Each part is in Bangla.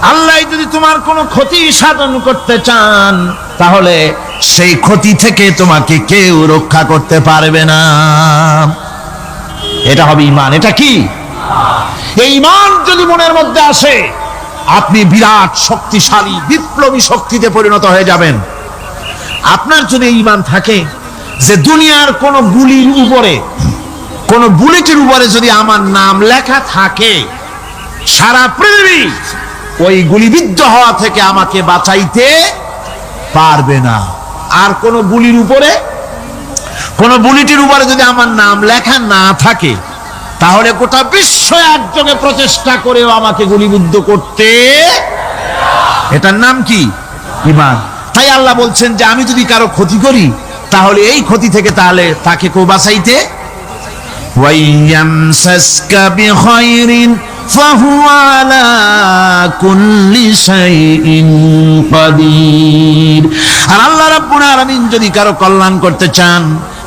আল্লাহ যদি তোমার কোনো ক্ষতি সাধন করতে চান, তাহলে সেই ক্ষতি থেকে তোমাকে কেউ রক্ষা করতে পারবে না। এটা হবে ঈমান। এটা কি? এই ঈমান যদি মনের মধ্যে আসে, আপনি বিরাট শক্তিশালী বিপ্লবী শক্তিতে পরিণত হয়ে যাবেন। আপনার যদি ঈমান থাকে যে দুনিয়ার কোন গুলির উপরে, কোন বুলেটের উপরে যদি আমার নাম লেখা থাকে, সারা পৃথিবী ওই গুলিবিদ্ধ হওয়া থেকে আমাকে বাঁচাইতে পারবে না। আর কোন গুলির উপরে, কোন বুলেটের উপরে যদি আমার নাম লেখা না থাকে, তাহলে গোটা বিশ্ব একযোগে প্রচেষ্টা করেও আমাকে গুলিবিদ্ধ করতে, এটার নাম কি? ঈমান। তাই আল্লাহ বলছেন যে আমি যদি কারো ক্ষতি করি, তাহলে এই ক্ষতি থেকে তাহলে তাকে কেউ বাঁচাইতে। ওয়াইয়ামসাসকা বিখাইরিন ফাহুয়া আলা কুল্লি শাইইন কাদির। আর আল্লাহ রাব্বুল আলামিন যদি কারো কল্যাণ করতে চান,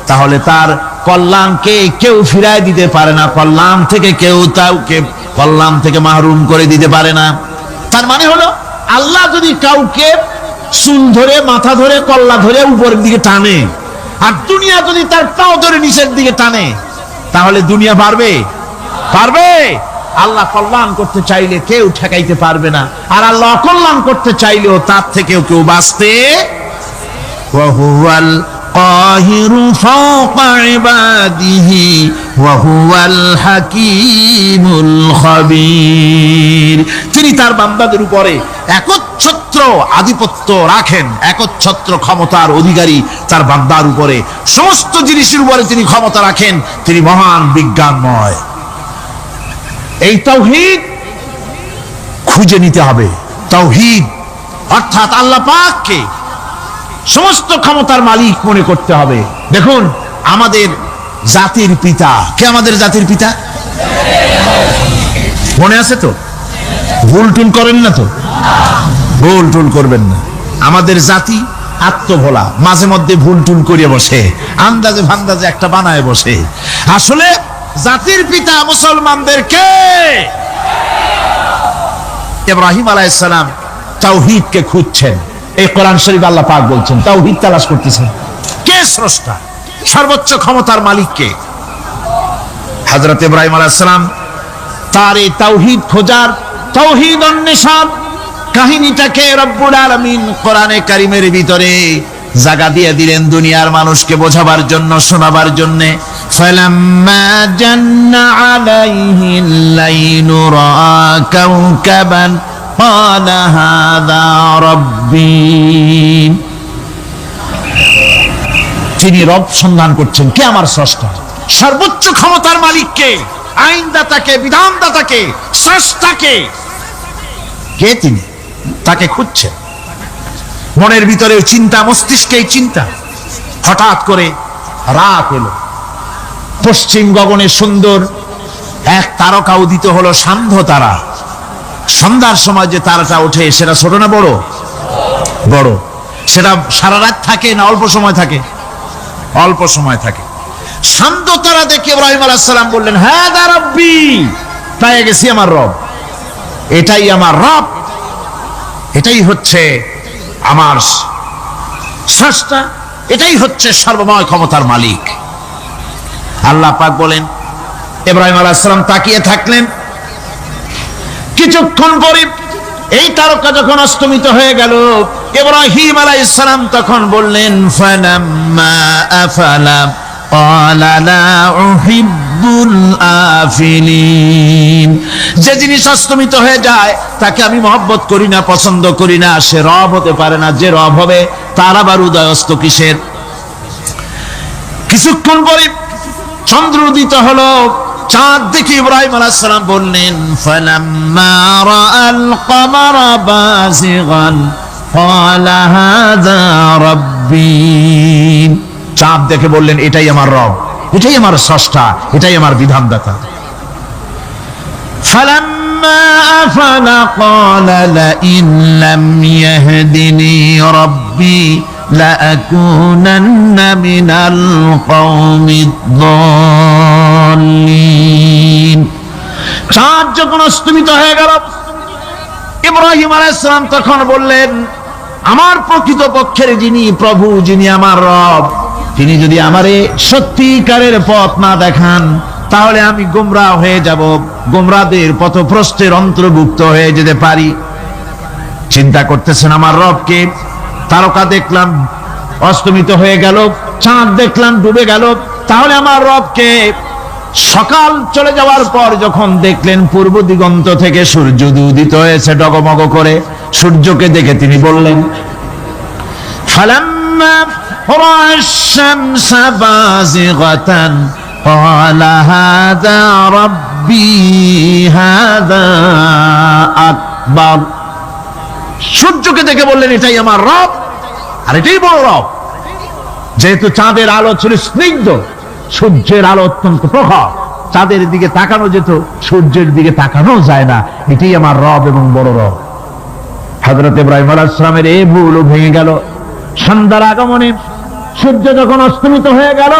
তাহলে তার কল্যাণকে কেউ ফিরায় দিতে পারে না, কল্যাণ থেকে কেউ তাকে কল্যাণ থেকে মাহরুম করে দিতে পারে না। তার মানে হলো, আল্লাহ যদি কাউকে চুল ধরে, মাথা ধরে, কল্লা ধরে উপরের দিকে টানে, আর দুনিয়া যদি তার পাও ধরে নিচের দিকে টানে, তাহলে দুনিয়া পারবে? পারবে? আল্লাহ কল্যাণ করতে চাইলে কেউ ঠেকাইতে পারবে না, আর আল্লাহ অকল্যাণ করতে চাইলেও তার থেকেও কেউ বাঁচতে। ওয়া হুয়াল কাহিরু ফাওকা ইবাদিহি ওয়া হুয়াল হাকীমুল খাবীর। তিনি তার বান্দাদের উপরে একচ্ছত্র আধিপত্য রাখেন, একচ্ছত্র ক্ষমতার অধিকারী তার বান্দার উপরে, সমস্ত জিনিসের উপরে তিনি ক্ষমতা রাখেন। তিনি মহান বিজ্ঞানময়। এই তাওহীদ খুঁজে নিতে হবে। তাওহীদ অর্থাৎ আল্লাহ পাককে সমস্ত ক্ষমতার মালিক মনে করতে হবে। দেখুন, আমাদের জাতির পিতা কে? আমাদের জাতির পিতা মনে আছে তো? ভুল টুল করেন না তো? ভুল টুল করবেন না। আমাদের জাতি আত্মভোলা, মাঝে মধ্যে ভুল টুল করিয়ে বসে, আন্দাজে ভান্দাজে একটা বানায় বসে। আসলে জাতির পিতা মুসলমানদের কে? ইব্রাহিম আলাইহিস সালাম তাওহীদকে খুঁজছেন। এই কোরআন শরীফ আল্লাহ পাক বলছেন তাওহীদ তালাশ করতেছেন। কে স্রষ্টা? সর্বোচ্চ ক্ষমতার মালিক কে? হযরত ইব্রাহিম আলাইহিস সালাম তার এই তাওহীদ খোঁজার, তাওহীদ অন্বেষণ কাহিনীটাকে রব্বুল আলামিন কোরআনে কারীমের ভিতরে জায়গা দিয়ে দিলেন দুনিয়ার মানুষকে বোঝাবার জন্য, শোনাবার জন্য। ফালাম্মা জান্না আলাইহিল লাইলু রাআ কাওকাবান ক্বালা হাযা রাব্বী। তিনি রব সন্ধান করছেন। কে আমার স্রষ্টা? সর্বোচ্চ ক্ষমতার মালিককে, আইনদাতাকে, বিধানদাতাকে, স্রষ্টাকে। কে তিনি? তাকে খুঁজছেন। মনের ভিতরে চিন্তা, মস্তিষ্কে চিন্তা। হঠাৎ করে রাত এলো, পশ্চিম গগনে সুন্দর এক তারকা উদিত হলো, সান্ধ্য তারা। সন্ধ্যার সময় যে তারাটা ওঠে, সেটা ছোট না বড়? বড়। সেটা সারা রাত থাকে না অল্প সময় থাকে? অল্প সময় থাকে। সান্ধ্য তারা দেখে ইব্রাহিম আলাইহিস সালাম বললেন, হাযা রাব্বী, পেয়ে গেছি আমার রব, এটাই আমার রব, এটাই হচ্ছে আমার স্রষ্টা, এটাই হচ্ছে সর্বময় ক্ষমতার মালিক। আল্লাহ পাক বলেন, ইব্রাহিম আলাইহিস সালাম তাকিয়ে থাকলেন। কিছুক্ষণ পরে এই তারকা যখন অস্তমিত হয়ে গেল, ইব্রাহিম আলাইহিস সালাম তখন বললেন, ফালাম্মা আফালা ক্বালা লা উহিব্বুল আফিলিন। যে জিনিস অস্তমিত হয়ে যায় তাকে আমি মহব্বত করি না, পছন্দ করি না, সে রব হতে পারে না। যে রব হবে তার আবার উদয় অস্ত কিসের? কিছুক্ষণ পরে চন্দ্র উদিত হলো, চাঁদ দেখে ইব্রাহিম আলাইহিস সালাম বললেন, ফালাম্মা রাআল কমারা বাযিগান ক্বালা হাযা রাব্বী। চাঁদ দেখে বললেন, এটাই আমার রব, এটাই আমার স্রষ্টা, এটাই আমার বিধানদাতা। ফালাম্মা আফালা ক্বালা লাইন লাম ইয়াহদিনি রাব্বী লাআকুনান্না মিনাল কওমিদ যাল্লিন। চাঁদ যখন অস্তমিত হয়ে গেল, ইব্রাহিম আলাইহিস সালাম তখন বললেন, আমার প্রকৃত পক্ষের যিনি প্রভু, যিনি আমার রব, তিনি যদি আমারে সত্যিকারের পথ না দেখান তাহলে আমি গোমরাহ হয়ে যাব, গোমরাহদের পথভ্রষ্টের অন্তর্ভুক্ত হয়ে যেতে পারি। চিন্তা করতেছেন আমার রবকে, তারকা দেখলাম অস্তমিত হয়ে গেল, চাঁদ দেখলাম ডুবে গেল, তাহলে আমার রবকে। সকাল চলে যাওয়ার পর যখন দেখলেন পূর্ব দিগন্ত থেকে সূর্য উদিত হয়েছে ডগমগ করে, সূর্যকে দেখে তিনি বললেন, ফালাম্মা রা'a আশ-শামসা বাযিগাতান ক্বালা হাযা রাব্বী হাযা আকবার। সূর্যকে দেখে বললেন, এটাই আমার রব আর এটাই বড় রব। যেহেতু চাঁদের আলো ছিল স্নিগ্ধ, সূর্যের আলো অত্যন্ত প্রখর, চাঁদের দিকে তাকানো যেত, সূর্যের দিকে তাকানো যায় না, এটাই আমার রব এবং বড় রব। হযরত ইব্রাহিম আলাইহিস সালামের এই ভুল ভেঙে গেল। সন্ধ্যার আগমনে সূর্য যখন অস্তমিত হয়ে গেল,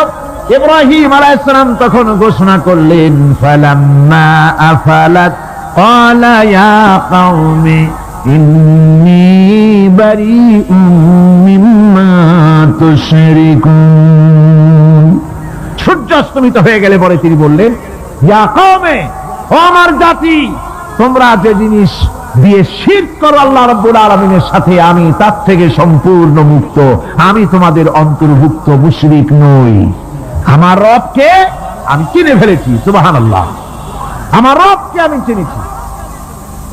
ইব্রাহিম আলাইহিস সালাম তখন ঘোষণা করলেন, ফালাম্মা আফালাত ক্বালা ইয়া কওমি ইন্নী বারিউম মিম্মা তুশরিকুন। সূর্য অস্তমিত হয়ে গেলে পরে তিনি বললেন, ইয়া কওমে, ও আমার জাতি, তোমরা যে জিনিস দিয়ে শিরক করো আল্লাহ রাব্বুল আলামিনের সাথে, আমি তার থেকে সম্পূর্ণ মুক্ত, আমি তোমাদের অন্তর্ভুক্ত, মুশরিক নই। আমার রবকে আমি চিনে ফেলেছি, সুবহানাল্লাহ, আমার রবকে আমি চিনেছি।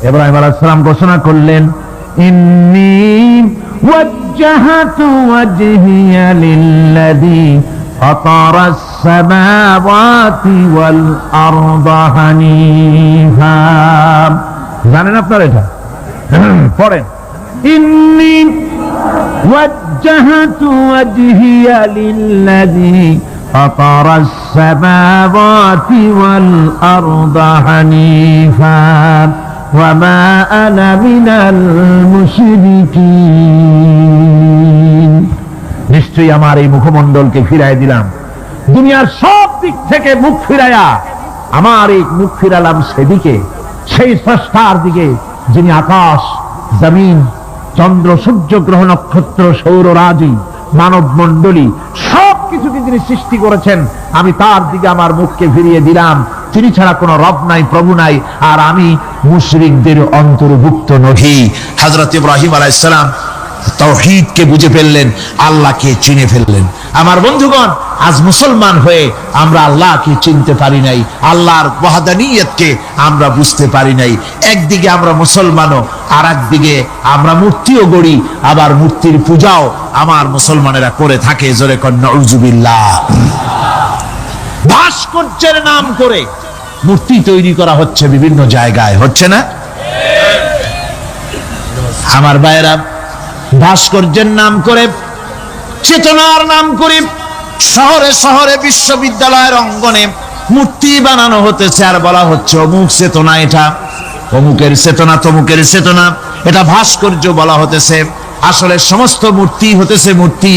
ইব্রাহিম আলাইহিস সালাম ঘোষণা করলেন, ইন্নী ওয়াজ্জাহাতু ওয়াজহিয়া লিল্লাযী ফাতারাস সামাওয়াতি ওয়াল আরদা হানিফা। জানেন আপনারা এটা? পড়েন, ইন্নী ওয়াজ্জাহাতু ওয়াজহিয়া লিল্লাযী ফাতারাস সামাওয়াতি ওয়াল আরদা হানিফা ওয়ামা আনা মিনাল মুশরিকিন। নিশ্চয়ই আমার এই মুখমণ্ডলকে ফিরাই দিলাম, দুনিয়ার সব দিক থেকে মুখ ফিরাইয়া আমার এই মুখ ফিরালাম সেদিকে, সেই স্রষ্টার দিকে যিনি আকাশ, জমিন, চন্দ্র, সূর্য, গ্রহ, নক্ষত্র, সৌররাজি, মানব মণ্ডলী সবকিছুকে যিনি সৃষ্টি করেছেন, আমি তার দিকে আমার মুখকে ফিরিয়ে দিলাম। তিনি ছাড়া কোনো রব নাই, প্রভু নাই, আর আমি মুশরিকদের অন্তর্ভুক্ত নহি। হযরত ইব্রাহিম আলাইহিস সালাম তাওহীদকে বুঝে ফেললেন, আল্লাহকে চিনে ফেললেন। আমার বন্ধুগণ, আজ মুসলমান হয়ে আমরা আল্লাহকে চিনতে পারি নাই, আল্লাহর ওয়াহদানিয়তকে আমরা বুঝতে পারি নাই। একদিকে আমরা মুসলমানও, আর একদিকে আমরা মূর্তিও গড়ি, আবার মূর্তির পূজাও আমার মুসলমানেরা করে থাকে। জোরে কর নাউযুবিল্লাহ। ভাস্কর্যের নাম করে মূর্তি তৈরি করা হচ্ছে বিভিন্ন জায়গায়, হচ্ছে না? আমার ভাইয়েরা, ভাস্কর্যের নাম করে, চেতনার নাম করে শহরে শহরে, বিশ্ববিদ্যালয়ের অঙ্গনে মূর্তি বানানো হতেছে, আর বলা হচ্ছে অমুক চেতনা, এটা অমুকের চেতনা, তমুকের চেতনা, এটা ভাস্কর্য বলা হতেছে। আসলে সমস্ত মূর্তি হতেছে মূর্তি।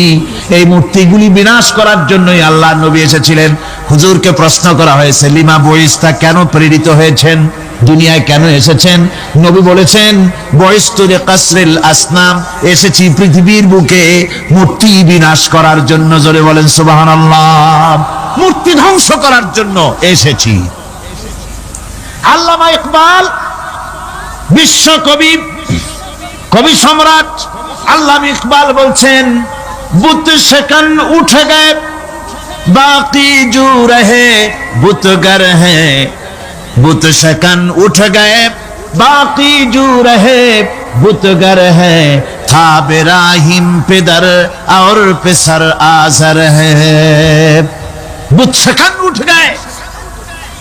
এই মূর্তিগুলি বিনাশ করার জন্যই আল্লাহ নবী এসেছিলেন। হুজুরকে প্রশ্ন করা হয়েছে, লিমা বয়স্তা, কেন প্রেরিত হয়েছেন, দুনিয়ায় কেন এসেছেন? নবী বলেছেন, বয়স্তুরে কাসরিল আসনাম, এসেছি পৃথিবীর বুকে মূর্তি বিনাশ করার জন্য। জোরে বলেন সুবহানাল্লাহ। মূর্তি ধ্বংস করার জন্য এসেছি। আল্লামা ইকবাল, বিশ্ব কবি, কবি সম্রাট আল্লামা ইকবাল বলছেন, বুত সেকন উঠে গে বাকি জু রহে বুতগর হ্যাঁ, बुत शकन उठ गए बाकी जू रहे बुतगर है, था बिराहिम पिदर और पिसर आजर है। बुत शकन उठ गए,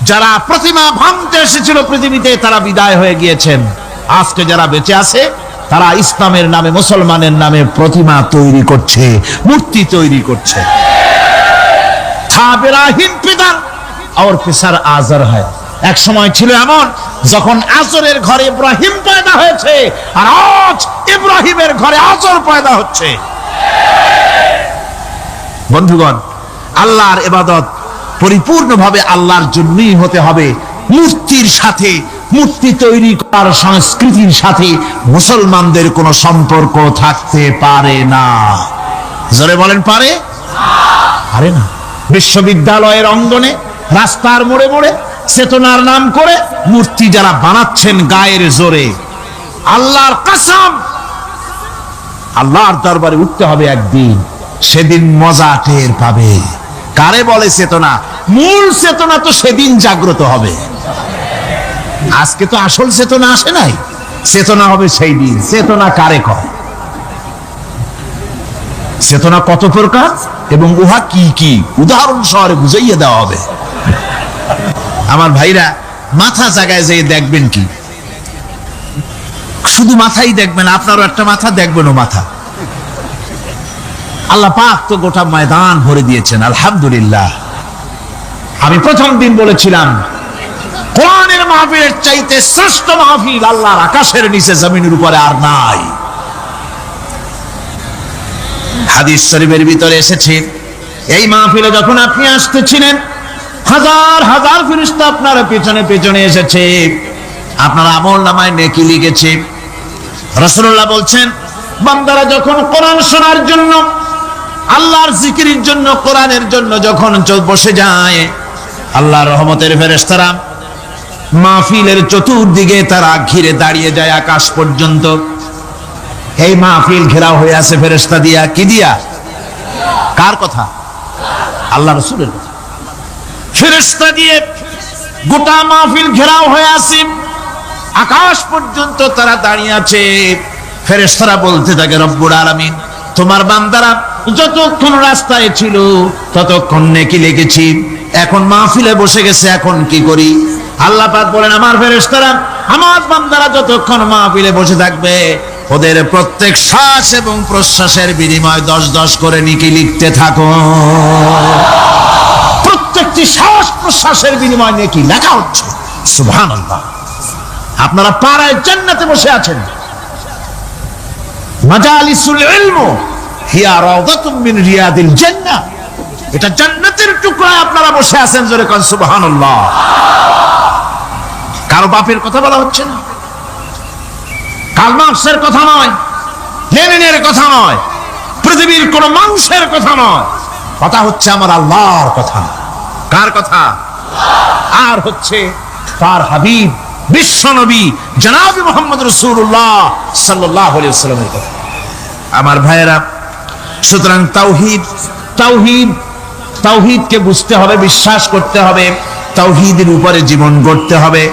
যারা প্রতিমা ভাঙতে এসেছিল পৃথিবীতে তারা বিদায় হয়ে গিয়েছেন। আজকে যারা বেঁচে আছে তারা ইসলামের নামে, মুসলমানের নামে প্রতিমা তৈরি করছে, মূর্তি তৈরি করছে। था बिराहिम पिदर और पिसर आजर है। এক সময় ছিল এমন যখন আজরের ঘরে ইব্রাহিম পয়দা হয়েছে, আর আজ ইব্রাহিমের ঘরে আজর পয়দা হচ্ছে। বন্ধুগণ, আল্লাহর ইবাদত পরিপূর্ণভাবে আল্লাহর জন্যই হতে হবে। মূর্তির সাথে মূর্তি তৈরি করার সংস্কৃতির সাথে মুসলমানদের কোনো সম্পর্ক থাকতে পারে না। জোরে বলেন পারে? পারে না। বিশ্ববিদ্যালয়ের অঙ্গনে, রাস্তার মোড়ে মোড়ে চেতনার নাম করে মূর্তি যারা বানাচ্ছেন গায়ের জোরে, আল্লাহর কসম, আল্লাহর দরবারে উঠতে হবে একদিন, সেদিন মজা টের পাবে। কারে বলে চেতনা? মূল চেতনা তো সেদিন জাগ্রত হবে। আজকে তো আসল চেতনা আসে নাই, চেতনা হবে সেই দিন। চেতনা কারে কয়? চেতনা কত প্রকার এবং উহা কি কি উদাহরণ সহকারে বুঝাইয়া দেওয়া হবে। আমার ভাইরা, মাথা জায়গায় যেয়ে দেখবেন কি, শুধু মাথাই দেখবেন, আপনারও একটা মাথা, দেখবেনও মাথা। আল্লাহ পাক তো গোটা ময়দান ভরে দিয়েছেন, আলহামদুলিল্লাহ। আমি প্রথম দিন বলেছিলাম, কোরআনের মাহফিলের চাইতে শ্রেষ্ঠ মাহফিল আল্লাহর আকাশের নিচে জমিনের উপরে আর নাই। হাদিস শরীফের ভিতরে এসেছে, এই মাহফিলে যখন আপনি আসতেছিলেন, হাজার হাজার ফেরেশতা আপনার পেছনে পেছনে এসেছে, আপনার আমলনামায় নেকি লিখেছে। রাসূলুল্লাহ বলছেন, বান্দারা যখন কোরআন শোনার জন্য, আল্লাহর জিকিরের জন্য, কোরআনের জন্য যখন বসে যায়, আল্লাহর রহমতের ফেরেশতারা মাহফিলের চতুর্দিকে তারা ঘিরে দাঁড়িয়ে যায় আকাশ পর্যন্ত। এই মাহফিল ঘেরাও হয়ে আছে ফেরেশতা দিয়া। কি দিয়া? কার কথা? আল্লাহ রাসূলের কথা। ফেরেশতা দিয়ে গোটা মাহফিল ঘেরাও হয়ে আছে, আকাশ পর্যন্ত তারা দাঁড়িয়ে আছে। ফেরেশতারা বলতে থাকে, রব্বুল আলামিন, তোমার বান্দারা যতক্ষণ রাস্তায় ছিল ততক্ষণ নেকি লিখেছি, এখন মাহফিলে বসে গেছে, এখন কি করি? আল্লাহ পাক বলেন, আমার ফেরেশতারা, আমার বান্দারা যতক্ষণ মাহফিলে বসে থাকবে, ওদের প্রত্যেক শ্বাস এবং প্রশ্বাসের বিনিময়ে 10-10 করে নেকি লিখতে থাকো। প্রত্যেকটি শ্বাস প্রশ্বাসের বিনিময়ে নেকি লেখা হচ্ছে। সুবহানাল্লাহ। আপনারা পাড়ায় জান্নাতে বসে আছেন। মাজালিসুল ইলম হিয়া রাওদাতুম মিন রিয়াদিল জান্নাহ, এটা জান্নাতের টুকরায় আপনারা বসে আছেন। জোরে কোন সুবহানাল্লাহ। কারো বাপের কথা বলা হচ্ছে না, কার্ল মার্কসের কথা নয়, লেনিনের কথা নয়, পৃথিবীর কোন মানুষের কথা নয়, কথা হচ্ছে আমার আল্লাহর কথা। কার কথা? আর হচ্ছে তার হাবিব বিশ্ব নবী জনাব মুহাম্মদ রাসূলুল্লাহ সাল্লাল্লাহু আলাইহি ওয়াসাল্লামের কথা। আমার ভাইয়েরা, সুতরাং তাওহীদ, তাওহীদ, তাওহীদকে বুঝতে হবে, বিশ্বাস করতে হবে, তাওহীদের উপরে জীবন গড়তে হবে।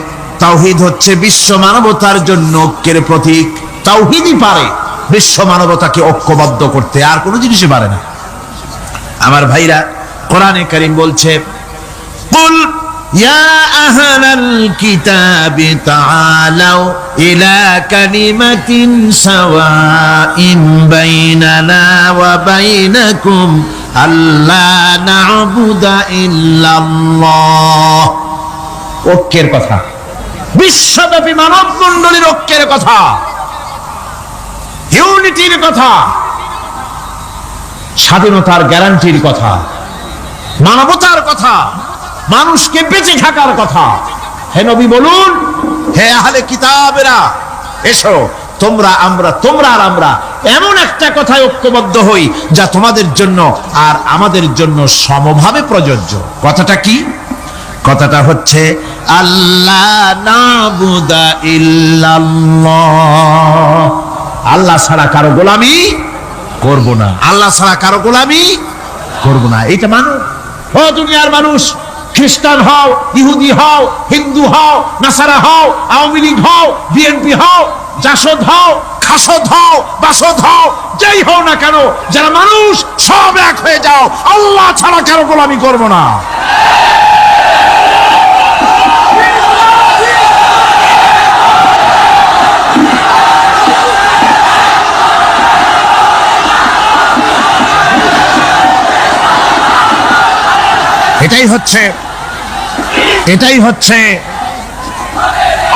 তাওহীদ হচ্ছে বিশ্ব মানবতার জন্য ঐক্যের প্রতীক। তাওহীদই পারে বিশ্ব মানবতাকে ঐক্যবদ্ধ করতে, আর কোনো জিনিসই পারে না। আমার ভাইরা, কোরআনে কারীম বলছে, কুল ইয়া আহলাল কিতাবি তাআলাউ ইলা কালিমাতিন সাওয়াইন বাইনানা ওয়া বাইনাকুম আল্লা না'বুদা ইল্লাল্লাহ। ঐক্যের কথা, বিশ্বব্যাপী মানব মণ্ডলীর ঐক্যের কথা, ইউনিটির কথা, স্বাধীনতার গ্যারান্টির কথা, মানবতার কথা, মানুষকে বেঁচে থাকার কথা। হে নবী বলুন, হে আহলে কিতাবেরা, এসো, তোমরা, আমরা, তোমরা আর আমরা এমন একটা কথায় ঐক্যবদ্ধ হই যা তোমাদের জন্য আর আমাদের জন্য সমভাবে প্রযোজ্য। কথাটা কি? কথাটা হচ্ছে আল্লাহ নাবুদা ইল্লাল্লাহ, আল্লাহ ছাড়া কারো গোলামি করব না, আল্লাহ ছাড়া কারো গোলামি করব না। এইটা মানুষ, ও দুনিয়ার মানুষ, খ্রিস্টান হও, ইহুদি হও, হিন্দু হও, নাসারা হও, আওয়ামী লীগ হও, বিএনপি হও, জাসদ হও, খাসদ হও, বাসদ হও, যেই হও না কেন, যারা মানুষ সব এক হয়ে যাও, আল্লাহ ছাড়া কারো গোলামি করব না। এটাই হচ্ছে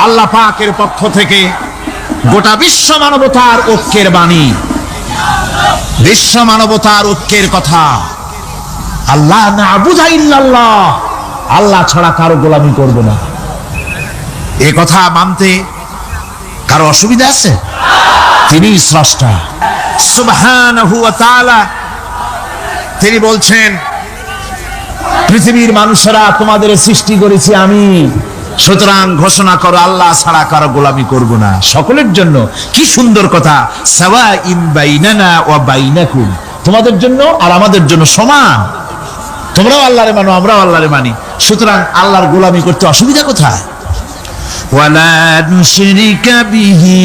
আল্লাহ পাকের পক্ষ থেকে গোটা বিশ্ব মানবতার ঐক্যের বাণী, বিশ্ব মানবতার ঐক্যের কথা। আল্লাহ না'বুদা ইল্লাল্লাহ, আল্লাহ ছাড়া কারো গোলামি করব না। এ কথা মানতে কারো অসুবিধা আছে? তিনি স্রষ্টা সুবহানাহু ওয়া তাআলা। তিনি বলছেন, পৃথিবীর মানুষেরা তোমাদের সৃষ্টি করেছি আমি, সুতরাং ঘোষণা করো আল্লাহ ছাড়া কারো গোলামি করব না, সকলের জন্য। কি সুন্দর কথা, সাওয়াইন বাইনানা ওয়া বাইনাকুম, তোমাদের জন্য আর আমাদের জন্য সমান, তোমরাও আল্লাহরে মানো আমরাও আল্লাহরে মানি, সুতরাং আল্লাহর গোলামি করতে অসুবিধা কোথায়? ওয়ালা নুশরিকা বিহি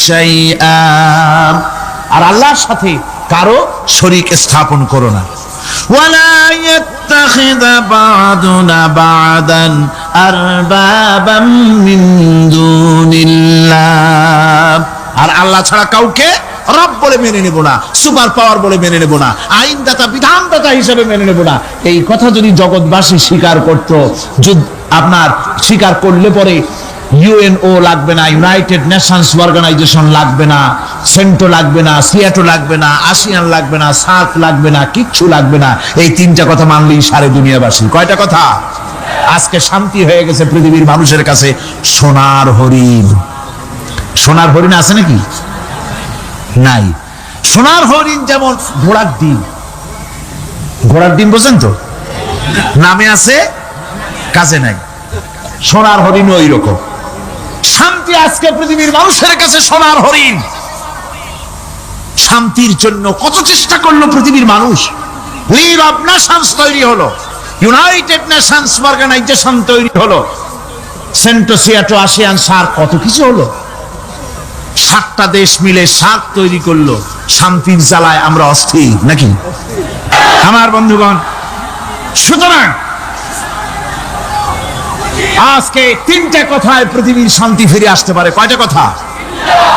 শাইআ, আর আল্লাহর সাথে কারো শরীক স্থাপন করো না। ওয়ালা ইয়াত্তাখিযা বা'দুনা বা'দান আরবাবাম মিন দুনিল্লাহ, আর আল্লাহ ছাড়া কাউকে রব বলে মেনে নেব না, সুপার পাওয়ার বলে মেনে নেব না, আইনদাতা বিধানদাতা হিসেবে মেনে নেব না। এই কথা যদি জগৎবাসী স্বীকার করত, আপনার স্বীকার করলে পরে ইউএনও লাগবে না, ইউনাইটেড নেশনস অর্গানাইজেশন লাগবে না, সেন্টো লাগবে না, সিয়াটো লাগবে না, আসিয়ান লাগবে না, সার্ক লাগবে না, কিচ্ছু লাগবে না। এই তিনটা কথা মানলেই সারে দুনিয়াবাসী। কয়টা কথা? আজকে শান্তি হয়ে গেছে পৃথিবীর মানুষের কাছে। সোনার হরিণ, সোনার হরিণ আছে নাকি? নাই। সোনার হরিণ যেমন ঘোড়ার ডিম, ঘোড়ার ডিম বোঝেন তো, নামে আছে কাজে নাই, সোনার হরিণ ওই রকম। শান্তি আজকে পৃথিবীর মানুষের কাছে সোনার হরিণ। শান্তির জন্য কত চেষ্টা করলো পৃথিবীর মানুষ, লিগ অফ নেশনস তৈরি হলো, ইউনাইটেড নেশনস অর্গানাইজেশন তৈরি হলো, সেন্টো সিয়াটো আসিয়ান সার্ক, কত কিছু হলো। 7টা দেশ মিলে সার্ক তৈরি করলো। শান্তির জ্বালায় আমরা অস্থির নাকি আমার বন্ধুগণ? সুতরাং আজকে 3টা কথায় পৃথিবীর শান্তি ফিরে আসতে পারে। কয়টা কথা?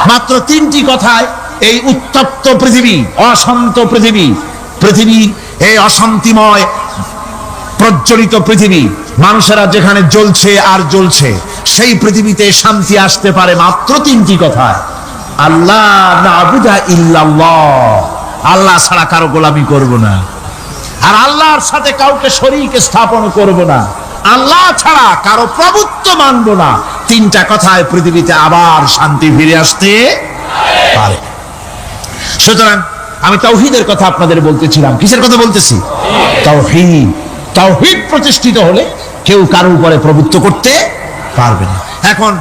মাত্র 3টি কথায় এই উত্তপ্ত পৃথিবী, অশান্ত পৃথিবী, পৃথিবীর এই অশান্তিময় প্রজ্বলিত পৃথিবী, মানুষেরা যেখানে জ্বলছে আর জ্বলছে, সেই পৃথিবীতে শান্তি আসতে পারে মাত্র 3টি কথায়। আল্লাহ না'বুদা ইল্লাল্লাহ, আল্লাহ ছাড়া কারো গোলামি করব না, আর আল্লাহর সাথে কাউকে শরীক স্থাপন করব না, আল্লাহ ছাড়া কারো প্রভুত্ব মানব না। 3টা কথায় পৃথিবীতে আবার শান্তি ফিরে আসতে পারে। সুতরাং আমি তাওহীদের কথা আপনাদের বলতেছিলাম। কিসের কথা বলতেছি? তাওহীদ। তাওহীদ প্রতিষ্ঠিত হলে কেউ কারো উপরে প্রভুত্ব করতে পারবে না। এখন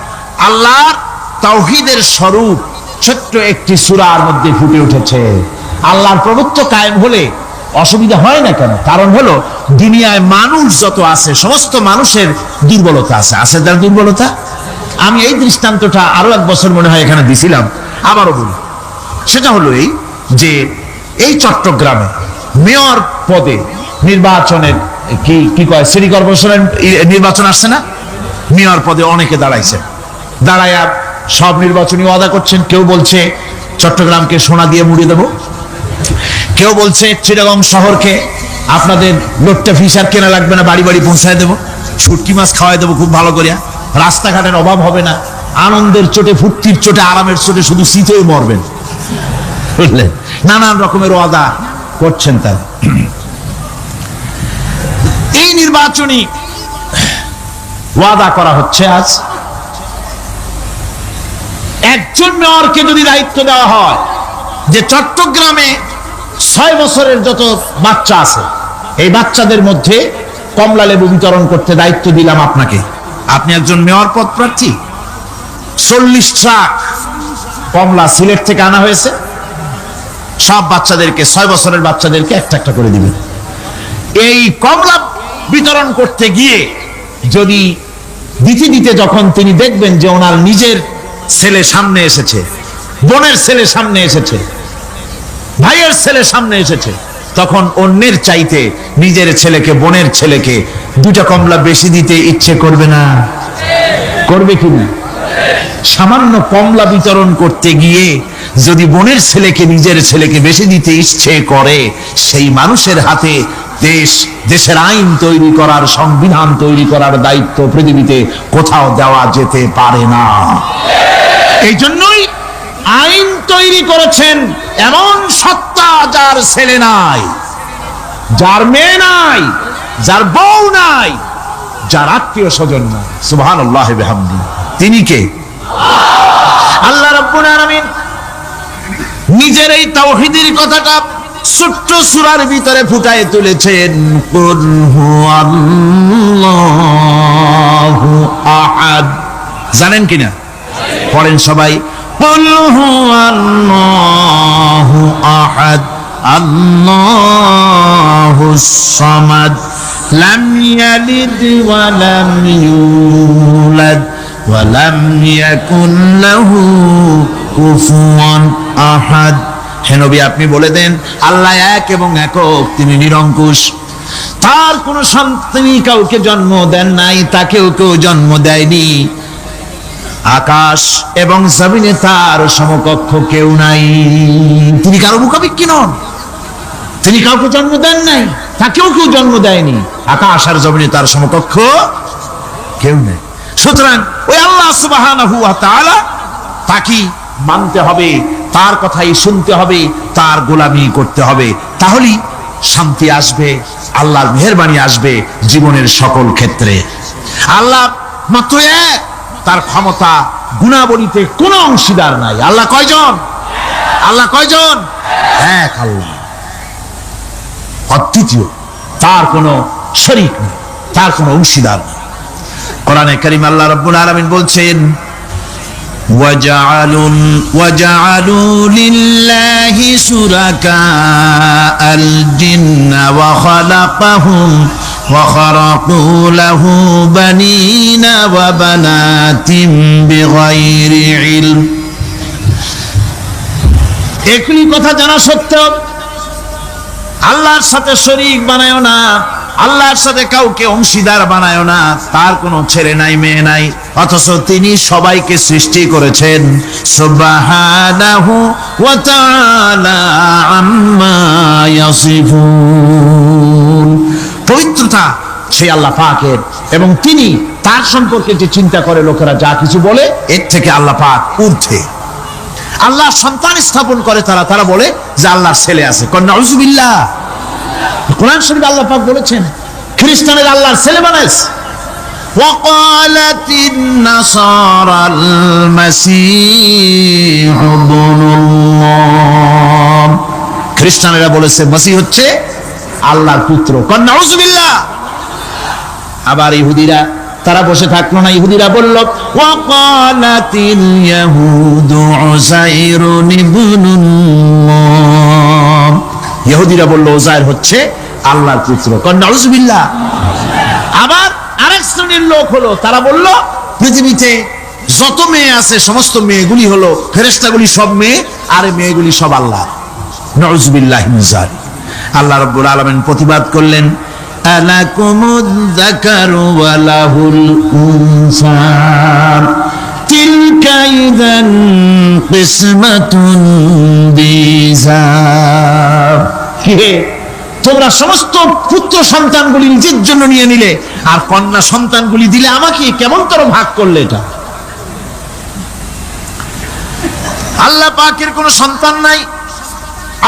আল্লাহর তাওহীদের স্বরূপ ছোট্ট একটি সূরার মধ্যে ফুটে উঠেছে। আল্লাহর প্রভুত্ব কায়েম হলে অসুবিধা হয় না কেন? কারণ হলো দুনিয়ায় মানুষ যত আছে, সমস্ত মানুষের দুর্বলতা আছে। আছে তার দুর্বলতা। আমি এই দৃষ্টান্তটা আরো 1 বছর মনে হয় এখানে দিছিলাম, আবারও বলি। সেটা হলো এই যে এই চট্টগ্রামে মেয়র পদে নির্বাচনের কি কয়, সিটি কর্পোরেশনের নির্বাচন আসছে না, মেয়র পদে অনেকে দাঁড়াইছে। দাঁড়ায়া সব নির্বাচনী ওয়াদা করছেন। কেউ বলছে চট্টগ্রামকে সোনা দিয়ে মুড়িয়ে দেব, কেউ বলছে চিটাগং শহরকে আপনাদের লোট্টা ফিশার কেনা লাগবে না, বাড়ি বাড়ি পৌঁছায় দেবো, শুটকি মাছ খাওয়াই দেবো খুব ভালো করিয়া, রাস্তাঘাটের অভাব হবে না, আনন্দের চোটে, ফুর্তির চোটে, আরামের চোটে শুধু শীতেই মরবেন। বুঝলেন? নানান রকমের ওয়াদা করছেন তারা। এই নির্বাচনী ওয়াদা করা হচ্ছে। আজ একজন মেয়রকে যদি দায়িত্ব দেওয়া হয় যে চট্টগ্রামে 6 বছরের যত বাচ্চা আছে, এই বাচ্চাদের মধ্যে কমলা লেবু বিতরণ করতে দায়িত্ব দিলাম আপনাকে, আপনি একজন মেয়র পদ প্রার্থী, 40 ট্রাক কমলা সিলেট থেকে আনা হয়েছে, সব বাচ্চাদেরকে, 6 বছরের বাচ্চাদেরকে একটা একটা করে দিবেন। এই কমলা বিতরণ করতে গিয়ে যদি দিতে যখন তিনি দেখবেন যে ওনার নিজের ছেলে সামনে এসেছে, বোনের ছেলে সামনে এসেছে, ভাইয়ের ছেলে সামনে এসেছে, তখন অন্যের চাইতে নিজের ছেলেকে, বোনের ছেলেকে 2টা কমলা বেশি দিতে ইচ্ছে করবে না? করবে কি না? সামান্য কমলা বিতরণ করতে গিয়ে যদি বোনের ছেলেকে, নিজের ছেলেকে বেশি দিতে ইচ্ছে করে, সেই মানুষের হাতে দেশের আইন তৈরি করার, সংবিধান তৈরি করার দায়িত্ব পৃথিবীতে কোথাও দেওয়া যেতে পারে না। এই জন্যই আইন তৈরি করেছেন এমন সত্তা যার ছেলে নাই, যার মেয়ে নাই, যার বউ নাই, যার আত্মীয় স্বজন নাই। সুবহানাল্লাহি ওয়া বিহামদিহি। তিনি কে? আল্লাহ রাব্বুল আলামিন নিজের এই তাওহীদের কথাটা ছোট্ট সূরার ভিতরে ফুটায়ে তুলেছেন। কুল হুয়াল্লাহু আহাদ, জানেন কিনা? পড়েন সবাই। কুল হুয়াল্লাহু আহাদ আল্লাহুস সামাদ লাম ইয়ালিদ ওয়া লাম ইউলাদ ওয়া লাম ইয়াকুন লাহু কুফুয়ান আহাদ। হে নবী, আপনি বলে দেন আল্লাহ এক এবং একক, তিনি নিরঙ্কুশ, তার কোন সন্তান, কাউকে জন্ম দেন নাই, তাকেও কেউ জন্ম দেয়নি, আকাশ এবং জমিনে তার সমকক্ষ কেউ নাই। তিনি কারো মুখাপেক্ষী নন, তিনি কাউকে জন্ম দেন নাই, তাকেও কেউ জন্ম দেয়নি, আকাশ আর জমিনে তার সমকক্ষ কেউ নেই। সুতরাং ওই আল্লাহ সুবহানাহু ওয়া তাআলা তাকে মানতে হবে, তার কথাই শুনতে হবে, তার গোলামি করতে হবে, তাহলেই শান্তি আসবে, আল্লাহর মেহেরবানি আসবে জীবনের সকল ক্ষেত্রে। আল্লাহ মাত্র এক, তার ক্ষমতা গুণাবলীতে কোনো অংশীদার নাই। আল্লাহ কয়জন? আল্লাহ কয়জন? এক আল্লাহ, অদ্বিতীয়, তার কোনো শরীক নেই, তার কোনো অংশীদার নেই। কোরআনে কারীম আল্লাহ রাব্বুল আলামিন বলছেন وَجَعَلُوا لِلَّهِ شُرَكَاءَ الْجِنَّ وَخَلَقَهُمْ وَخَرَقُوا لَهُ بَنِينَ وَبَنَاتٍ بِغَيْرِ عِلْمٍ। একই কথা জানা সত্ত্বেও আল্লাহর সাথে শরীক বানায়ো না, আল্লাহর সাথে কাউকে অংশীদার বানায়ো না, তার কোনো ছেলে নাই মেয়ে নাই, অথচ তিনি সবাইকে সৃষ্টি করেছেন। সুবহানাহু ওয়া তাআলা আম্মা ইয়াসিফুন। পবিত্রতা সেই আল্লাহ পাকের, এবং তিনি তার সম্পর্কে যে চিন্তা করে লোকেরা যা কিছু বলে, এর থেকে আল্লাহ পাক ঊর্ধ্বে। আল্লাহ সন্তান স্থাপন করে তারা বলে যে আল্লাহর ছেলে আছে। নাউযুবিল্লাহ। কোরআন শরীফে আল্লাহ পাক বলেছেন খ্রিস্টানের আল্লাহর ছেলে বানাইছে। وقالت النصارى المسيح ابن الله। খ্রিস্টানেরা বলেছে মসিহ হচ্ছে আল্লাহর পুত্র। নাউযুবিল্লাহ। আবার ইহুদিরা তারা বসে থাকলো না, ইহুদিরা বলল ওয়াকালাতিল ইয়াহুদু উযাইরুন ইবনুল্লাহ। ইহুদিরা বলল উযাইর হচ্ছে আল্লাহর পুত্র। নাউযুবিল্লাহ। আবার আরেক শ্রেণীর লোক হলো, তারা বলল পৃথিবীতে যত মেয়ে আছে সমস্ত মেয়েগুলি হলো ফেরেশতাগুলি, সব মেয়ে, আর মেয়েগুলি সব আল্লাহ। নাউযুবিল্লাহ মিন যালিক। আল্লাহ রাব্বুল আলামিন প্রতিবাদ করলেন আলাকুমুয যাকারু ওয়া লাহুল উনসা তিলকা ইযান কিসমাতুন দিযা। কে তোমরা সমস্ত পুত্র সন্তানগুলি নিজের জন্য নিয়ে নিলে, আর কন্যা সন্তানগুলি দিলে আমাকে, কেমন তোর ভাগ করলে? এটা আল্লাহ পাকের কোনো সন্তান নাই,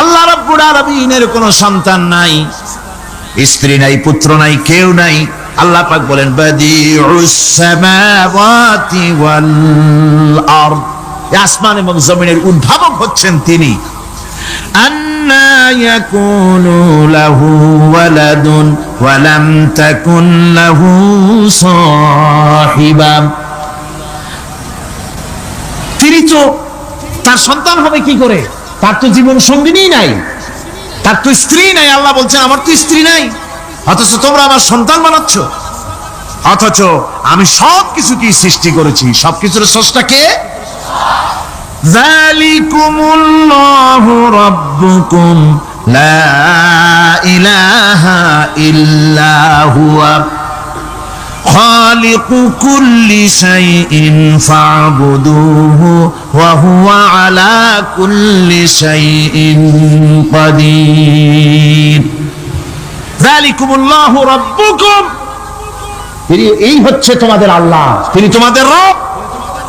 আল্লাহ রাব্বুল আলামিনের কোনো সন্তান নাই, স্ত্রী নাই, পুত্র নাই, কেউ নাই। আল্লাহ পাক বলেন বাদিউস সামাওয়াতি ওয়াল আরদ। আসমান এবং জমিনের উদ্ভাবক হচ্ছেন তিনি। আন্না ইয়াকুনু লাহু ওয়ালাদুন ওয়া লাম তাকুন লাহু সাহিবা। তিনি তো, তার সন্তান হবে কি করে? তার তো জীবন সঙ্গিনী নাই, তার তো স্ত্রী নাই। আল্লাহ বলছেন আমার তো স্ত্রী নাই, অথচ তোমরা আমার সন্তান বানাচ্ছ। অথচ আমি সবকিছুকে সৃষ্টি করেছি। সবকিছুর স্রষ্টা কে? যালিকুমুল্লাহু রাব্বুকুম লা ইলাহা ইল্লা হুয়া খালিকু কুল্লি শাইইন ফা'বুদুহু ওয়া হুয়া আলা কুল্লি শাইইন কাদির। যালিকুমুল্লাহু রাব্বুকুম, তিনি এই হচ্ছে তোমাদের আল্লাহ, তিনি তোমাদের রব,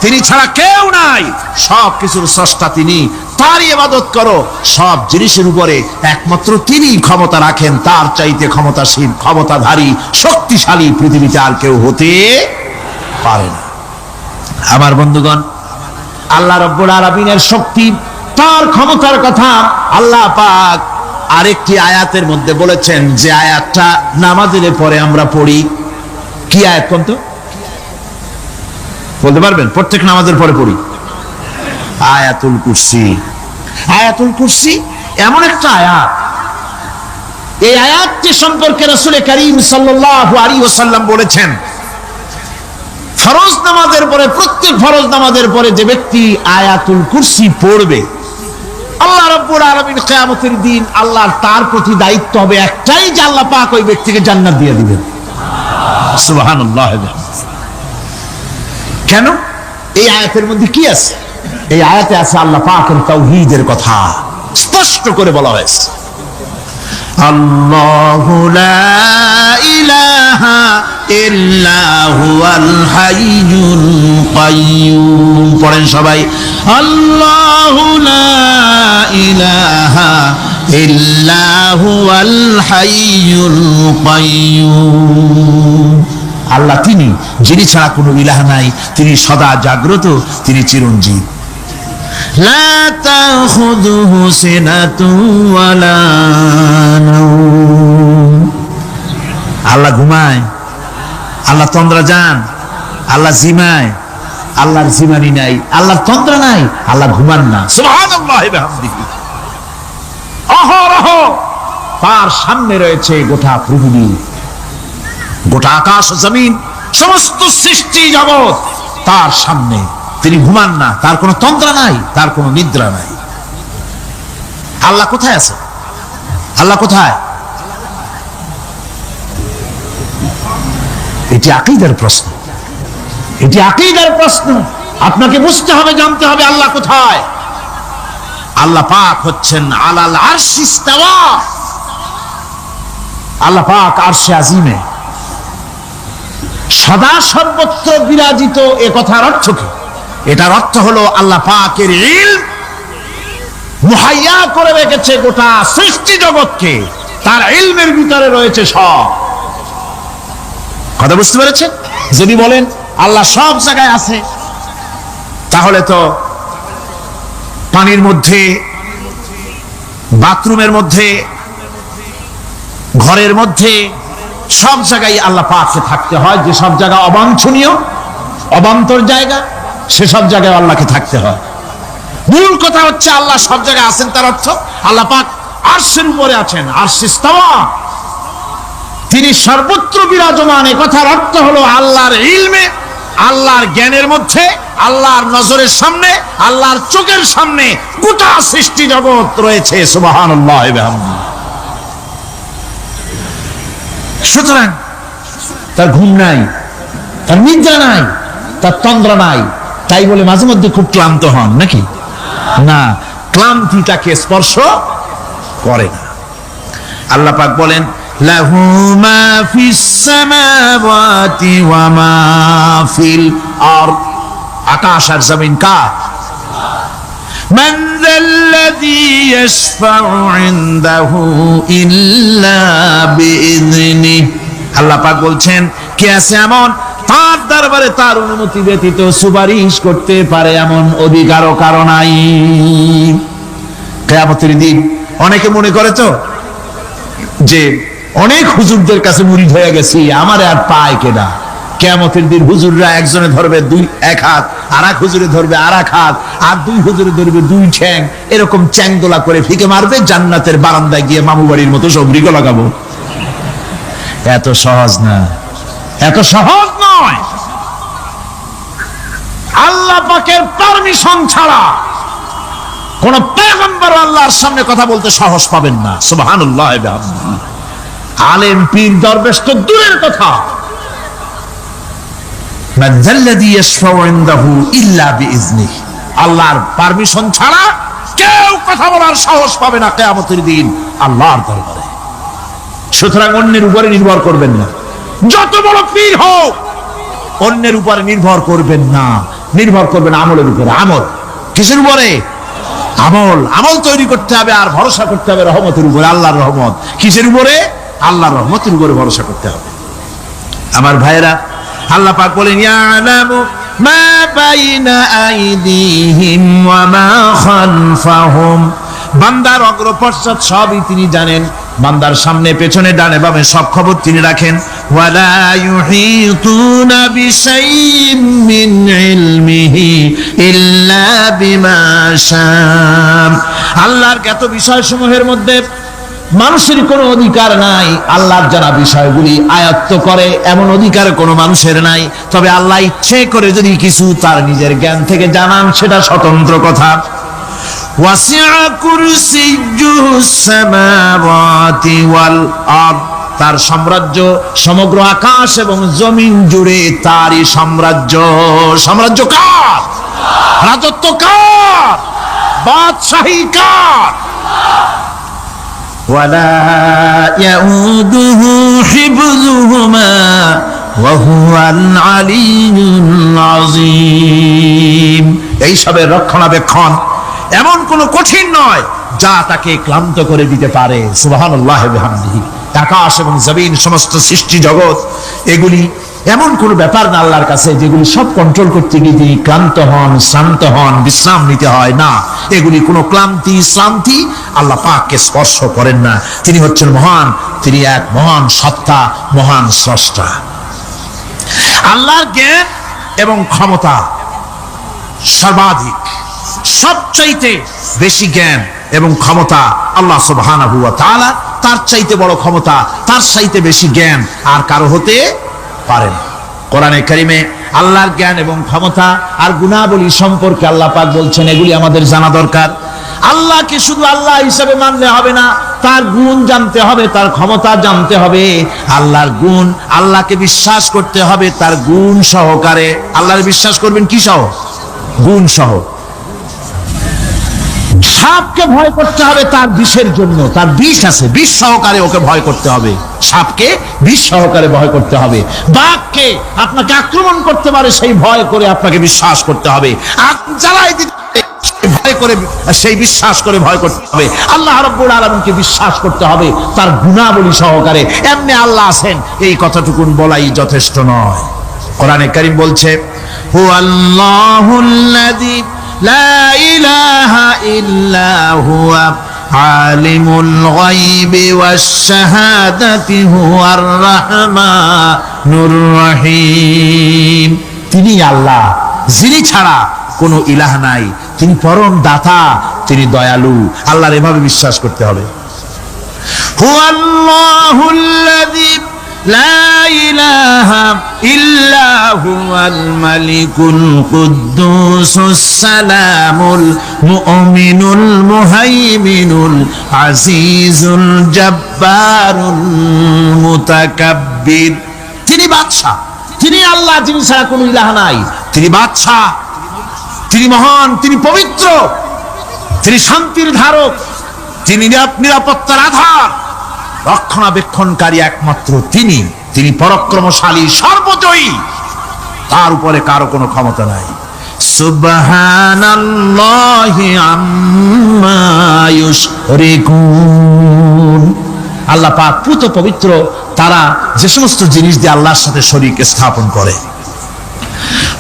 তিনি ছাড়া কেউ নাই। সব কিছুর স্রষ্টা তিনি, তারই ইবাদত করো। সব জিনিসের উপরে একমাত্র তিনি ক্ষমতা রাখেন, তার চাইতে ক্ষমতাশীল, ক্ষমতাধারী, শক্তিশালী পৃথিবীতে আর কেউ হতে পারে না। আমার বন্ধুগণ, আল্লাহ রাব্বুল আলামিনের শক্তি, তার ক্ষমতার কথা আল্লাহ পাক আরেকটি আয়াতের মধ্যে বলেছেন, যে আয়াতটা নামাজের পরে আমরা পড়ি। কি আয়াত কোন তো? বলতে পারবেন? প্রত্যেক নামাজের পরে পড়ি আয়াতুল কুরসি। আয়াতুল কুরসি এমন একটা আয়াত, এই আয়াতটি সম্পর্কে রাসূল করিম সাল্লাল্লাহু আলাইহি ওয়াসাল্লাম বলেছেন, ফরজ নামাজের পরে, প্রত্যেক ফরজ নামাজের পরে যে ব্যক্তি আয়াতুল কুরসি পড়বে, আল্লাহ রাব্বুল আলামিন কিয়ামতের দিন আল্লাহর তার প্রতি দায়িত্ব হবে একটাই, যে আল্লাহ পাক ওই ব্যক্তিকে জান্নাত দিয়ে দিবেন। সুবহানাল্লাহ। কেন? এই আয়াতের মধ্যে কি আছে? এই আয়াতে আছে আল্লাহ পাকের তাওহীদের কথা স্পষ্ট করে বলা হয়েছে। আল্লাহু লা ইলাহা ইল্লা হুয়াল হাইয়ুল কাইয়্যুম। পড়েন সবাই, আল্লাহু লা ইলাহা ইল্লা হুয়াল হাইয়ুল কাইয়্যুম। আল্লাহ তিনি, যিনি ছাড়া কোনো ইলাহ নাই, তিনি সদা জাগ্রত, তিনি চিরঞ্জীব। লা তাখুযুহু সিনাতুন ওয়ালা নাওম। আল্লাহ ঘুমায়, আল্লাহ তন্দ্রা যান, আল্লাহ জিমায়, আল্লাহর জিমানি নাই, আল্লাহর তন্দ্রা নাই, আল্লাহ ঘুমান না। সুবহানাল্লাহি ওয়া বিহামদিহি। অহরহ তার সামনে রয়েছে গোটা পৃথিবী, গোটা আকাশ জমিন, সমস্ত সৃষ্টি জগৎ তার সামনে। তিনি ঘুমান না, তার কোনো তন্দ্রা নাই, তার কোনো নিদ্রা নাই। আল্লাহ কোথায় আছে? আল্লাহ কোথায়? এটি আকীদার প্রশ্ন, এটি আকীদার প্রশ্ন। আপনাকে বুঝতে হবে, জানতে হবে আল্লাহ কোথায়। আল্লাহ পাক হচ্ছেন আলাল আরশি ইস্তাওয়া। আল্লাহ পাক আরশে আজিমে সদা সর্বত্র বিরাজিত। এ কথার অর্থ কি? এটার অর্থ হলো আল্লাহ পাকের ইলম মুহাইয়া করে রেখেছে গোটা সৃষ্টি জগৎকে, তার ইলমের ভিতরে রয়েছে সব। কথা বুঝতে পেরেছেন? যদি বলেন আল্লাহ সব জায়গায় আছে, তাহলে তো পানির মধ্যে, বাথরুমের মধ্যে, ঘরের মধ্যে, সব জায়গায় আল্লাহ পাককে থাকতে হয়। যে সব জায়গা অবাঞ্ছনীয়, অবান্তর জায়গা, সেসব জায়গায় আল্লাহকে থাকতে হয়। মূল কথা হচ্ছে আল্লাহ সব জায়গায় আছেন, তার অর্থ আল্লাহ পাক আরশের উপরে আছেন, আরশে ইস্তাওয়া, তিনি সর্বত্র বিরাজমান। এ কথার অর্থ হলো আল্লাহর ইলমে, আল্লাহর জ্ঞানের মধ্যে, আল্লাহর নজরের সামনে, আল্লাহর চোখের সামনে গোটা সৃষ্টি জগৎ রয়েছে। সুবহানাল্লাহ ওয়া বিহামদিহি। সুতরাং তার ঘুম নাই, তার নিদ্রা নাই, তার তন্দ্রা নাই। তাই বলে মাঝে মধ্যে খুব ক্লান্ত হন নাকি? না, ক্লান্তি তাকে স্পর্শ করে না। আল্লাহ পাক বলেন, লাহু মা ফিস সামাওয়াতি ওয়া মা ফিল আরদ। আকাশ আর জমিন কার? মান যাল্লাযী ইয়াশফাউ ইনদাহু ইল্লা বিইযনিহি। আল্লাহ পাক বলছেন, কে আছে এমন তার দরবারে তার অনুমতি ব্যতীত সুপারিশ করতে পারে এমন অধিকারও কারো নাই। কিয়ামতের দিন অনেকে মনে করে তো যে অনেক হুজুরদের কাছে মুরিদ হয়ে গেছি, আমারে আর পায় কেনা। কিয়ামতের দিন হুজুররা একজনে ধরবে এক হাত, আর এক হুজুরে ধরবে আর এক হাত, আর দুই হুজুরে ধরবে দুই ঠ্যাং, এরকম চ্যাংদোলা করে ফিকে মারবে, জান্নাতের বারান্দায় গিয়ে মামু বাড়ির মতো সবরিকে লাগাবো। এত সহজ না, এত সহজ নয়। আল্লাহ পাকের পারমিশন ছাড়া কোন পয়গম্বর আল্লাহর সামনে কথা বলতে সাহস পাবেন না। সুবহানাল্লাহ ওয়া বিহামদিহি। আলেম পীর দরবেশ তো দূরের কথা, মান যাল্লাযী ইয়াশফাউ ইনদাহু ইল্লা বিইজনিহি। আল্লাহর পারমিশন ছাড়া কেউ কথা বলার সাহস পাবে না কিয়ামতের দিন আল্লাহর দরবারে। সুতরাং অন্যের উপরে নির্ভর করবেন না, যত বড় পীর হোক অন্যের উপরে নির্ভর করবেন না, নির্ভর করবেন আমলের উপরে। আমল কিসের উপরে? আমল। আমল তৈরি করতে হবে আর ভরসা করতে হবে রহমতের উপরে, আল্লাহর রহমত। কিসের উপরে? আল্লাহর রহমতের উপরে ভরসা করতে হবে। আমার ভাইরা, আল্লাহ পাক বলেন, ইয়ালামু মা বাইনা আইদিহিম ওয়া মা খালফাহুম, বান্দার অগ্রপশ্চাৎ সবই তিনি জানেন, বান্দার সামনে পেছনে ডানে বামে সব খবর তিনি রাখেন। ওয়ালা ইউহিতুনা বিশাইইম মিন ইলমিহি ইল্লা বিমা শাআ। আল্লাহর জ্ঞাত বিষয়সমূহের মধ্যে মানুষের কোনো অধিকার নাই, আল্লাহর যারা বিষয়গুলি আয়ত্ত করে এমন অধিকার কোনো মানুষের নাই। তবে আল্লাহ ইচ্ছে করে যদি কিছু তার নিজের জ্ঞান থেকে জানান সেটা স্বতন্ত্র কথা। ওয়াসিআ কুরসিয়্যুহুস সামাওয়াতি ওয়াল আরদ, তার সাম্রাজ্য সমগ্র আকাশ এবং জমিন জুড়ে তারই সাম্রাজ্য। সাম্রাজ্য কার? রাজত্ব কার? বাদশাহী কার? ওয়ালা ইয়াউদুহু হিফযুহুমা ওয়া হুয়াল আলিয়্যুল আযীম। এই সবের রক্ষণাবেক্ষণ এমন কোন কঠিন নয় যা তাকে ক্লান্ত করে দিতে পারে। সুবহানাল্লাহি ওয়া বিহামদিহি। আকাশ এবং জমিন সমস্ত সৃষ্টি জগৎ এগুলি এমন কোন ব্যাপার না আল্লাহর কাছে যেগুলি সব কন্ট্রোল করতে গিয়ে তিনি ক্লান্ত হন, শ্রান্ত হন, বিশ্রাম নিতে হয় না। এগুলি কোনো ক্লান্তি শ্রান্তি আল্লাহ পাককে স্পর্শ করেন না। তিনি হচ্ছেন মহান, তিনি এক মহান সত্তা, মহান স্রষ্টা। আল্লাহর জ্ঞান এবং ক্ষমতা সর্বাধিক, সবচাইতে বেশি জ্ঞান এবং ক্ষমতা আল্লাহ সুবহানাহু ওয়া তাআলা। তার চাইতে বড় ক্ষমতা, তার চাইতে বেশি জ্ঞান আর কারো হতে পারে না। কোরআনে কারিমে আল্লাহর জ্ঞান এবং ক্ষমতা আর গুণাবলী সম্পর্কে আল্লাহ পাক বলছেন এগুলি আমাদের জানা দরকার। আল্লাহকে শুধু আল্লাহ হিসেবে মানলে হবে না, তার গুণ জানতে হবে, তার ক্ষমতা জানতে হবে। আল্লাহর গুণ, আল্লাহকে বিশ্বাস করতে হবে তার গুণ সহকারে। আল্লাহর বিশ্বাস করবেন কি সহ? গুণ সহ। সাপকে ভয় করতে হবে তার বিষের জন্য, তার বিষ আছে, বিষ সহকারে ওকে ভয় করতে হবে। সাপকে বিষ সহকারে ভয় করতে হবে। বাঘকে আপনাকে আক্রমণ করতে পারে সেই ভয় করে আপনাকে বিশ্বাস করতে হবে। জ্বালাই দিতে ভয় করে সেই বিশ্বাস করে ভয় করতে হবে। আল্লাহ রাব্বুল আলামিনকে বিশ্বাস করতে হবে তার গুণাবলী সহকারে। এমনি আল্লাহ আছেন এই কথাটুকুন বলাই যথেষ্ট নয়। কোরআনে কারীম বলছে হুয়াল্লাহুল্লাযী লা ইলাহা ইল্লা হুয়া আলিমুল গায়বি ওয়াশ শাহাদাতি হুয়ার রাহমানুর রহিম। তিনি আল্লাহ, যিনি ছাড়া কোনো ইলাহ নাই, তিনি পরম দাতা, তিনি দয়ালু। আল্লাহর এভাবে বিশ্বাস করতে হবে। হুয়াল্লাহুল্লাযী লা ইলাহা ইল্লা হুয়াল মালিকুল কুদ্দুসুস সালামুল মুমিনুল মুহাইমিনুল আজিজুল জব্বারুল মুতাকাব্বির। তিনি বাদশা, তিনি আল্লাহ, যিনি ছাড়া কোনো ইলাহ নাই। তিনি বাদশা, তিনি মহান, তিনি পবিত্র, তিনি শান্তির ধারক, তিনি নিরাপত্তার আধার, রক্ষণাবেক্ষণকারী একমাত্র তিনি। তিনি পরাক্রমশালী, সর্বজয়ী, তার উপরে কারো কোনো ক্ষমতা নাই। সুবহানাল্লাহি আম্মা ইউশরিকুন। আল্লাহ পাক পুত পবিত্র তারা যে সমস্ত জিনিস দিয়ে আল্লাহর সাথে শরীক স্থাপন করে।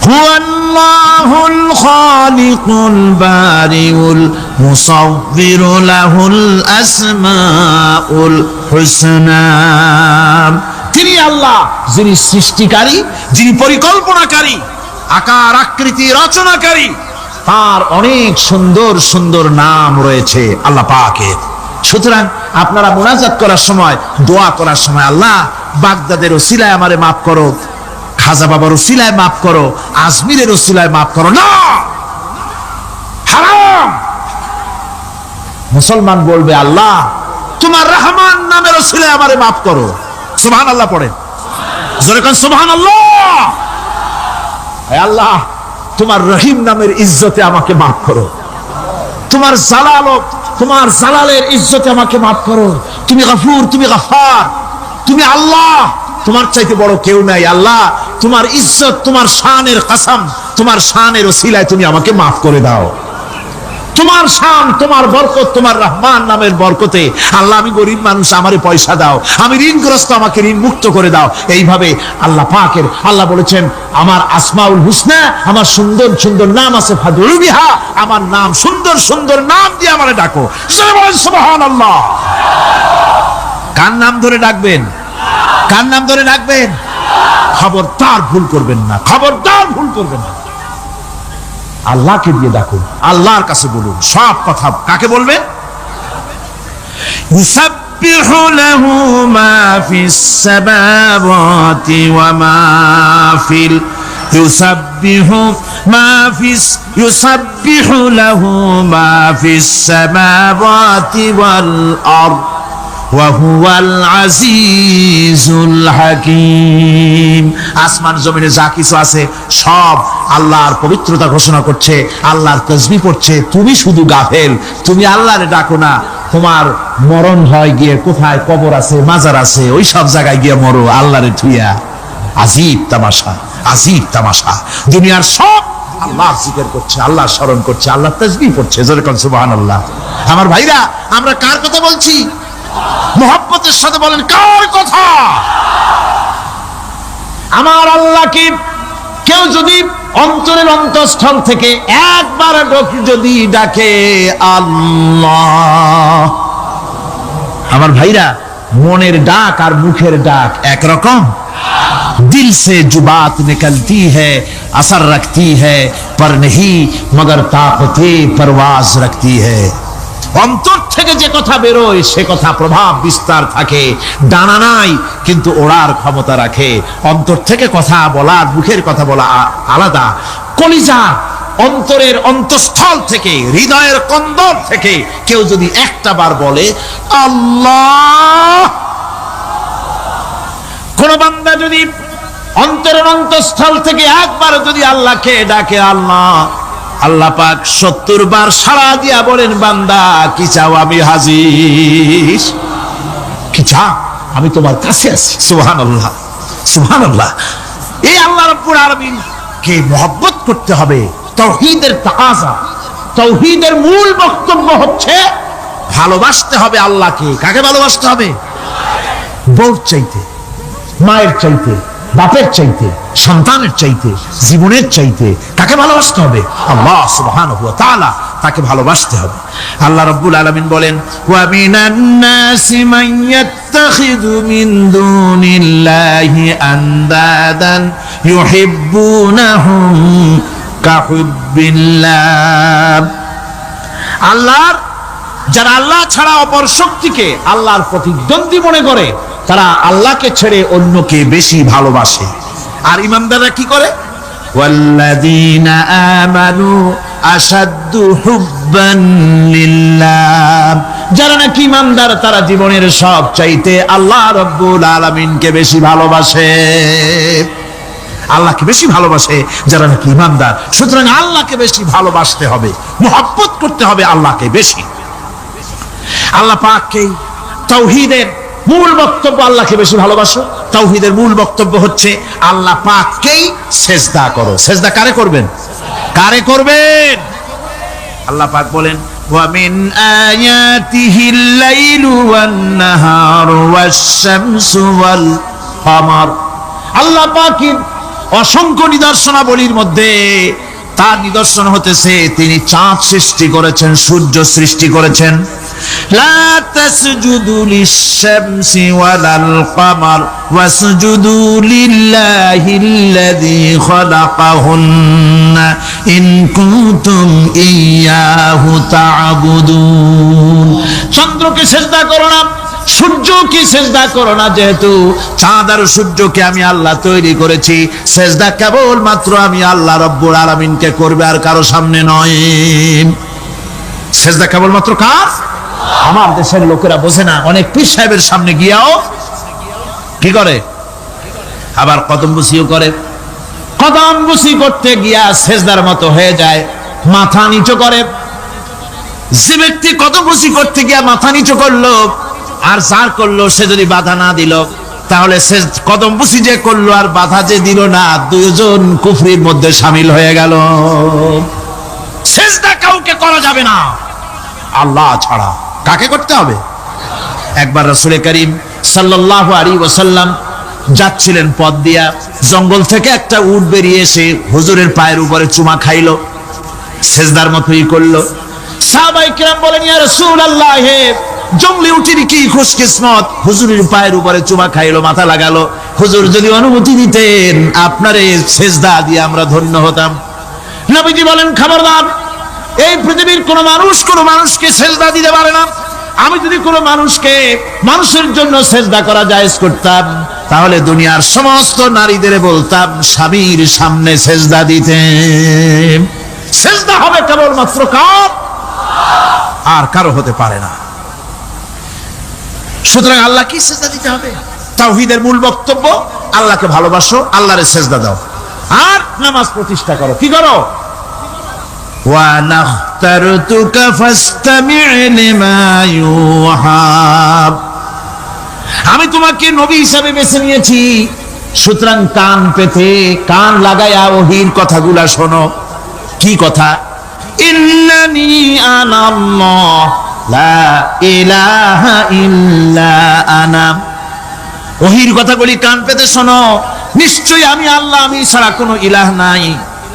হুয়াল্লাহুল খালিকুল বারিউল মুসাউবিরু লাহুল আসমাউল হুসনা। তিনি আল্লাহ, যিনি সৃষ্টিকারী, যিনি পরিকল্পনাকারী, আকার আকৃতি রচনাকারী। তার অনেক সুন্দর সুন্দর নাম রয়েছে আল্লাহ পাকের। সুতরাং আপনারা মুনাজাত করার সময়, দোয়া করার সময়, আল্লাহ বাগদাদের ওসিলায় আমারে মাফ করো, খাজা বাবার ওসিলায় মাফ করো, আজমিরের ওসিলায় মাফ করো না, হারাম। মুসলমান বলবে আল্লাহ তোমার রহমান নামের ওসিলায় আমারে মাফ করো। সুবহানাল্লাহ পড়েন, জোরে কোন সুবহানাল্লাহ। হে আল্লাহ তোমার রহিম নামের ইজ্জতে আমাকে মাফ করো, তোমার জালালত, তোমার জালালের ইজ্জতে আমাকে মাফ করো। তুমি গফুর, তুমি গফার, তুমি আল্লাহ, তোমার চাইতে বড় কেউ নাই। আল্লাহ তোমার ইজ্জত, তোমার শানের কসম, তোমার শানের ওসিলায় তুমি আমাকে মাফ করে দাও। তোমার শান, তোমার বরকত, তোমার রহমান নামের বরকতে আল্লাহ আমি গরিব মানুষ, আমারে পয়সা দাও, আমি ঋণগ্রস্ত, আমাকে ঋণ মুক্ত করে দাও। এইভাবে আল্লাহ পাকের, আল্লাহ বলেছেন আমার আসমাউল হুসনা, আমার সুন্দর সুন্দর নাম আছে, ফাদউ বিহা, আমার নাম সুন্দর সুন্দর নাম দিয়ে আমারে ডাকো। সুবহানাল্লাহ। কার নাম ধরে ডাকবেন? কার নাম ধরে ডাকবেন? খবরদার ভুল করবেন না, খবরদার ভুল করবেন না। আল্লাহকে দিয়ে ডাকুন, আল্লাহর কাছে বলুন সব কথা। কাকে বলবেন? ইউসাব্বিহু লাহু মা ফিস সামাওয়াতি ওয়া মা ফিল ইউসাব্বিহু লাহু মা ফিস সামাওয়াতি ওয়াল আরদ ওয়া হুয়াল আজিজুল হাকীম। আসমান জমিনে যা কিছু আছে সব আল্লাহর পবিত্রতা ঘোষণা করছে, আল্লাহর তাসবিহ পড়ছে। তুমি শুধু গাফেল, তুমি আল্লাহরে ডাকো না। তোমার মরণ হয় গিয়ে কোথায় কবর আছে, মাজার আছে, ওই সব জায়গায় গিয়ে মরো আল্লাহরে থুইয়া। আজীব তামাশা, আজীব তামাশা। দুনিয়ার সব আল্লাহর জিকির করছে, আল্লাহর স্মরণ করছে, আল্লাহর তাসবিহ পড়ছে। জোরে কোন সুবহানাল্লাহ। আমার ভাইরা, আমরা কার কথা বলছি? মুহাব্বতের সাথে বলেন কার কথা? আমার আল্লাহকে কেউ যদি অন্তরের অন্তঃস্থল থেকে একবার যদি ডাকে আল্লাহ, আমার ভাইরা, মনের ডাক আর মুখের ডাক একরকম। दिल से जो बात निकलती है असर रखती है पर नहीं मगर ताकते परवाज रखती है। অন্তর থেকে যে কথা বেরোয় সে কথা প্রভাব বিস্তার থাকে, ডানা নাই কিন্তু ওড়ার ক্ষমতা রাখে। অন্তর থেকে কথা বলা, মুখের কথা বলা আলাদা। কলিজা, অন্তরের অন্তঃস্থল থেকে, হৃদয়ের কন্দর থেকে কেউ যদি একটা বার বলে আল্লাহ, কোন বান্দা যদি অন্তরের অন্তঃস্থল থেকে একবার যদি আল্লাহকে ডাকে আল্লাহ, আল্লাহ পাক 70 বার সাড়া দিয়া বলেন বান্দা কি চাও, আমি হাজির। কি চাও? আমি তোমার কাছে আছি। সুবহানাল্লাহ, সুবহানাল্লাহ। এই আল্লাহ রাব্বুল আলামিন কে মহব্বত করতে হবে। তাওহীদের তাকাজা, তাওহীদের মূল বক্তব্য হচ্ছে ভালোবাসতে হবে আল্লাহকে। কাকে ভালোবাসতে হবে? বউর চাইতে, মায়ের চাইতে, বাপের চাইতে, সন্তানের চাইতে, জীবনের চাইতে কাকে ভালোবাসতে হবে? আল্লাহ সুবহানাহু ওয়া তাআলা, তাকে ভালোবাসতে হবে। আল্লাহ রাব্বুল আলামিন বলেন ওয়া মিনান নাসি মান ইয়াত্তাখিযু মিন দুনিল্লাহি আনদাদান ইউহিব্বুনাহুম কাহুব্বিল্লাহ। আল্লাহর যারা আল্লাহ ছাড়া অপর শক্তিকে আল্লাহর প্রতিদ্বন্দ্বী মনে করে তারা আল্লাহকে ছেড়ে অন্যকে বেশি ভালোবাসে। আর ইমানদাররা কি করে? ওয়াল্লাযীনা আমানু আশাদ্দু হুব্বান লিল্লাহ। যারা নাকি ইমানদার তারা জীবনের সব চাইতে আল্লাহ রাব্বুল আলামিনকে বেশি ভালোবাসে, আল্লাহকে বেশি ভালোবাসে যারা নাকি ইমানদার। সুতরাং আল্লাহকে বেশি ভালোবাসতে হবে, মুহাব্বত করতে হবে আল্লাহকে বেশি। আল্লাহ পাককে তাওহীদের মূল বক্তব্য, আল্লাহকে বেশি ভালোবাসো। তাওহীদের মূল বক্তব্য হচ্ছে আল্লাহ পাককেই সেজদা করো। সেজদা কারে করবেন? কারে করবেন? আল্লাহ পাক বলেন ওয়া মিন আয়াতিহিল লাইলু ওয়ান নাহারু ওয়াশ-শামসু ওয়াল কমার। আল্লাহ পাকের অসংখ্য নিদর্শনাবলীর মধ্যে তার নিদর্শন হতেছে তিনি চাঁদ সৃষ্টি করেছেন, সূর্য সৃষ্টি করেছেন। লা তাসজুদু লিশ-শামসি ওয়ালাল কমার ওয়াসজুদু লিল্লাহিল্লাযী খালাকাহুন্না ইন কুনতুম ইয়্যাহু তা'বুদুন। চন্দ্রকে সিজদা করো না, সূর্যকে সিজদা করো না, যেহেতু চাঁদ আর সূর্যকে আমি আল্লাহ তৈরি করেছি। সিজদা কেবল মাত্র আমি আল্লাহ রাব্বুল আলামিনকে করবে, আর কারো সামনে নয়। সিজদা কেবল মাত্র কার? আমার দেশের লোকেরা বোঝে না, অনেক পীর সাহেবের সামনে গিয়াও কি করে? আবার কদম বুসিও করে। কদম বুসি করতে গিয়া সিজদার মতো হয়ে যায়, মাথা নিচু করে। যে ব্যক্তি কদম বুসি করতে গিয়া মাথা নিচু করলো আর যার করলো সে যদি বাধা না দিল, তাহলে সে কদম বুসি যে করলো আর বাধা যে দিল না, দুইজন কুফরির মধ্যে শামিল হয়ে গেল। সিজদা কাউকে কাউকে করা যাবে না আল্লাহ ছাড়া। কাকে করতে হবে? একবার রাসূল করিম সাল্লাল্লাহু আলাইহি ওয়াসাল্লাম যাচ্ছিলেন পথ দিয়া, জঙ্গল থেকে একটা উট বেরিয়ে এসে হুজুরের পায়ের উপরে চুমা খাইলো, সেজদার মতোই করলো। সাহাবায়ে কেরাম বলেন, ইয়া রাসূলুল্লাহ, জঙ্গলি উটের কি খুশকিসমত, হুজুরের পায়ের উপরে চুমা খাইলো, মাথা লাগালো। হুজুর যদি অনুমতি দিতেন আপনারে সেজদা দিয়ে আমরা ধন্য হতাম। নবীজি বলেন, খবরদার, এই পৃথিবীর কোন মানুষকে সেজদা দিতে পারে না। আমি যদি কোনো মানুষের জন্য সেজদা করা জায়েজ করতাম, তাহলে দুনিয়ার সমস্ত নারীদের বলতাম স্বামীর সামনে সেজদা দিতে। সেজদা হবে কেবলমাত্র কার? আর কারো হতে পারে না। সুতরাং আল্লাহ কি সেজদা দিতে হবে? তাওহীদের মূল বক্তব্য, আল্লাহকে ভালোবাসো, আল্লাহরে সেজদা দাও, আর নামাজ প্রতিষ্ঠা করো। কি করো? ওয়ানাখতারতুকা ফাসতামি' লিমা ইউহা, আমি তোমাকে নবী হিসাবে বেছে নিয়েছি, সুতরাং কান পেতে কান লাগায়া ওহীর কথাগুলা শোনো। কি কথা? ইন্নানি আনাল্লাহ লা ইলাহা ইল্লা আনা। ওহীর কথাগুলি কান পেতে শোনো, নিশ্চয়ই আমি আল্লাহ, আমি ছাড়া কোনো ইলাহ নাই।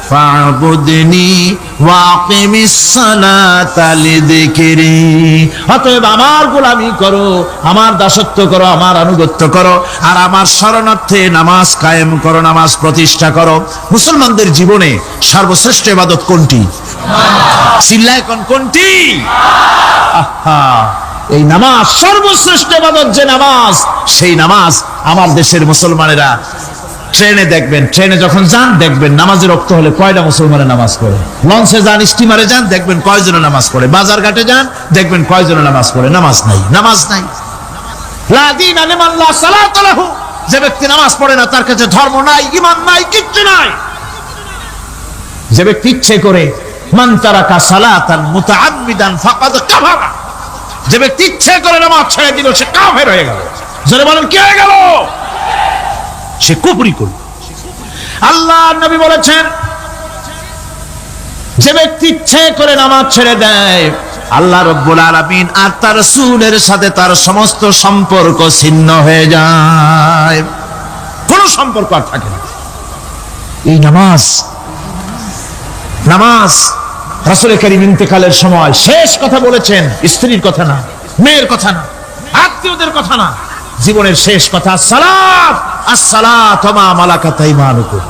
ফা'বুদনি ওয়াকিমিস সালাতা লিযিকরি, অতএব আমার গোলামি করো, আমার দাসত্ব করো, আমার আনুগত্য করো, আর আমার শরণার্থে নামাজ কায়েম করো, নামাজ প্রতিষ্ঠা করো। মুসলমানদের জীবনে সর্বশ্রেষ্ঠ ইবাদত কোনটি? চিল্লায় কোন কোনটি? এই নামাজ সর্বশ্রেষ্ঠ ইবাদত। যে নামাজ, সেই নামাজ আমার দেশের মুসলমানেরা ট্রেনে দেখবেন, ট্রেনে যখন যান দেখবেন নামাজের রক্ত হলে কয়টা মুসলমানের নামাজ পড়ে। লঞ্চে যান, স্টিমারে যান, দেখবেন কয়জনে নামাজ পড়ে। বাজার ঘাটে যান, দেখবেন কয়জনে নামাজ পড়ে। নামাজ নাই, নামাজ নাই। লা দীনা লিমান লা সালাতা লাহু, যে ব্যক্তি নামাজ পড়ে না তার কাছে ধর্ম নাই, ঈমান নাই, কিচ্ছু নাই। যে ব্যক্তি ইচ্ছে করে, মান তারাকা সালাতান মুতাআম্মিদান ফাকাদ কাফারা, যে ব্যক্তি ইচ্ছে করে নামাজ ছেড়ে দিল সে কাফের হয়ে গেল। যারা বলেন কি হয়ে গেল? সে কুফরি করল। আল্লাহ নবী বলেছেন, যে ব্যক্তি ইচ্ছে করে নামাজ ছেড়ে দেয়, আল্লাহ রাব্বুল আলামিন আর তার রাসূলের সাথে তার সমস্ত সম্পর্ক ছিন্ন হয়ে যায়, কোনো সম্পর্ক আর থাকে না। এই নামাজ রাসূল করিম ইন্তেকালের সময় শেষ কথা বলেছেন, স্ত্রীর কথা না, মেয়ের কথা না, আত্মীয়দের কথা না, জীবনের শেষ কথা, সালাত আসসালাতু মা মালাকাত আইমানুকুম,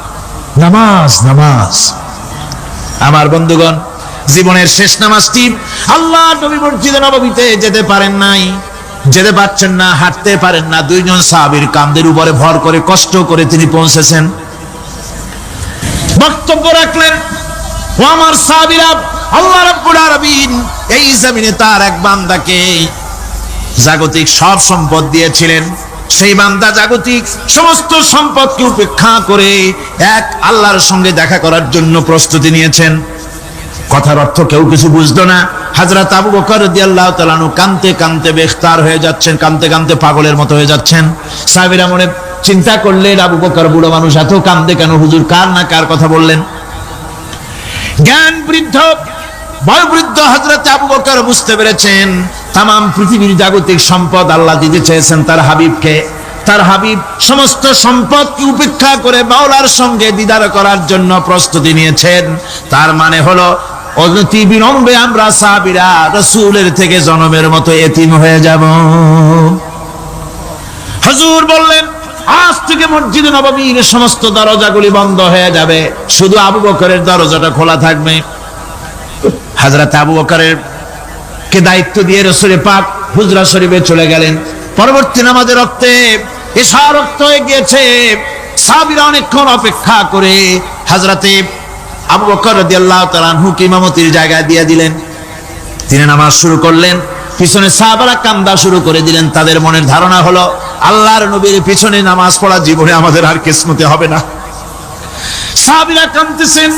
নামাজ। নামাজ আমার বন্ধুগণ, জীবনের শেষ নামাজটি আল্লাহ নবী মসজিদে নববীতে যেতে পারেন নাই, যেতে পারছেন না, হাঁটতে পারেন না। দুইজন সাহাবীর কাঁধের উপরে ভর করে কষ্ট করে তিনি পৌঁছেছেন, বক্তব্য রাখলেন, ও আমার সাহাবীরা, আল্লাহ রাব্বুল আলামিন এই জমিনে তার এক বান্দাকে জাগতিক সব সম্পদ দিয়েছিলেন। সেই বান্দা জাগতিক সমস্ত সম্পদকে উপেক্ষা করে এক আল্লাহর সঙ্গে দেখা করার জন্য প্রস্তুতি নিয়েছেন। কথার অর্থ কেউ কিছু বুঝতো না। হযরত আবু বকর রাদিয়াল্লাহু তাআলা আনহু কাঁদতে কাঁদতে বেখতার হয়ে যাচ্ছেন, কাঁদতে কাঁদতে পাগলের মতো হয়ে যাচ্ছেন। সাহাবীরা মনে চিন্তা করলেন, আবু বকর বুড়ো মানুষ, এত কাঁদে কেন? হুজুর কার না কার কথা বললেন? জ্ঞান বৃদ্ধ, বয়োবৃদ্ধ হযরত আবু বকর বুঝতে পেরেছেন তামাম পৃথিবীর জাগতিক সম্পদ আল্লাহ দিতে চেয়েছেন তার হাবিবকে। তার হাবিব সমস্ত সম্পদকে উপেক্ষা করে মাওলার সঙ্গে দিদার করার জন্য প্রস্তুতি নিয়েছেন। তার মানে হলো অতি বিলম্বে আমরা সাহাবীরা রাসূলের থেকে জনমের মতো এতিম হয়ে যাব। হুজুর বললেন, আজ থেকে মসজিদে নববীর সমস্ত দরজাগুলি বন্ধ হয়ে যাবে, শুধু আবু বকরের দরজাটা খোলা থাকবে। হযরত আবু বকরের কে দায়িত্ব দিয়ে রাসূল পাক হুজরা শরীফে চলে গেলেন। পরবর্তী নামাজের রক্তে এশা রক্ত হয়ে গিয়েছে। সাহাবীরা অনেকক্ষণ অপেক্ষা করে হযরতে আবু বকর রাদিয়াল্লাহু তাআলা আনহুকে ইমামতির জায়গায় দিয়ে দিলেন। তিনি নামাজ শুরু করলেন, পিছনে সাহাবারা কান্দা শুরু করে দিলেন। তাদের মনের ধারণা হলো আল্লাহর নবীর পিছনে নামাজ পড়া জীবনে আমাদের আর কিসমতে হবে না। সাহাবীরা কাঁদতেছেন,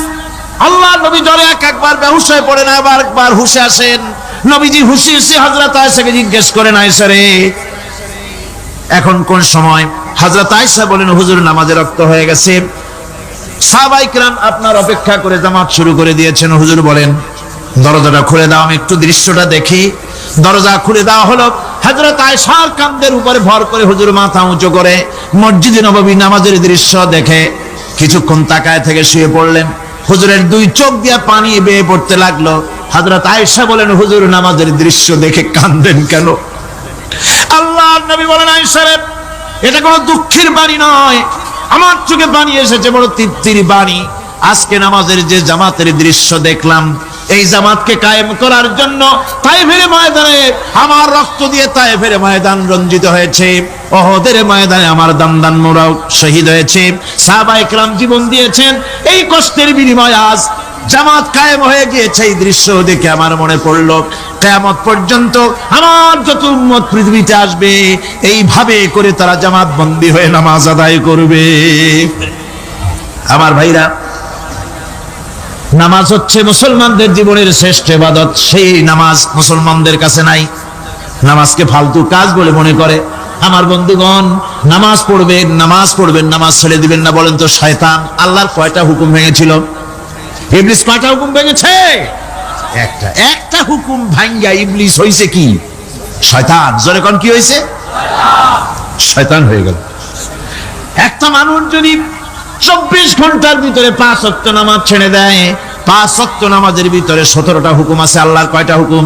আল্লাহর নবী জ্বরে একবার বেহুশ হয়ে পড়েন, আবার একবার হুঁশে আসেন। নবীজি হুঁশে এসে হযরত আয়েশাকে জিজ্ঞেস করেন, আয়েশা রে, এখন কোন সময়? হযরত আয়েশা বলেন, হুজুর নামাজের রক্ত হয়ে গেছে, সাহাবায়ে কিরাম আপনার অপেক্ষা করে জামাত শুরু করে দিয়েছেন। হুজুর বলেন, দরজাটা খুলে দাও, আমি একটু দৃশ্যটা দেখি। দরজা খুলে দেওয়া হলো। হযরত আয়েশার কাঁধের উপরে ভর করে হুজুর মাথা উঁচু করে মসজিদে নববী নামাজের দৃশ্য দেখে কিছুক্ষণ তাকায় থেকে শুয়ে পড়লেন। হুজুরের দুই চোখ দিয়ে পানি বেয়ে পড়তে লাগলো। হযরত আয়েশা বলেন, হুজুর নামাজের দৃশ্য দেখে কাঁদেন কেন? আল্লাহর নবী বলেন, আয়েশা রে, এটা কোনো দুঃখের বাণী নয়, আমার চোখে পানি এসেছে বড় তৃপ্তির বাণী। আজকে নামাজের যে জামাতের দৃশ্য দেখলাম, এই জামাতকে কায়েম করার জন্য তায়েফের ময়দানে আমার রক্ত দিয়ে তায়েফের ময়দান রঞ্জিত হয়েছে, ওহদের ময়দানে আমার দামদান মোরাও শহীদ হয়েছে, সাহাবায়ে কেরাম জীবন দিয়েছেন। এই কষ্টের বিনিময়ে আজ জামাত কায়েম হয়ে গিয়েছে। এই দৃশ্য দেখে আমার মনে পড়লো, কিয়ামত পর্যন্ত আমার যত উম্মত পৃথিবীতে আসবে এইভাবে করে তারা জামাত বন্দী হয়ে নামাজ আদায় করবে। আমার ভাইরা, নামাজ হচ্ছে মুসলমানদের জীবনের শ্রেষ্ঠ ইবাদত। সেই নামাজ মুসলমানদের কাছে নাই। নামাজকে ফালতু কাজ বলে মনে করে। আমার বন্ধুগণ, নামাজ পড়বেন, নামাজ পড়বেন, নামাজ ছেড়ে দিবেন না। বলেন তো, শয়তান আল্লাহর কয়টা হুকুম ভেঙেছিল? ইবলিস কয়টা হুকুম ভেঙেছে? একটা হুকুম ভাঙ্গা ইবলিস হইছে কি? শয়তান। জোরে কোন কি হইছে? শয়তান হয়ে গেল। একটা মানুষ যদি 24 ঘন্টার ভিতরে 5 ওয়াক্ত নামাজ ছেড়ে দেয়, 5 ওয়াক্ত নামাজের ভিতরে 17টা হুকুম আছে। আল্লাহর কয়টা হুকুম?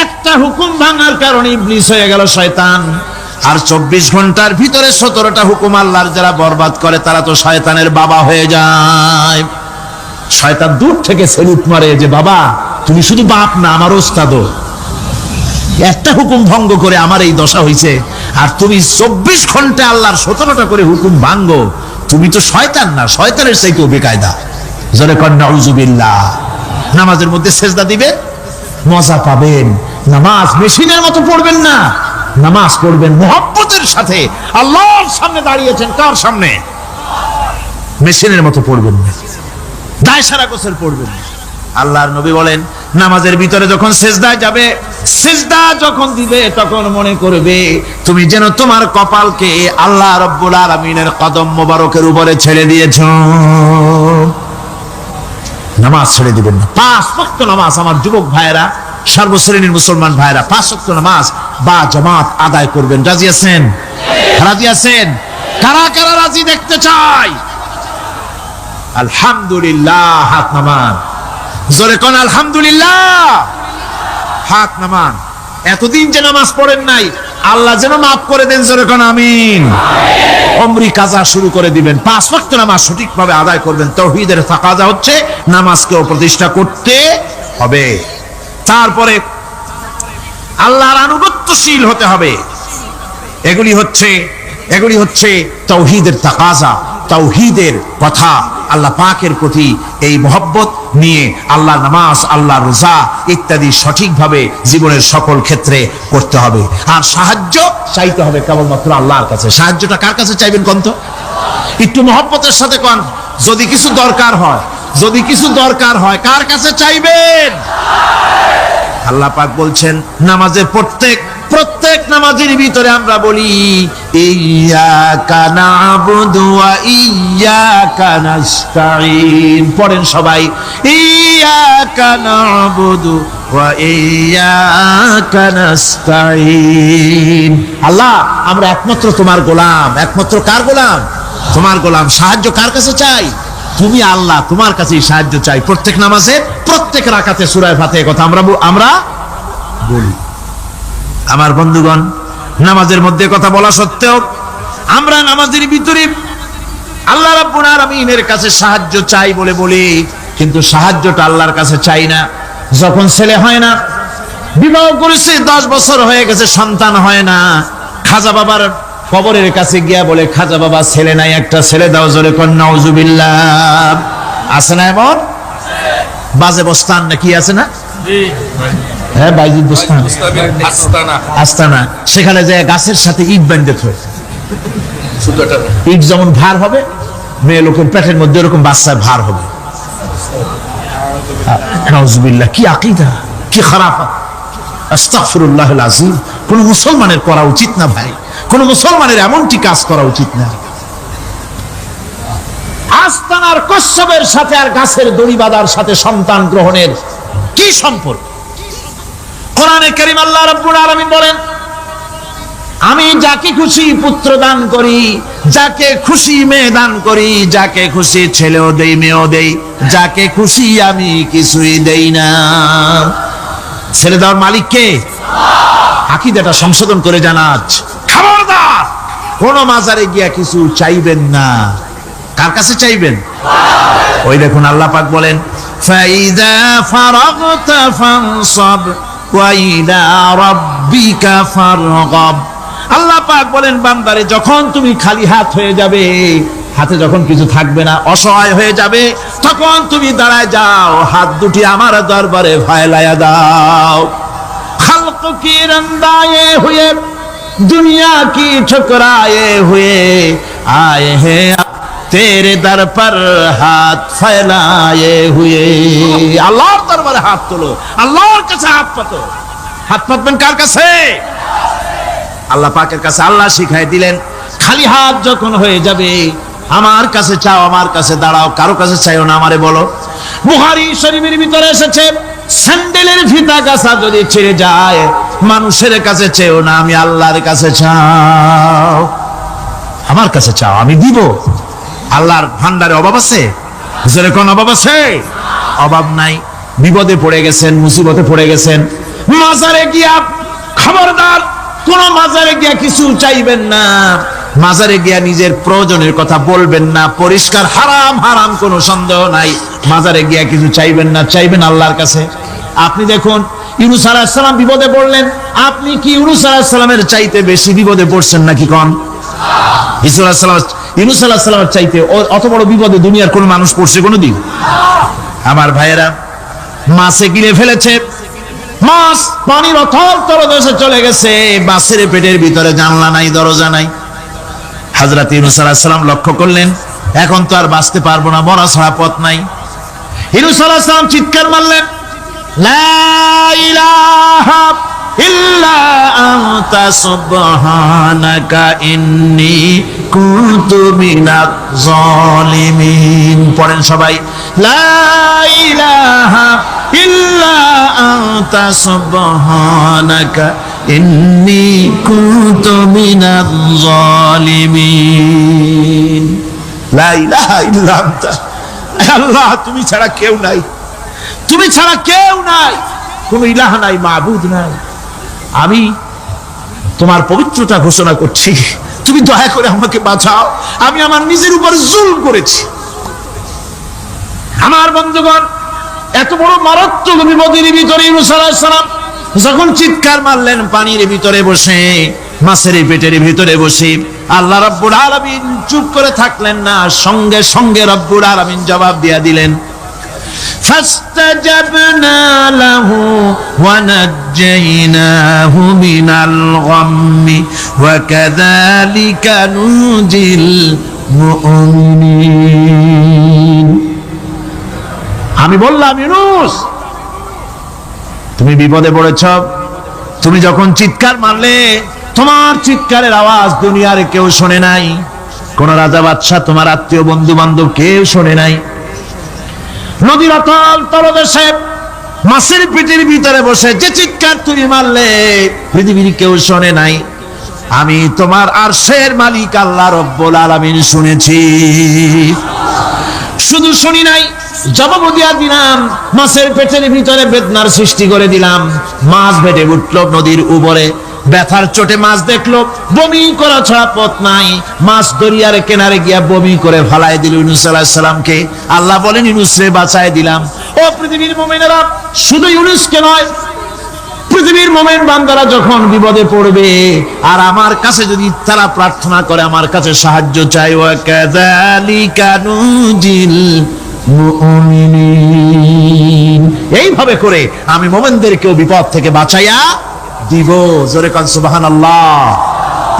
একটা হুকুম ভাঙার কারণে ইবলিস হয়ে গেল শয়তান। আর 24 ঘন্টার ভিতরে 17টা হুকুম আল্লাহর যারা বরবাদ করে তারা তো শয়তানের বাবা হয়ে যায়। শয়তান দূর থেকে সেলুট মারে যে, বাবা তুমি শুধু বাপ না, আমার ওস্তাদও। একটা হুকুম ভঙ্গ করে আমার এই দশা হইছে, আর তুমি 24 ঘন্টা আল্লাহর 17টা করে হুকুম ভাঙ্গো। তুমি তো শয়তান না, শয়তানের চাইতেও বেকায়দা। জোরে কর নাউজুবিল্লাহ। নামাজের মধ্যে সেজদা দিবেন, মজা পাবেন। নামাজ মেশিনের মতো পড়বেন না, নামাজ পড়বেন মুহাব্বতের সাথে। আল্লাহর সামনে দাঁড়িয়েছেন, কার সামনে? মেশিনের মতো পড়বেন না, দায় সারা গোসল পড়বেন না। আল্লাহর নবী বলেন, নামাজের ভিতরে যখন সিজদায় যাবে, সিজদা যখন দিবে, তখন মনে করবে তুমি যেন তোমার কপালকে আল্লাহ রাব্বুল আলামিনের কদম মোবারকের উপরে ছেড়ে দিয়েছো। নামাজ ছেড়ে দিবেন না। 5 ওয়াক্ত নামাজ আমার যুবক ভাইয়েরা, সর্বশ্রেণীর মুসলমান ভাইয়েরা 5 ওয়াক্ত নামাজ বা জামাত আদায় করবেন। রাজি আছেন? রাজি আছেন? কারা কারা রাজি দেখতে চাই? আলহামদুলিল্লাহ, হাত নামান। জোরে কোন আলহামদুলিল্লাহ, হাত নামান। এতদিন যে নামাজ পড়েন নাই, আল্লাহ যেন মাফ করে দেন। জোরে কোন আমিন। উমরি কাজা শুরু করে দিবেন। 5 ওয়াক্ত নামাজ সঠিকভাবে আদায় করবেন। তাওহীদের তাকাজা হচ্ছে নামাজকেও প্রতিষ্ঠা করতে হবে। তারপরে আল্লাহর আনুগত্যশীল হতে হবে। এগুলি হচ্ছে তাওহীদের তাকাজা, তাওহীদের কথা। আল্লাহ পাকের প্রতি এই মহব্বত নিয়ে আল্লাহ নামাজ, আল্লাহ রোজা ইত্যাদি সঠিকভাবে জীবনের সকল ক্ষেত্রে করতে হবে। আর সাহায্য চাইতে হবে কেবলমাত্র আল্লাহর কাছে। সাহায্যটা কার কাছে চাইবেন কোন তো? একটু মহব্বতের সাথে কোন। যদি কিছু দরকার হয় কার কাছে চাইবেন? আল্লাহ পাক বলছেন, নামাজের প্রত্যেক নামাজের ভিতরে আমরা বলি ইয়্যাকা না'বুদু ওয়া ইয়্যাকা নাস্তাঈন। পড়েন সবাই, ইয়্যাকা না'বুদু ওয়া ইয়্যাকা নাস্তাঈন। আল্লাহ, আমরা একমাত্র তোমার গোলাম। একমাত্র কার গোলাম? তোমার গোলাম। সাহায্য কার কাছে চাই? তুমি আল্লাহ, তোমার কাছেই সাহায্য চাই। প্রত্যেক নামাজে, প্রত্যেক রাকাতে সূরা ফাতিহার কথা আমরা বলি। আমার বন্ধুগণ, নামাজের মধ্যে কথা বলা সত্ত্বেও আমরা নামাজের ভিতরে আল্লাহ রাব্বুল আলামিনের কাছে সাহায্য চাই বলে বলি, কিন্তু সাহায্যটা আল্লাহর কাছে চাই না। যখন ছেলে হয় না, বিবাহ করেছে, 10 বছর হয়ে গেছে, সন্তান হয় না, খাজা বাবার কবরের কাছে গিয়া বলে, খাজা বাবা ছেলে নাই, একটা ছেলে দাও। জোরে কোন নাউজুবিল্লাহ। আছে না এমন? বাজে বস্তান নাকি আছে না? হ্যাঁ, বাইজিদ বস্তান, আস্তানা। সেখানে যে গাছের সাথে ইট বাঁধতে হয়, ইট যেমন ভার হবে, মেয়ে লোকের পেটের মধ্যে এরকম বাচ্চার ভার হবে। নাউজুবিল্লাহ। কি আকীদা, কি খারাপ! আস্তাগফিরুল্লাহুল আযীম। কোন মুসলমানের করা উচিত না ভাই, কোন মুসলমানের এমনটি কাজ করা উচিত না। আস্তানার কচ্ছপের সাথে আর গাছের দড়ি বাঁধার সাথে সন্তান গ্রহণের কি সম্পর্ক? কোরআনে কারীম আল্লাহ রাব্বুল আলামিন বলেন, আমি যাকে খুশি পুত্র দান করি, যাকে খুশি মেয়ে দান করি, যাকে খুশি ছেলেও দেই মেয়েও দেই, যাকে খুশি আমি কিছুই দেই না। ছেলে দেওয়ার মালিক কে? আকীদাটা সংশোধন করে জানাজ, খবরদার কোন মাজারে গিয়া কিছু চাইবেন না। কার কাছে চাইবেন? ওই দেখুন আল্লাহ পাক বলেন, ফাইদা ফারাগতা ফানসাব ওয়া ইলা রাব্বিকা ফারগাব। আল্লাহ পাক বলেন, বান্দারে যখন তুমি খালি হাত হয়ে যাবে, হাতে যখন কিছু থাকবে না, অসহায় হয়ে যাবে, তখন তুমি দাঁড়ায় যাও, হাত দুটি আমার দরবারে ফেলায়া দাও। খালক কি রন্দায়ে হুয়ে, দুনিয়া কি ঠুকরায়ে হুয়ে, আয়ে হে তেরে দর পর হাত ফেলায়ে হুয়ে। আল্লাহর দরবারে হাত তোলো, আল্লাহর কাছে হাত পাতো। হাত পাতবেন কার কাছে? আল্লাহ পাকের কাছে। আল্লাহ শিখাই দিলেন, খালি হাত যখন হয়ে যাবে, আমার কাছে চাও, আমার কাছে দাঁড়াও, কারো কাছে চাইও না, আমারে বলো। বুখারী শরীফের ভিতরে এসেছে, স্যান্ডেলের ফিতা গাছা যদি ছিঁড়ে যায়, মানুষের কাছে চেও না, আমি আল্লাহর কাছে চাও। আমার কাছে চাও, আমি দিব। আল্লাহর ভান্ডারে অভাব আছে? জোরে কোন অভাব আছে? অভাব নাই। বিপদে পড়ে গেছেন, মুসিবতে পড়ে গেছেন, মাজারে গিয়া খবরদার কোন মাজারে গিয়া কিছু চাইবেন না। মাজারে গিয়া নিজের প্রয়োজনের কথা বলবেন না, পরিষ্কার হারাম, হারাম কোনো সন্দেহ নাই। মাজারে গিয়া কিছু চাইবেন না, চাইবেন আল্লাহর কাছে। আপনি দেখুন, ইউনূস আলাইহিস সালাম বিপদে পড়লেন, আপনি কি ইউনূস আলাইহিস সালামের চাইতে বেশি বিপদে পড়ছেন নাকি? কোন ইউনূস আলাইহিস সালামের চাইতে অত বড় বিপদে দুনিয়ার কোন মানুষ পড়ছে কোনদিন? আমার ভাইয়েরা, মাছে গিলে ফেলেছে, মাছ পানির অথল তলদেশে চলে গেছে, মাছের পেটের ভিতরে জানলা নাই, দরজা নাই। হযরত ইউনূস আলাইহিস সালাম লক্ষ্য করলেন, এখন তো আর বাঁচতে পারবো না, মরা ছাড়া পথ নাই। ইউনূস আলাইহিস সালাম চিৎকার মারলেন, লা ইলাহা ইল্লা আনতা সুবহানাকা ইন্নী কুনতু মিনাজ জালিমিন। পড়েন সবাই, লা ইলাহা ইল্লা আনতা সুবহানাকা ইন্নী কুনতু মিনাজ জালিমিন। লা ইলাহা ইল্লা আনতা, আল্লাহ তুমি ছাড়া কেউ নাই, তুমি ছাড়া কেউ নাই, কোনো ইলাহ নাই, মাবুদ নাই। আমি তোমার পবিত্রতা ঘোষণা করছি, তুমি দয়া করে আমাকে বাঁচাও, আমি আমার নিজের উপর জুলম করেছি। আমার বন্ধুগণ, এত বড় মারাত্মক বিপদের ভিতরে ইউনূস আলাইহিস সালাম যখন চিৎকার মারলেন, পানির ভিতরে বসে, মাছের পেটের ভিতরে বসে, আল্লাহ রাব্বুল আলামিন চুপ করে থাকলেন না, সঙ্গে সঙ্গে রাব্বুল আলামিন জবাব দিয়া দিলেন, فاستجبنا له ونجيناه من الغم وكذلك ننجي المؤمنين। আমি বললাম, ইউনূস তুমি বিপদে পড়েছ, তুমি যখন চিৎকার মারলে, তোমার চিৎকারের আওয়াজ দুনিয়ার কেউ শোনে নাই, কোন রাজা বাদশা, তোমার আত্মীয় বন্ধু বান্ধব কেউ শোনে নাই। নদীর অতল তলদেশে মাছের পেটের ভিতরে বসে যে চিৎকার তুমি মারলে, পৃথিবীর কেউ শোনে নাই, আমি তোমার আরশের মালিক আল্লাহ রব্বুল আলামিন শুনেছি। শুধু শুনি নাই, জবাব দিয়া দিলাম, মাছের পেটের ভিতরে বেদনার সৃষ্টি করে দিলাম। মাছ ভেটে উঠল নদীর উপরে, ব্যথার চোটে মাছ দেখলো, বমি করা ছাড়া পথ নাই, মাছ দরিয়ার কিনারে গিয়া বমি করে ফালাই দিল ইউনূস আলাইহিস সালামকে। আল্লাহ বলেন, ইউনূস রে বাঁচায় দিলাম। ও পৃথিবীর মুমিনেরা, শুধু ইউনূসকে নয়, পৃথিবীর মুমিন বান্দারা যখন বিপদে পড়বে আর আমার কাছে যদি তারা প্রার্থনা করে, আমার কাছে সাহায্য চাই, ওয়া কাযালিকা নুজিল মুমিনিন, এইভাবে করে আমি মুমিনদেরকেও বিপদ থেকে বাঁচাইয়া দিব। জোরে কান সুবহানাল্লাহ।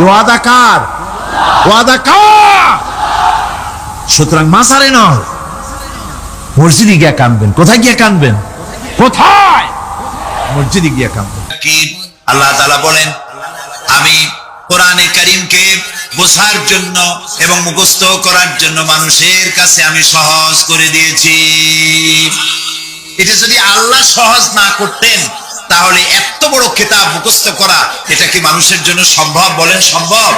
ওয়াদা কার? ওয়াদা কার? সুতরাং মাজারে নয়, মসজিদে গিয়া কাঁদবেন। কোথায় গিয়া কাঁদবেন? কোথায়? মসজিদে গিয়া কাঁদবেন। আল্লাহ তাআলা বলেন, আমি কোরআনে কারীমকে বোঝার জন্য এবং মুখস্থ করার জন্য মানুষের কাছে আমি সহজ করে দিয়েছি। এটা যদি আল্লাহ সহজ না করতেন তাহলে এত বড় কিতাব মুখস্থ করা এটা কি মানুষের জন্য সম্ভব? বলেন সম্ভব?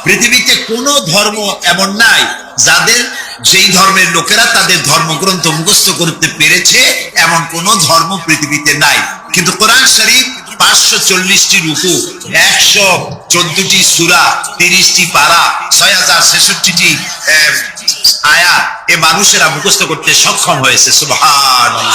পৃথিবীতে কোনো ধর্ম এমন নাই যাদের যেই ধর্মের লোকেরা তাদের ধর্মগ্রন্থ মুখস্থ করতে পেরেছে, এমন কোন ধর্ম পৃথিবীতে নাই। কিন্তু কোরআন শরীফ 540টি রুকু, 114টি সূরা, 30টি পারা, 6066টি আয়াত এ মানুষেরা মুখস্থ করতে সক্ষম হয়েছে। সুবহানাল্লাহ।